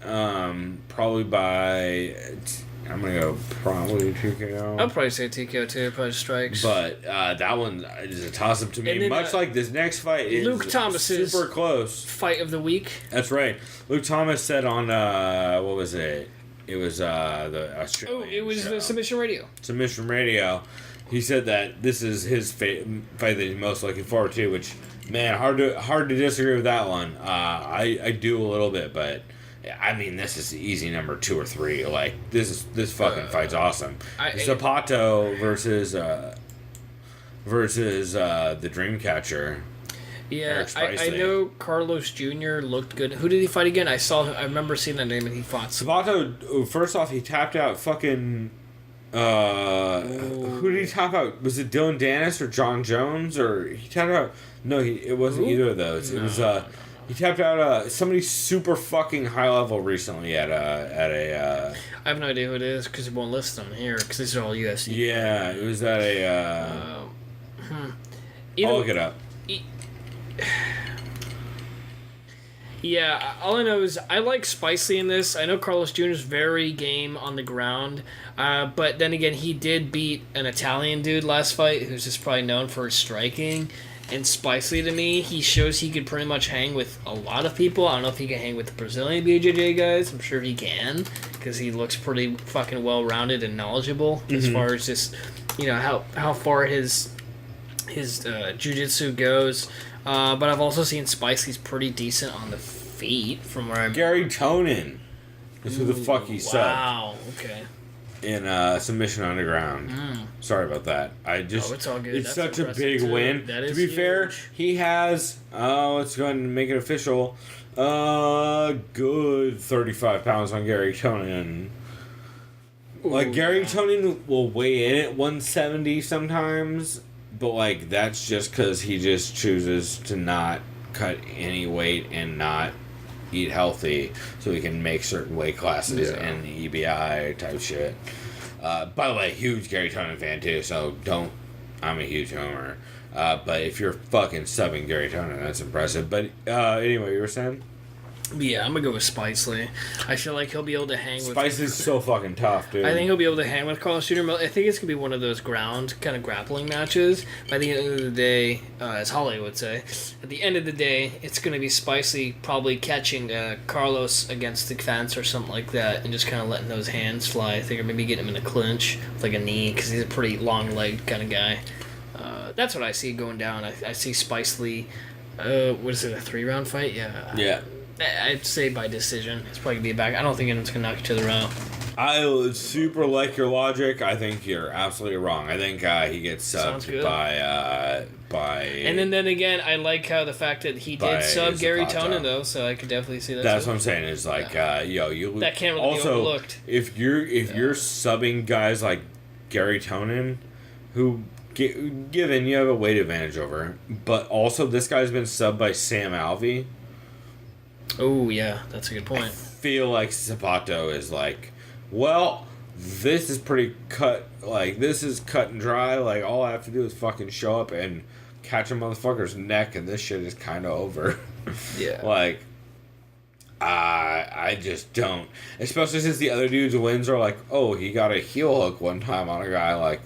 Probably by. I'm gonna go probably TKO. I'll probably say TKO too. Probably strikes. But that one is a toss up to me. And then, much like this next fight is Luke Thomas's super close. Fight of the week. That's right. Luke Thomas said on what was it? It was the Australian. Oh, it was show. the Submission Radio. Submission Radio. He said that this is his fight that he's most looking forward to, which. Man, hard to disagree with that one. I do a little bit, but I mean, this is easy number 2 or 3. Like this fucking fight's awesome. Zapato versus the Dreamcatcher. Yeah, I know Carlos Jr. looked good. Who did he fight again? I remember seeing that name and he fought. Zapato. First off, he tapped out fucking. Who did he tap out? Was it Dylan Dennis or John Jones, or he tapped out? No, it wasn't either of those. It was he tapped out somebody super fucking high level recently at a. I have no idea who it is because it won't list them here because these are all UFC. Yeah, it was at a. I'll look it up. Yeah, all I know is I like Spicely in this. I know Carlos Jr. is very game on the ground, but then again, he did beat an Italian dude last fight who's just probably known for his striking. And Spicely, to me, he shows he could pretty much hang with a lot of people. I don't know if he can hang with the Brazilian BJJ guys. I'm sure he can because he looks pretty fucking well-rounded and knowledgeable as far as just, how far his jiu-jitsu goes. But I've also seen Spicely's pretty decent on the feet from where I'm... Gary Tonin is who the fuck he subbed. Wow, okay. In Submission Underground. Sorry about that. It's all good. It's That's such a big win. That is to be huge. fair, he has, let's go ahead and make it official, good 35 pounds on Gary Tonin. Like, Gary Tonin will weigh in at 170 sometimes, but, like, that's just because he just chooses to not cut any weight and not eat healthy so he can make certain weight classes and the EBI type shit. By the way, huge Gary Tonin fan too, so I'm a huge homer. But if you're fucking subbing Gary Tonin, that's impressive. But anyway, you were saying? Yeah, I'm gonna go with Spicely. I feel like he'll be able to hang with... Spicely's so fucking tough, dude. I think he'll be able to hang with Carlos Jr. I think it's gonna be one of those ground kind of grappling matches. By the end of the day, as Holloway would say, at the end of the day, it's gonna be Spicely probably catching Carlos against the fence or something like that, and just kind of letting those hands fly. I think, or maybe getting him in a clinch with like a knee, because he's a pretty long-legged kind of guy. That's what I see going down. I see Spicely. What is it? A 3-round fight? Yeah. Yeah. I'd say by decision. It's probably going to be a back. I don't think anyone's going to knock each other out. I super like your logic. I think you're absolutely wrong. I think he gets subbed by... And then again, I like how the fact that he did sub Gary Tonin, though, so I could definitely see that. That's what I'm saying, is like, you... That can't really be overlooked. If you're subbing guys like Gary Tonin, who... Given you have a weight advantage over, but also this guy's been subbed by Sam Alvey. Oh yeah, that's a good point. I feel like Sabato is like, well, this is pretty cut. Like, this is cut and dry. Like, all I have to do is fucking show up and catch a motherfucker's neck, and this shit is kind of over. Yeah. Like, I just don't. Especially since the other dude's wins are like, oh, he got a heel hook one time on a guy. Like,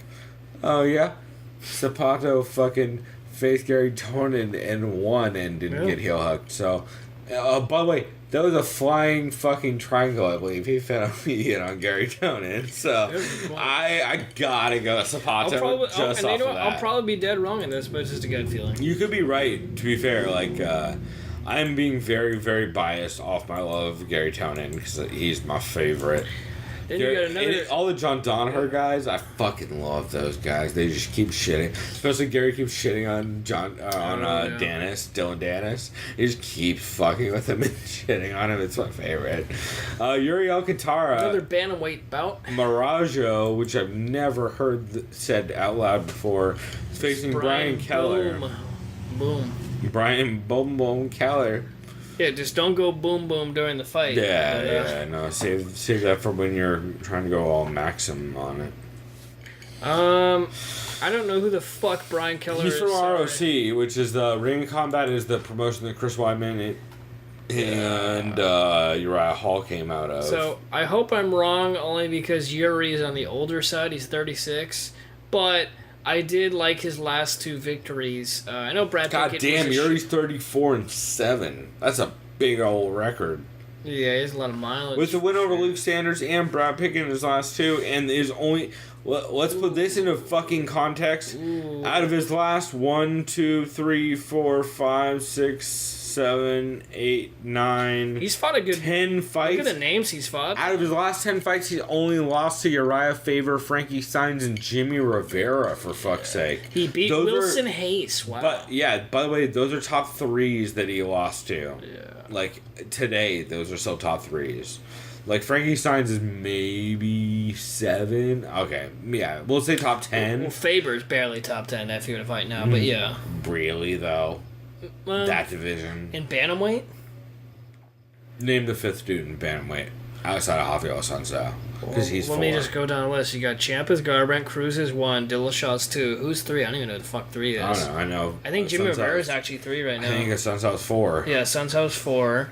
oh yeah, Sabato fucking faced Gary Tonin and won and didn't get heel hooked. So. By the way, that was a flying fucking triangle, I believe. He found me on Gary Tonin. So, I gotta go Sabato off of that. I'll probably be dead wrong in this, but it's just a gut feeling. You could be right, to be fair. Like, I'm being very, very biased off my love of Gary Tonin, because he's my favorite. Then you got another... all the John Danaher guys, I fucking love those guys. They just keep shitting. Especially Gary keeps shitting on Dylan Dennis. He just keeps fucking with him and shitting on him. It's my favorite. Yuri Alcantara. Another bantamweight bout. Miraggio, which I've never heard said out loud before, is facing Brian Keller. Boom. Brian Boom Keller. Yeah, just don't go boom boom during the fight. No, save that for when you're trying to go all Maxim on it. I don't know who the fuck Brian Keller is. He's from ROC, which is the Ring Combat, is the promotion that Chris Weidman and Uriah Hall came out of. So I hope I'm wrong, only because Yuri is on the older side. He's 36, but I did like his last 2 victories. I know Brad Pickett. God damn, Yuri's 34-7. That's a big old record. Yeah, he has a lot of mileage. With the win over Luke Sanders and Brad Pickett in his last 2, and is only... Let's put this into fucking context. Ooh. Out of his last 1, 2, 3, 4, 5, 6, 7, 8, 9... He's fought a good 10 fights. Look at the names he's fought. Out of his last 10 fights, he's only lost to Uriah Faber, Frankie Saenz, and Jimmy Rivera, for fuck's sake. He beat Wilson Hayes. Wow. But, yeah, by the way, those are top 3s that he lost to. Yeah. Like, today, those are still top 3s. Like, Frankie Saenz is maybe 7. Okay, yeah, we'll say top 10. Well, Faber's barely top 10 if he were to fight now, but yeah. Really, though? That division. In bantamweight? Name the 5th dude in bantamweight outside of Rafael Sanzao. Because he's 4. Let me just go down the list. You got Ciampa's Garbrandt, Cruz is 1, Dillashaw's 2. Who's 3? I don't even know who the fuck 3 is. I know. I think Jimmy Rivera's actually 3 right now. I think Sanzao's 4. Yeah, Sanzao's 4.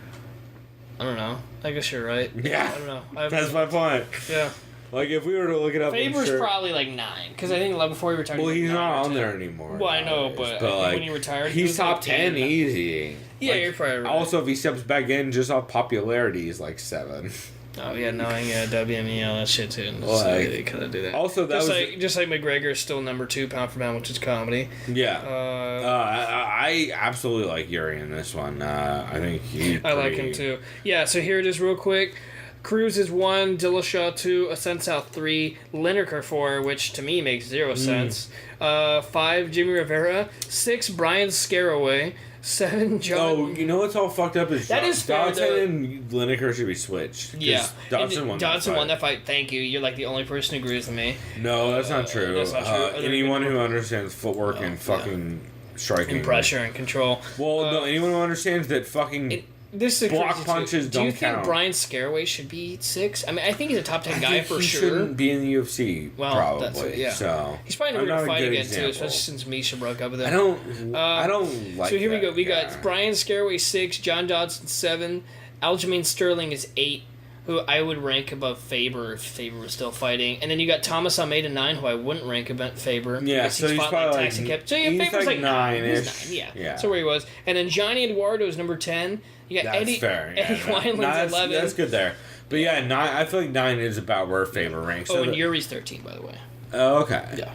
I don't know. I guess you're right. Yeah. I don't know. That's my point. Yeah. Like, if we were to look it up... Faber's probably like 9. Because I think before he retired... Well, he's not on there anymore. Well, I know, but like, when he retired... He's top 10 easy. Yeah, like, you're probably right. Also, if he steps back in just off popularity, he's like 7. Oh, yeah, knowing WME, all that shit, too. Like, they kind of do that. Also, that just like McGregor is still number 2 pound for pound, which is comedy. Yeah. I absolutely like Yuri in this one. I think I like him, too. Yeah, so here it is real quick. Cruz is 1, Dillashaw 2, Assunção 3, Lineker 4, which to me makes 0 sense. 5, Jimmy Rivera. 6, Brian Scaraway. 7, John... Oh, you know what's all fucked up is that is fair, Dodson and Lineker should be switched. Yeah. Dodson won that fight. Thank you. You're like the only person who agrees with me. No, that's not true. That's not true. Anyone who understands footwork and fucking striking... And pressure and control. Well, no, anyone who understands that fucking This is block crazy punches too. don't Do you think count. Brian Scaraway should be 6? I mean, I think he's a top 10 guy think for he sure. shouldn't be in the UFC, Well, probably. that's what, yeah. So He's probably I'm never not going a to fight good again, too, example. especially since Misha broke up with him. I don't like So here we that go. We guy. got Brian Scaraway 6, John Dodson 7, Aljamain Sterling is 8, who I would rank above Faber if Faber was still fighting. And then you got Thomas Almeida 9, who I wouldn't rank above Faber. Yeah, because so he's fought probably like, Tyson kept. So yeah, he's Faber's like 9. He's 9-ish. 9, Yeah. So where he was. And then Johnny Eduardo is number 10. You got That's Eddie, fair. Eddie Wineland's 11. That's good there. But yeah, 9. I feel like 9 is about where Faber ranks. Oh, So and Yuri's 13, by the way. oh, okay. Yeah.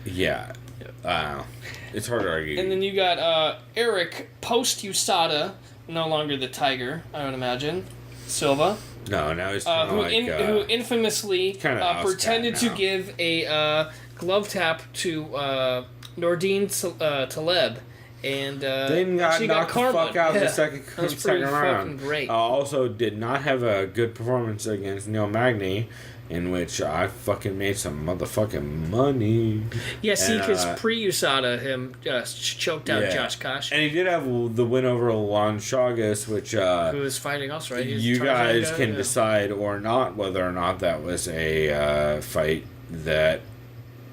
Yeah. It's hard to argue. And then you got Eric post-USADA, no longer the Tiger, I would imagine, Silva. no, now he's kind of who infamously kinda pretended to now. give a glove tap to Nordine Taleb, and then got she knocked the karma. fuck out Yeah. the second That was pretty round. fucking great. Also did not have a good performance against Neil Magny, in which I fucking made some motherfucking money. Yeah, see, and, because pre-USADA, him choked out yeah. Josh Kosh, And he did have the win over Lon Chagas, which who was fighting us, right? He was you Tarzan guys guy, can yeah. decide or not whether or not that was a fight that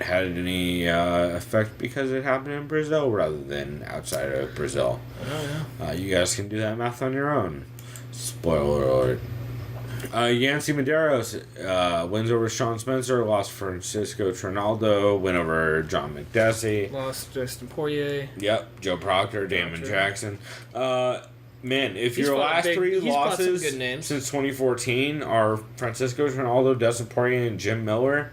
had any effect because it happened in Brazil rather than outside of Brazil. Oh, yeah. You guys can do that math on your own. Spoiler alert. Yancy Medeiros wins over Sean Spencer, lost Francisco Trinaldo, win over John McDessie. Lost Justin Poirier. Yep, Joe Proctor, Damon Jackson. Man, if He's your fought last big- 3 he's fought some losses good names. since 2014 are Francisco Trinaldo, Dustin Poirier, and Jim Miller,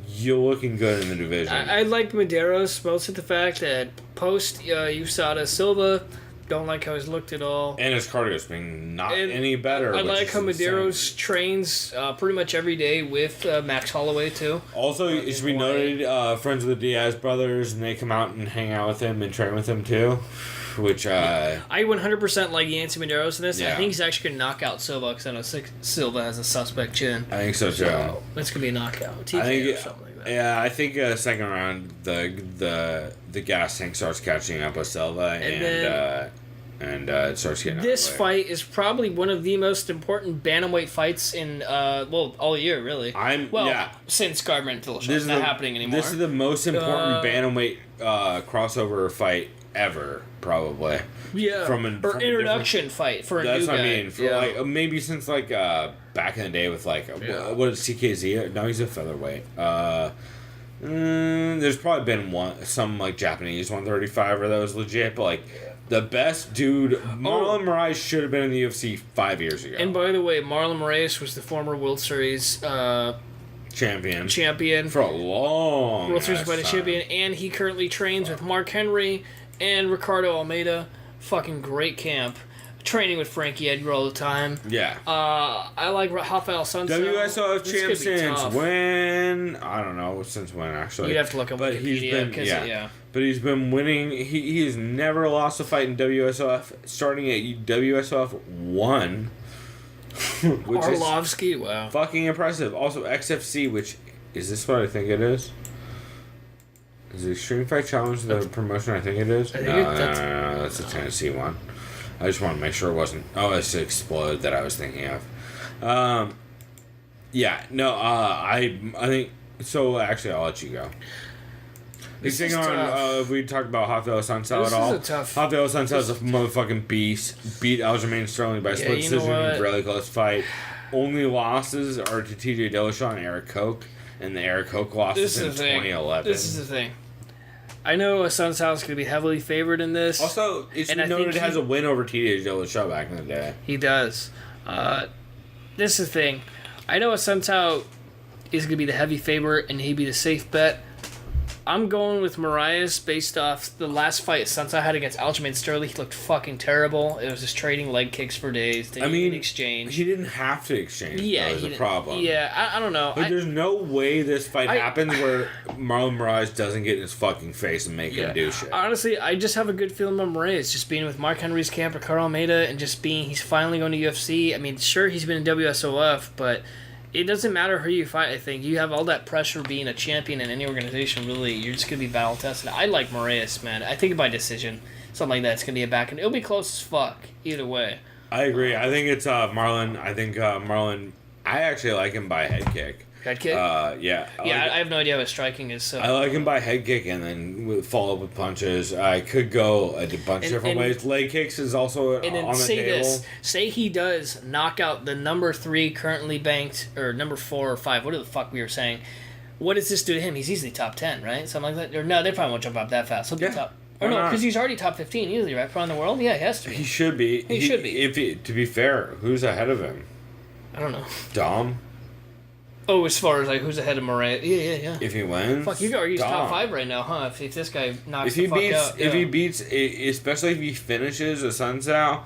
you're looking good in the division. I like Medeiros, most of the fact that post USADA Silva, don't like how he's looked at all. and his cardio's been not And any better. I which like is how insane. Medeiros trains pretty much every day with Max Holloway too. Also, it should be noted, friends with the Diaz brothers, and they come out and hang out with him and train with him too. Which, I 100% like Yancy Medeiros in this. I Yeah. think he's actually going to knock out Silva because I know Silva has a suspect chin. I think so too. So it's going to be a knockout. TKO I think or something like that. Yeah, I think second round the gas tank starts catching up with Silva and it starts getting This out of the way. fight is probably one of the most important bantamweight fights in all year really. Since Garbrandt Dillashaw. It's not happening anymore. This is the most important bantamweight crossover fight ever, probably. Yeah. From introduction fight for a new guy. That's what I mean. For like maybe since like back in the day with like what is CKZ? No, he's a featherweight. There's probably been some like Japanese 135er that was legit, but like the best dude, Marlon Moraes should have been in the UFC 5 years ago. And by the way, Marlon Moraes was the former World Series champion for a long World Series fighting champion, and he currently trains with Mark Henry and Ricardo Almeida. Fucking great camp. Training with Frankie Edgar all the time. Yeah. I like Rafael Santos. WSOF champ since when? I don't know since when actually. You'd have to look up but Wikipedia. He's been, But he's been winning. He has never lost a fight in WSOF. Starting at WSOF 1. Which Arlovsky, wow. Fucking impressive. Also XFC, which is this what I think it is? Is the Extreme Fight Challenge the promotion I think it is? No, that's the Tennessee one. I just want to make sure it wasn't. Oh, it's Explode that I was thinking of. I think so. Actually, I'll let you go. This is tough. We talked about Rafael Santos at all. This is a tough. Rafael Santos is a motherfucking beast. Beat Aljamain Sterling by split decision in a really close fight. Only losses are to TJ Dillashaw and Eric Koch, and the Eric Koch losses in 2011. This is the thing. I know Santos is going to be heavily favored in this. Also, it's noted it has a win over TJ Dillashaw back in the day. He does. This is the thing. I know Santos is going to be the heavy favorite, and he'd be the safe bet. I'm going with Moraes based off the last fight Santos had against Aljamain Sterling. He looked fucking terrible. It was just trading leg kicks for days. They didn't exchange. He didn't have to exchange. Yeah, that was the problem. Yeah, I don't know. But there's no way this fight happens where Marlon Moraes doesn't get in his fucking face and make him do shit. Honestly, I just have a good feeling about Moraes. Just being with Mark Henry's camp, Ricardo Almeida, and just being he's finally going to UFC. I mean, sure, he's been in WSOF, but it doesn't matter who you fight, I think. You have all that pressure being a champion in any organization, really. You're just going to be battle tested. I like Moraes, man. I think by decision, something like that, it's going to be a back end. It'll be close as fuck, either way. I agree. I think it's Marlon. I think Marlon. I actually like him by head kick. Head kick? Yeah. I have no idea what striking is. So I like him by head kick and then follow up with punches. I could go a bunch of different ways. Leg kicks is also and then on the say table. this. Say he does knock out the number 3 currently banked, or number 4 or 5, whatever the fuck we were saying. What does this do to him? He's easily top 10, right? Something like that? Or no, they probably won't jump up that fast. He'll be top... Or no, because he's already top 15 easily, right? Around the world? Yeah, he has to be. He should be. He should be. To be fair, who's ahead of him? I don't know. Dom? Oh, as far as like who's ahead of Moraes? Yeah. If he wins, fuck, you could argue he's top 5 right now, huh? If this guy knocks if he beats, especially if he finishes a Sun Tzu,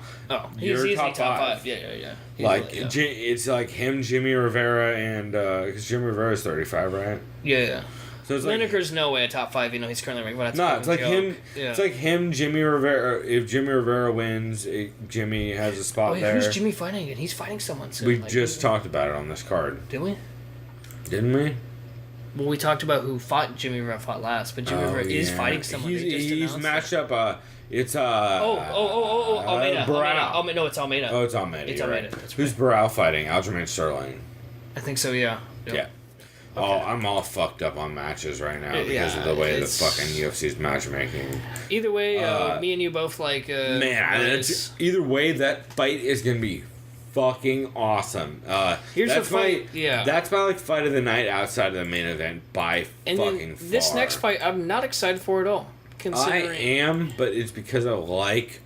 he's top 5. Yeah. Like it's like him, Jimmy Rivera, and because Jimmy Rivera's 35, right? Yeah. So it's Lineker's no way a top 5. You know he's currently ranked. It's like him. Yeah. It's like him, Jimmy Rivera. If Jimmy Rivera wins, Jimmy has a spot there. Who's Jimmy fighting again? He's fighting someone soon. We just talked about it on this card. Did we? Didn't we? Well, we talked about who fought Jimmy Rivera fought last, but Jimmy Rivera is fighting someone. He's matched up. It's Almeida. Barao. No, it's Almeida. Oh, it's Almeida. It's Almeida. Right. Who's Barao fighting? Aljamain Sterling. I think so. Yeah. Yeah. Okay. Oh, I'm all fucked up on matches right now because of the way the fucking UFC's matchmaking. Either way, me and you both like. Either way, that fight is gonna be fucking awesome. Here's the fight. Yeah. That's my fight of the night outside of the main event by fucking far. This next fight, I'm not excited for at all. I am, but it's because I like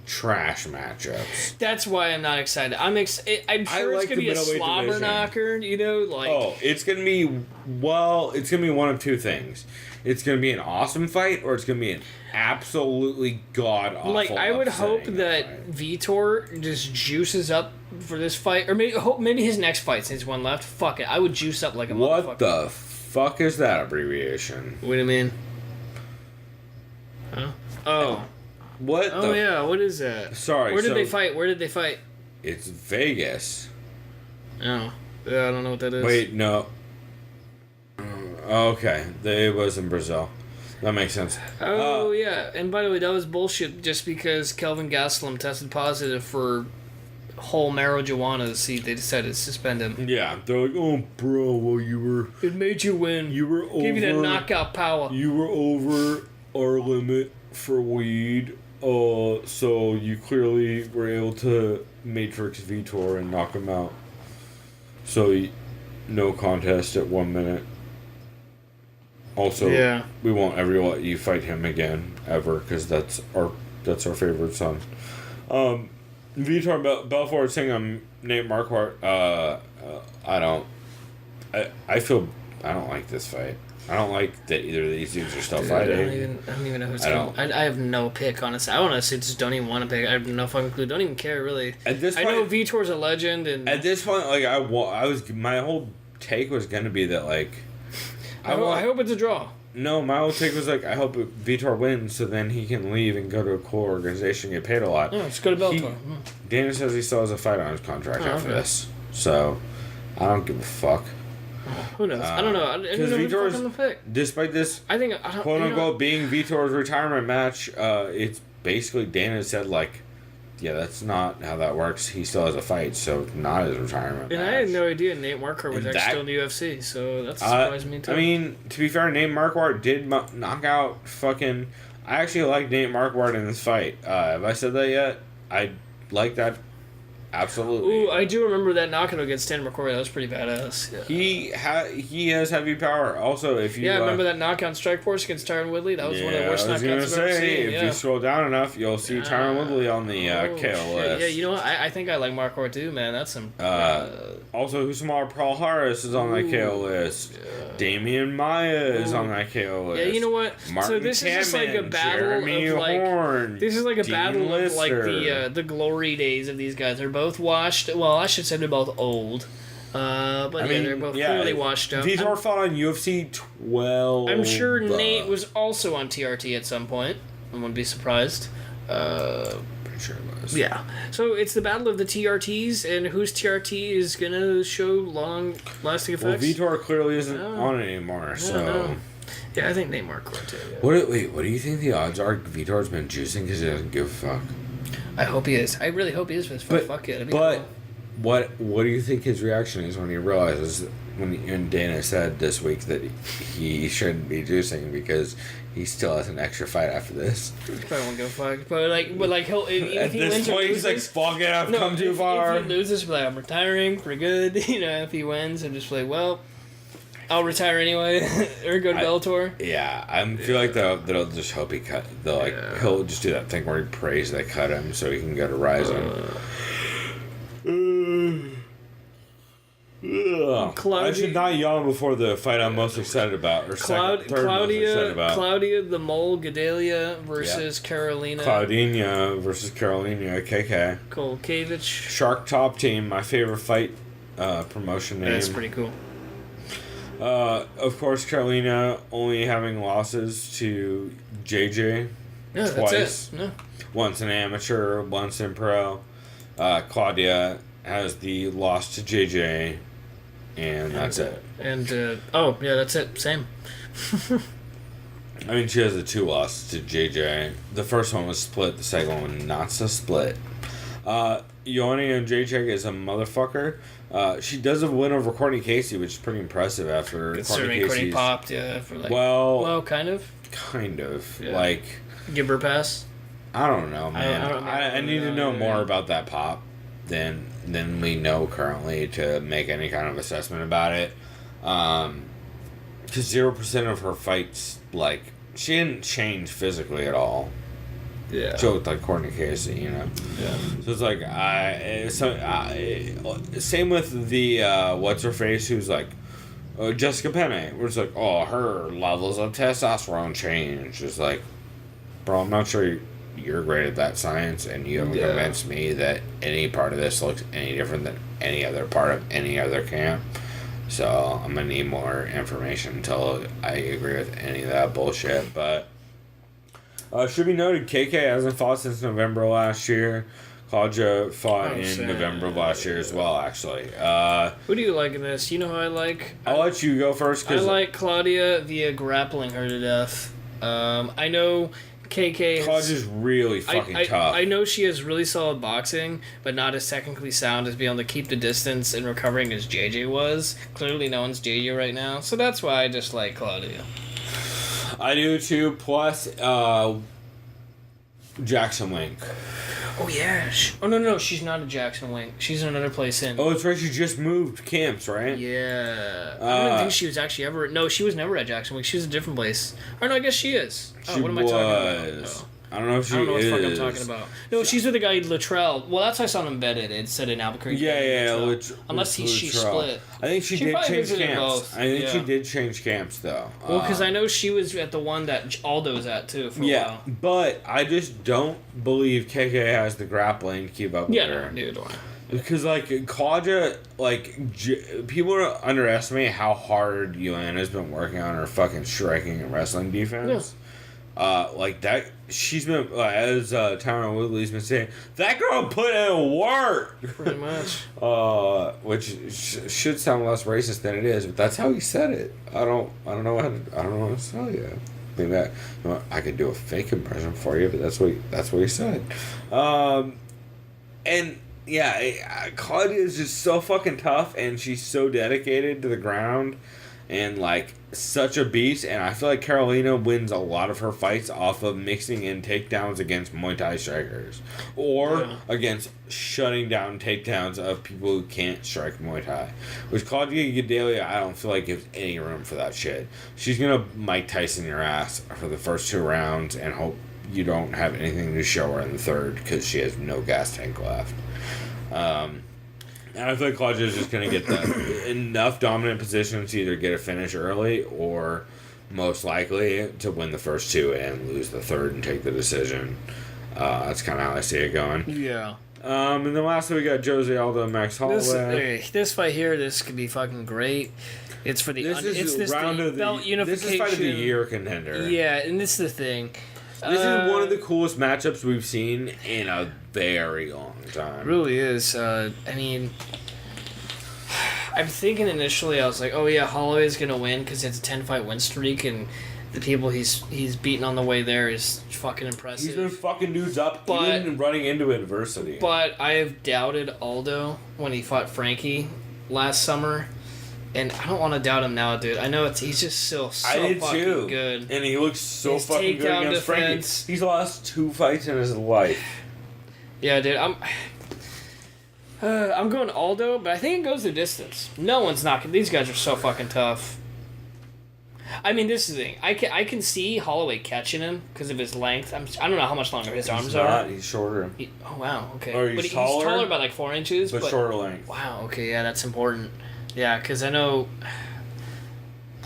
trash matchups. That's why I'm not excited. I'm sure it's gonna be a slobber knocker. You know, like it's gonna be one of two things. It's gonna be an awesome fight, or it's gonna be an absolutely god awful. Like I would hope that Vitor just juices up for this fight, or maybe his next fight since one left. Fuck it, I would juice up like a motherfucker. What the fuck is that abbreviation? What do you mean? Huh? Oh. What? Oh yeah, what is that? Sorry. Where did they fight? It's Vegas. Oh. Yeah, I don't know what that is. Wait, no. Okay, it was in Brazil. That makes sense. Oh yeah, and by the way, that was bullshit. Just because Kelvin Gastelum tested positive for whole marijuana, they decided to suspend him. Yeah, they're like, "Oh, bro, well, It made you win. You were over. Give you that knockout power. You were over our limit for weed, so you clearly were able to Matrix Vitor and knock him out. So, no contest at 1 minute. Also, we won't ever let you fight him again ever because that's our favorite son. Vitor Belfort saying I'm Nate Marquardt. I don't like this fight. I don't like that either of these dudes are still fighting. I don't even know who's going. I have no pick, honestly. I honestly just don't even want to pick. I have no fucking clue. Don't even care, really. At this point, I know Vitor's a legend, and at this point, like my whole take was gonna be that like, I hope it's a draw. No, my whole take was like, I hope Vitor wins, so then he can leave and go to a cool organization and get paid a lot. Yeah, just go to Bellator. Dana says he still has a fight on his contract after this, so I don't give a fuck. Who knows? I don't know. Because Vitor's, despite this, quote unquote being Vitor's retirement match, it's basically Dana said like, yeah, that's not how that works. He still has a fight, so not his retirement match. I had no idea Nate Marquardt was actually still in the UFC, so that surprised me too. I mean, to be fair, Nate Marquardt did knock out fucking. I actually like Nate Marquardt in this fight. Have I said that yet? I like that. Absolutely. Ooh, I do remember that knockout against Stan McCoy. That was pretty badass. Yeah. He has heavy power. Also, if you I remember that knockout in Strikeforce against Tyron Woodley. That was one of the worst knockouts I've ever seen. If you scroll down enough, you'll see Tyron Woodley on the KO list. Yeah, you know what? I think I like Marquardt too, man. That's some. Also, Husmar Paul Harris is on that KO list. Yeah. Damian Maya is on that KO list. Yeah, you know what? Martin so this Kamen, is just like a battle Jeremy of like. Horn, this is like a Dean battle Lister. of like the glory days of these guys. They're both washed. Well, I should say they're both old. But they're both clearly washed out. Vitor fought on UFC 12. I'm sure Nate was also on TRT at some point. I wouldn't be surprised. Pretty sure it was. Yeah. So it's the battle of the TRTs, and whose TRT is going to show long-lasting effects? Well, Vitor clearly isn't on it anymore, so... Yeah, I think Nate Marquardt too. Yeah. What do you think the odds are Vitor's been juicing because he doesn't give a fuck? I hope he is. I really hope he is for this fight. Fuck it. But what do you think his reaction is when he realizes when Dana said this week that he shouldn't be juicing because he still has an extra fight after this? He probably won't give a fuck. But like he'll if he wins or loses, he's like, fuck it, I've come too far. If he loses, he'll be like, I'm retiring for good. If he wins, I'm just like, well, I'll retire anyway or go to Bellator. Yeah, I feel like they'll just hope he cut. He'll just do that thing where he prays they cut him so he can go to Rising. I should not yawn before the fight I'm most excited about, or third most excited about. Claudia the Mole Gadelia versus Carolina. Claudinha versus Carolina KK. Kolkevich. Shark Top Team, my favorite fight promotion name. That's pretty cool. Of course, Carolina only having losses to JJ twice. That's it. No. Once in amateur, once in pro. Claudia has the loss to JJ, and that's it. And that's it. Same. I mean, she has the 2 losses to JJ. The first one was split. The second one not so split. Ioana Jacek is a motherfucker. She does have a win over Courtney Casey, which is pretty impressive after Courtney popped. For like. Well, kind of. Kind of. Yeah. Like. Give her a pass. I don't know, man. I need to know more yeah. about that pop than we know currently to make any kind of assessment about it. Because 0% of her fights, like, she didn't change physically at all. Yeah. She looked like Courtney Casey, Yeah. So it's like, same with the, what's her face, who's like, Jessica Penne, where it's like, oh, her levels of testosterone changed. It's like, bro, I'm not sure you're great at that science, and you haven't convinced me that any part of this looks any different than any other part of any other camp. So I'm gonna need more information until I agree with any of that bullshit. But should be noted, KK hasn't fought since November last year. Claudia fought in November of last year as well, actually. Who do you like in this? You know who I like? I'll let you go first. I like Claudia via grappling her to death. I know KK. Claudia's really fucking tough. I know she has really solid boxing, but not as technically sound as being able to keep the distance and recovering as JJ was. Clearly, no one's JJ right now, so that's why I just like Claudia. I do too. Plus, Jackson Wink. Oh yeah. No, she's not a Jackson Wink. She's in another place in. Oh, that's right. She just moved camps, right? Yeah. I don't think she was actually ever. No, she was never at Jackson Wink. She was a different place. Or no, I guess she is. She what am I talking about? Oh. I don't know if she is. I don't know what the fuck I'm talking about. No, she's with the guy Latrell. Well, that's how I saw him embedded. It said in Albuquerque. Yeah. Unless she split. I think she did change camps. Both. I think she did change camps, though. Well, because I know she was at the one that Aldo's at, too, for a while. But I just don't believe KK has the grappling to keep up with her. Yeah, neither do I. Because, like, Claudia, like, people underestimate how hard Ioana's been working on her fucking striking and wrestling defense. Yeah. Like, that, she's been, as Tyron Woodley's been saying, that girl put in work! Pretty much. Which should sound less racist than it is, but that's how he said it. I don't know what to tell you. Maybe I could do a fake impression for you, but that's what he said. And yeah, Claudia is just so fucking tough, and she's so dedicated to the ground, and like such a beast. And I feel like Carolina wins a lot of her fights off of mixing in takedowns against Muay Thai strikers, or against shutting down takedowns of people who can't strike Muay Thai. With Claudia Gadelia, I don't feel like gives any room for that shit. She's gonna Mike Tyson your ass for the first 2 rounds and hope you don't have anything to show her in the third because she has no gas tank left. And I feel like Claudia is just going to get enough dominant position to either get a finish early or most likely to win the first 2 and lose the third and take the decision. That's kind of how I see it going. Yeah. And then lastly, we got Jose Aldo and Max Holloway. This fight here, this could be fucking great. It's for the belt unification. This is fight of the year contender. Yeah, and this is the thing. This is one of the coolest matchups we've seen in a very long time. It really is. I mean, I'm thinking initially, I was like, oh yeah, Holloway is going to win because he has a 10-fight win streak, and the people he's beaten on the way there is fucking impressive. He's been fucking dudes up, even running into adversity. But I have doubted Aldo when he fought Frankie last summer, and I don't want to doubt him now, dude. I know he's just still so fucking good, and he looks so his fucking good against Frankie. He's lost 2 fights in his life. Yeah, dude, I'm going Aldo, but I think it goes the distance. No one's knocking. These guys are so fucking tough. I mean, this is the thing. I can see Holloway catching him because of his length. I don't know how much longer his arms are. He's shorter. Oh, wow. Okay. Or he's taller by like 4 inches. But shorter length. Wow. Okay, yeah, that's important. Yeah, because I know...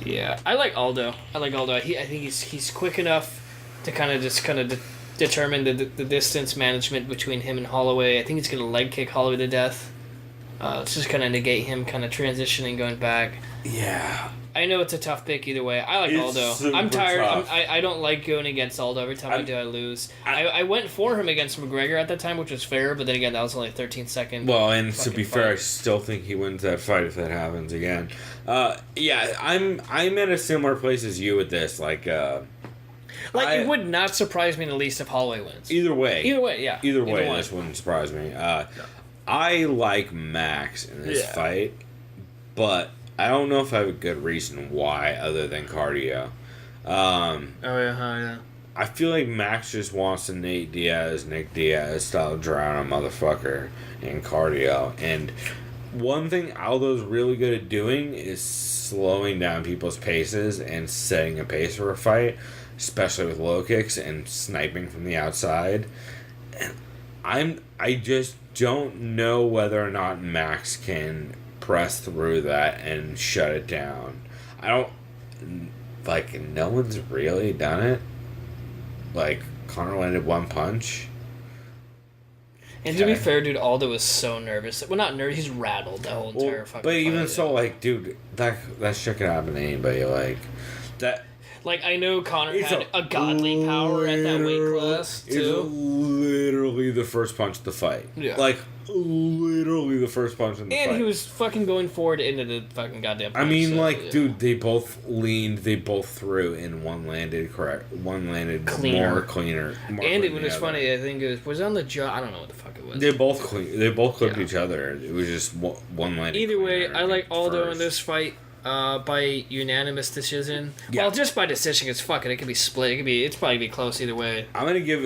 Yeah, I like Aldo. I think he's quick enough to kind of determine the distance management between him and Holloway. I think he's going to leg kick Holloway to death. It's just kind of negate him kind of transitioning, going back. Yeah. I know it's a tough pick either way. I like Aldo. I'm tired. I don't like going against Aldo. Every time I do, I lose. I went for him against McGregor at that time, which was fair, but then again, that was only a 13-second. Well, and to be fair, fight. I still think he wins that fight if that happens again. Yeah, I'm at a similar place as you with this. It would not surprise me in the least if Holloway wins. Either way, yeah. Either way, this wouldn't surprise me. I like Max in this fight, but I don't know if I have a good reason why other than cardio. Yeah. I feel like Max just wants to Nick Diaz style drown a motherfucker in cardio. And one thing Aldo's really good at doing is slowing down people's paces and setting a pace for a fight, especially with low kicks and sniping from the outside. And I just don't know whether or not Max can press through that and shut it down. No one's really done it. Conor landed one punch. And to be fair, dude, Aldo was so nervous. Well, not nervous, he's rattled the whole entire fucking But even fight. so, dude, that shit could happen to anybody. I know Conor had a godly power at that weight class, too. It's literally the first punch of the fight. Yeah. Literally the first punch in the fight. And he was fucking going forward into the fucking goddamn punch. Dude, they both leaned, they both threw, and one landed cleaner. more cleaner. And it was funny, I think it was on the jaw, I don't know what the fuck it was. They both clipped each other. It was just one landed. Either way, I like Aldo in this fight. By unanimous decision. Yeah. Well, just by decision, it's fucking. It could be split. It's probably be close either way. I'm gonna give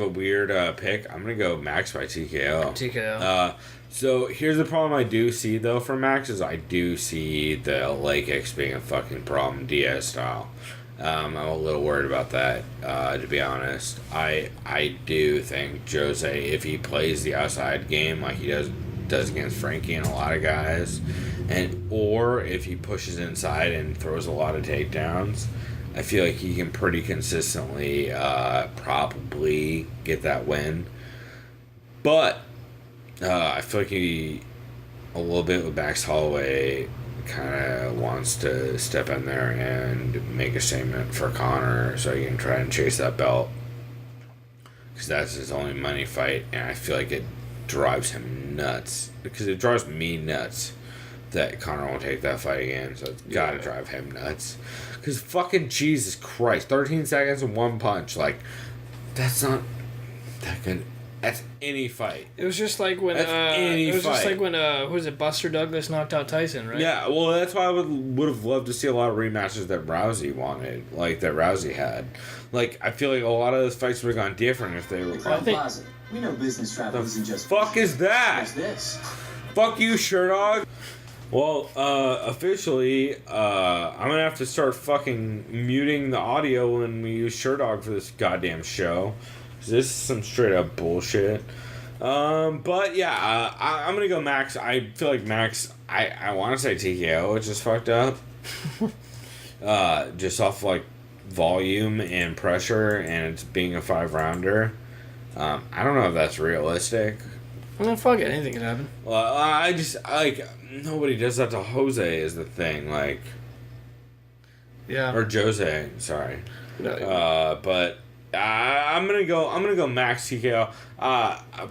a weird pick. I'm gonna go Max by TKO. So here's the problem I do see though for Max is I do see the leg kicks being a fucking problem Diaz style. I'm a little worried about that. To be honest, I do think Jose, if he plays the outside game like he does against Frankie and a lot of guys, or if he pushes inside and throws a lot of takedowns, I feel like he can pretty consistently probably get that win. But I feel like he, a little bit with Max Holloway, kind of wants to step in there and make a statement for Conor so he can try and chase that belt. Because that's his only money fight, and I feel like it drives him nuts. Because it drives me nuts that Conor won't take that fight again, so it's gotta drive him nuts. Because fucking Jesus Christ, 13 seconds and one punch, that's not that good. That's any fight. It was just like when who was it, Buster Douglas knocked out Tyson, right? Yeah, well, that's why I would have loved to see a lot of rematches that Rousey wanted, that Rousey had. I feel like a lot of those fights would have gone different if they were. We know business travel isn't just. Fuck is that? What's this? Fuck you, Sherdog. Well, officially, I'm gonna have to start fucking muting the audio when we use Sherdog for this goddamn show. This is some straight up bullshit. But yeah, I'm gonna go Max. I feel like Max, I want to say TKO, which is fucked up. Just off volume and pressure, and it's being a 5-rounder. I don't know if that's realistic. Well, fuck it, anything can happen. Well, I just nobody does that to Jose is the thing, Yeah. or Jose, sorry. No, But I'm gonna go Max TKO.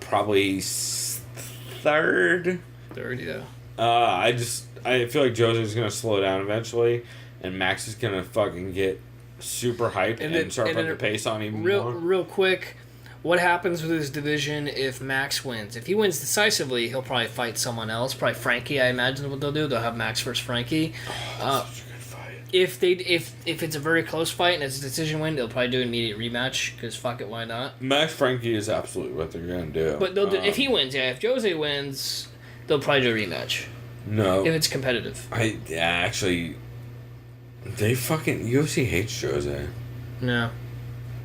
Probably third. Third, yeah. I feel like Jose's gonna slow down eventually, and Max is gonna fucking get super hyped and start putting the pace on even more. Real quick, what happens with his division if Max wins? If he wins decisively, he'll probably fight someone else. Probably Frankie, I imagine what they'll do. They'll have Max versus Frankie. Such a good fight. If it's a very close fight and it's a decision win, they'll probably do an immediate rematch, because fuck it, why not? Max Frankie is absolutely what they're going to do. But they'll do, if he wins, if Jose wins, they'll probably do a rematch. No. If it's competitive. Actually, they fucking... UFC hates Jose. No.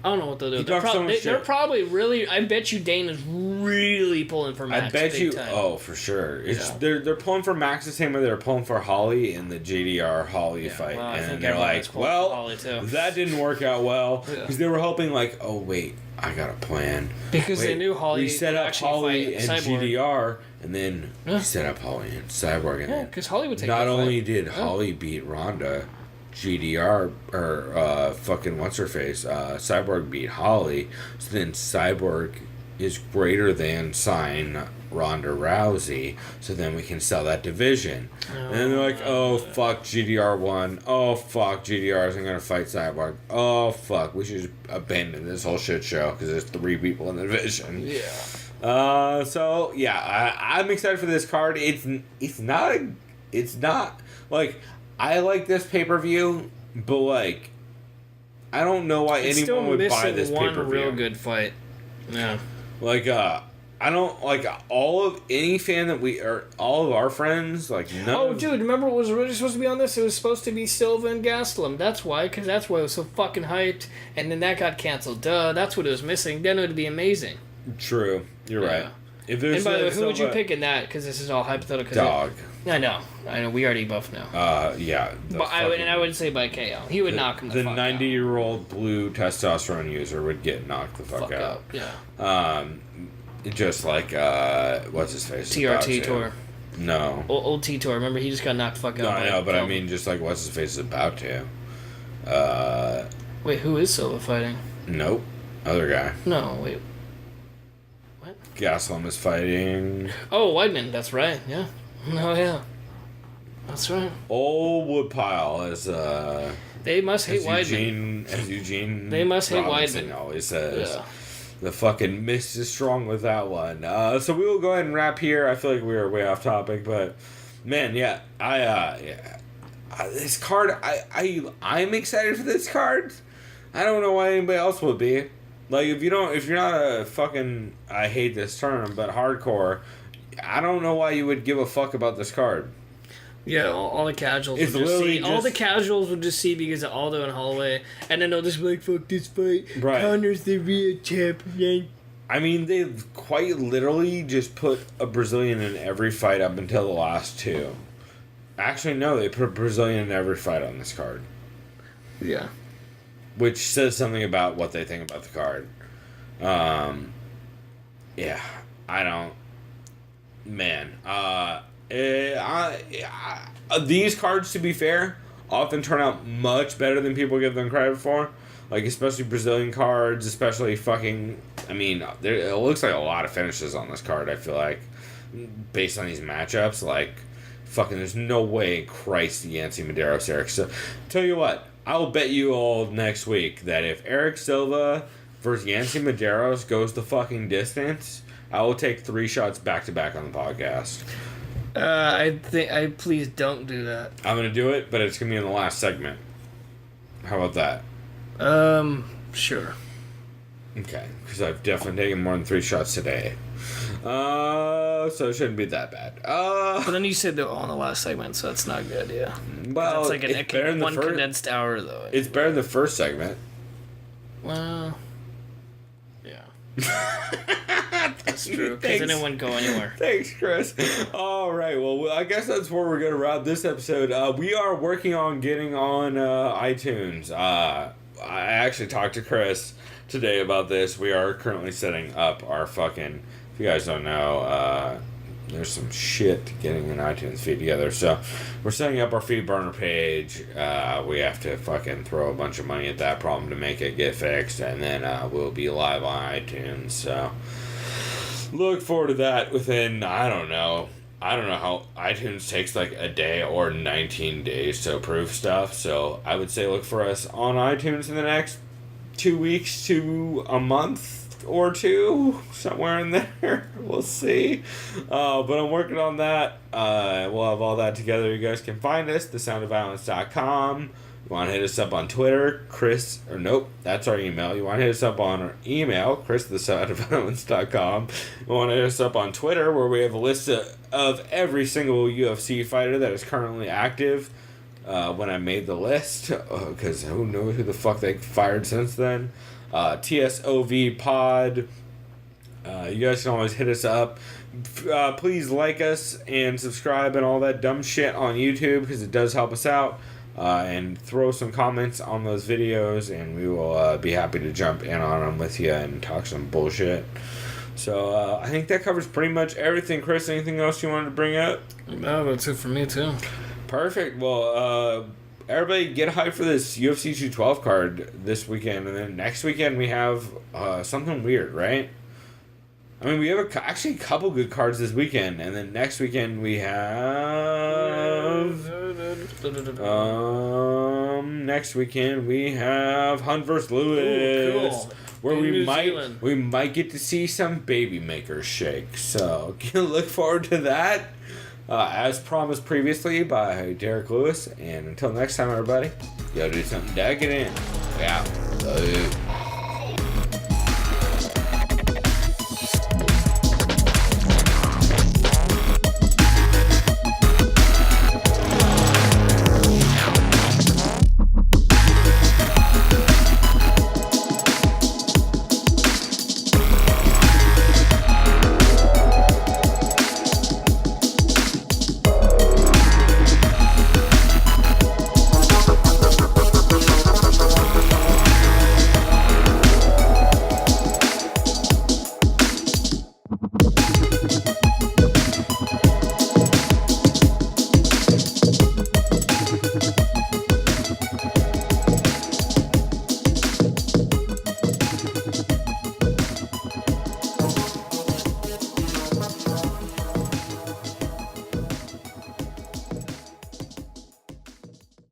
I don't know what they'll do. They're probably really... I bet you Dana's really pulling for Max. I bet you... time. Oh, for sure. They're pulling for Max the same way they're pulling for Holly in the JDR Holly fight. Well, and they're like, well, that didn't work out well. Because they were hoping like, oh, wait, I got a plan. Because they knew Holly we set up Holly and Cyborg. GDR, and then we set up Holly and Cyborg. And because Holly would take not that only fight. did Holly beat Ronda, GDR, or fucking what's-her-face, Cyborg beat Holly, so then Cyborg is greater than sign Ronda Rousey, so then we can sell that division. And then they're like, oh, fuck, GDR won. Oh, fuck, GDR isn't going to fight Cyborg. Oh, fuck, we should just abandon this whole shit show because there's 3 people in the division. Yeah. So, yeah, I'm excited for this card. It's not, like, I like this pay-per-view, but, like, I don't know why anyone would buy this pay-per-view. One real good fight. Yeah. Like, I don't, like, any fan that all of our friends, like, dude, remember what was originally supposed to be on this? It was supposed to be Silva and Gastelum. That's why, because that's why it was so fucking hyped, and then that got canceled. Duh, that's what it was missing. Then it would be amazing. True. You're right. And by the way, who would you pick in that? Because this is all hypothetical. Dog. I know. We already both know. Yeah. But I would say by KO. He would knock him the fuck out. The 90-year-old blue testosterone user would get knocked the fuck out. Yeah. Just like, what's his face? TRT Tour. No. Old T-Tour. Remember, he just got knocked the fuck out. No, I know, but I mean, just like, what's his face is about to. Wait, who is Silva fighting? Nope. Other guy. No, wait. Gastelum is fighting. Oh, Weidman. That's right. Yeah. Oh, yeah. That's right. Old Woodpile is They must hate Weidman. As Eugene. They must hate Robinson Weidman. Always says. Yeah. The fucking mist is strong with that one. So we will go ahead and wrap here. I feel like we are way off topic, but man, yeah, this card, I'm excited for this card. I don't know why anybody else would be. Like, if you're not a fucking, I hate this term, but hardcore, I don't know why you would give a fuck about this card. Yeah, all the casuals would just see. All the casuals would just see because of Aldo and Holloway, and then they'll just be like, fuck this fight. Right. Connor's the real champion. I mean, they've quite literally just put a Brazilian in every fight up until the last 2. Actually, no, they put a Brazilian in every fight on this card. Yeah. Which says something about what they think about the card. Yeah, I don't... Man, these cards, to be fair, often turn out much better than people give them credit for. Like, especially Brazilian cards, especially fucking... I mean, it looks like a lot of finishes on this card, I feel like. Based on these matchups, like, fucking there's no way in Christ Yancy Medeiros, Eric Silva... Tell you what, I'll bet you all next week that if Eric Silva versus Yancy Medeiros goes the fucking distance, I will take 3 shots back-to-back on the podcast. I please don't do that. I'm gonna do it, but it's gonna be in the last segment. How about that? Sure. Okay, because I've definitely taken more than 3 shots today. So it shouldn't be that bad. But then you said they're all in the last segment, so it's not good, yeah. Well, it's like one condensed hour, though. It's better than the first segment. Well, yeah. That's true, because it didn't go anywhere. Thanks, Chris. All right, well, I guess that's where we're going to wrap this episode. We are working on getting on iTunes. I actually talked to Chris today about this. We are currently setting up our fucking... If you guys don't know, there's some shit getting an iTunes feed together. So we're setting up our feed burner page. We have to fucking throw a bunch of money at that problem to make it get fixed. And then we'll be live on iTunes. So look forward to that within, I don't know, I don't know how iTunes takes like a day or 19 days to approve stuff, so I would say look for us on iTunes in the next 2 weeks to a month or two, somewhere in there. We'll see. But I'm working on that. We'll have all that together. You guys can find us, thesoundofviolence.com. You want to hit us up on Twitter, that's our email. You want to hit us up on our email, chris@thesoundofviolence.com. You want to hit us up on Twitter, where we have a list of every single UFC fighter that is currently active when I made the list, because who knows who the fuck they fired since then. TSOV Pod. You guys can always hit us up. Please like us and subscribe and all that dumb shit on YouTube, because it does help us out. And throw some comments on those videos, and we will be happy to jump in on them with you and talk some bullshit. So I think that covers pretty much everything. Chris, anything else you wanted to bring up? No, that's it for me too. Perfect. Well, everybody get hyped for this UFC 212 card this weekend, and then next weekend we have something weird, right? I mean, we have actually a couple good cards this weekend, and then next weekend we have... next weekend we have Hunt vs. Lewis. Ooh, cool. Where in we New might Zealand. we might get to see some baby makers shake. So look forward to that. As promised previously by Derek Lewis. And until next time, everybody, go do something to get in. Yeah.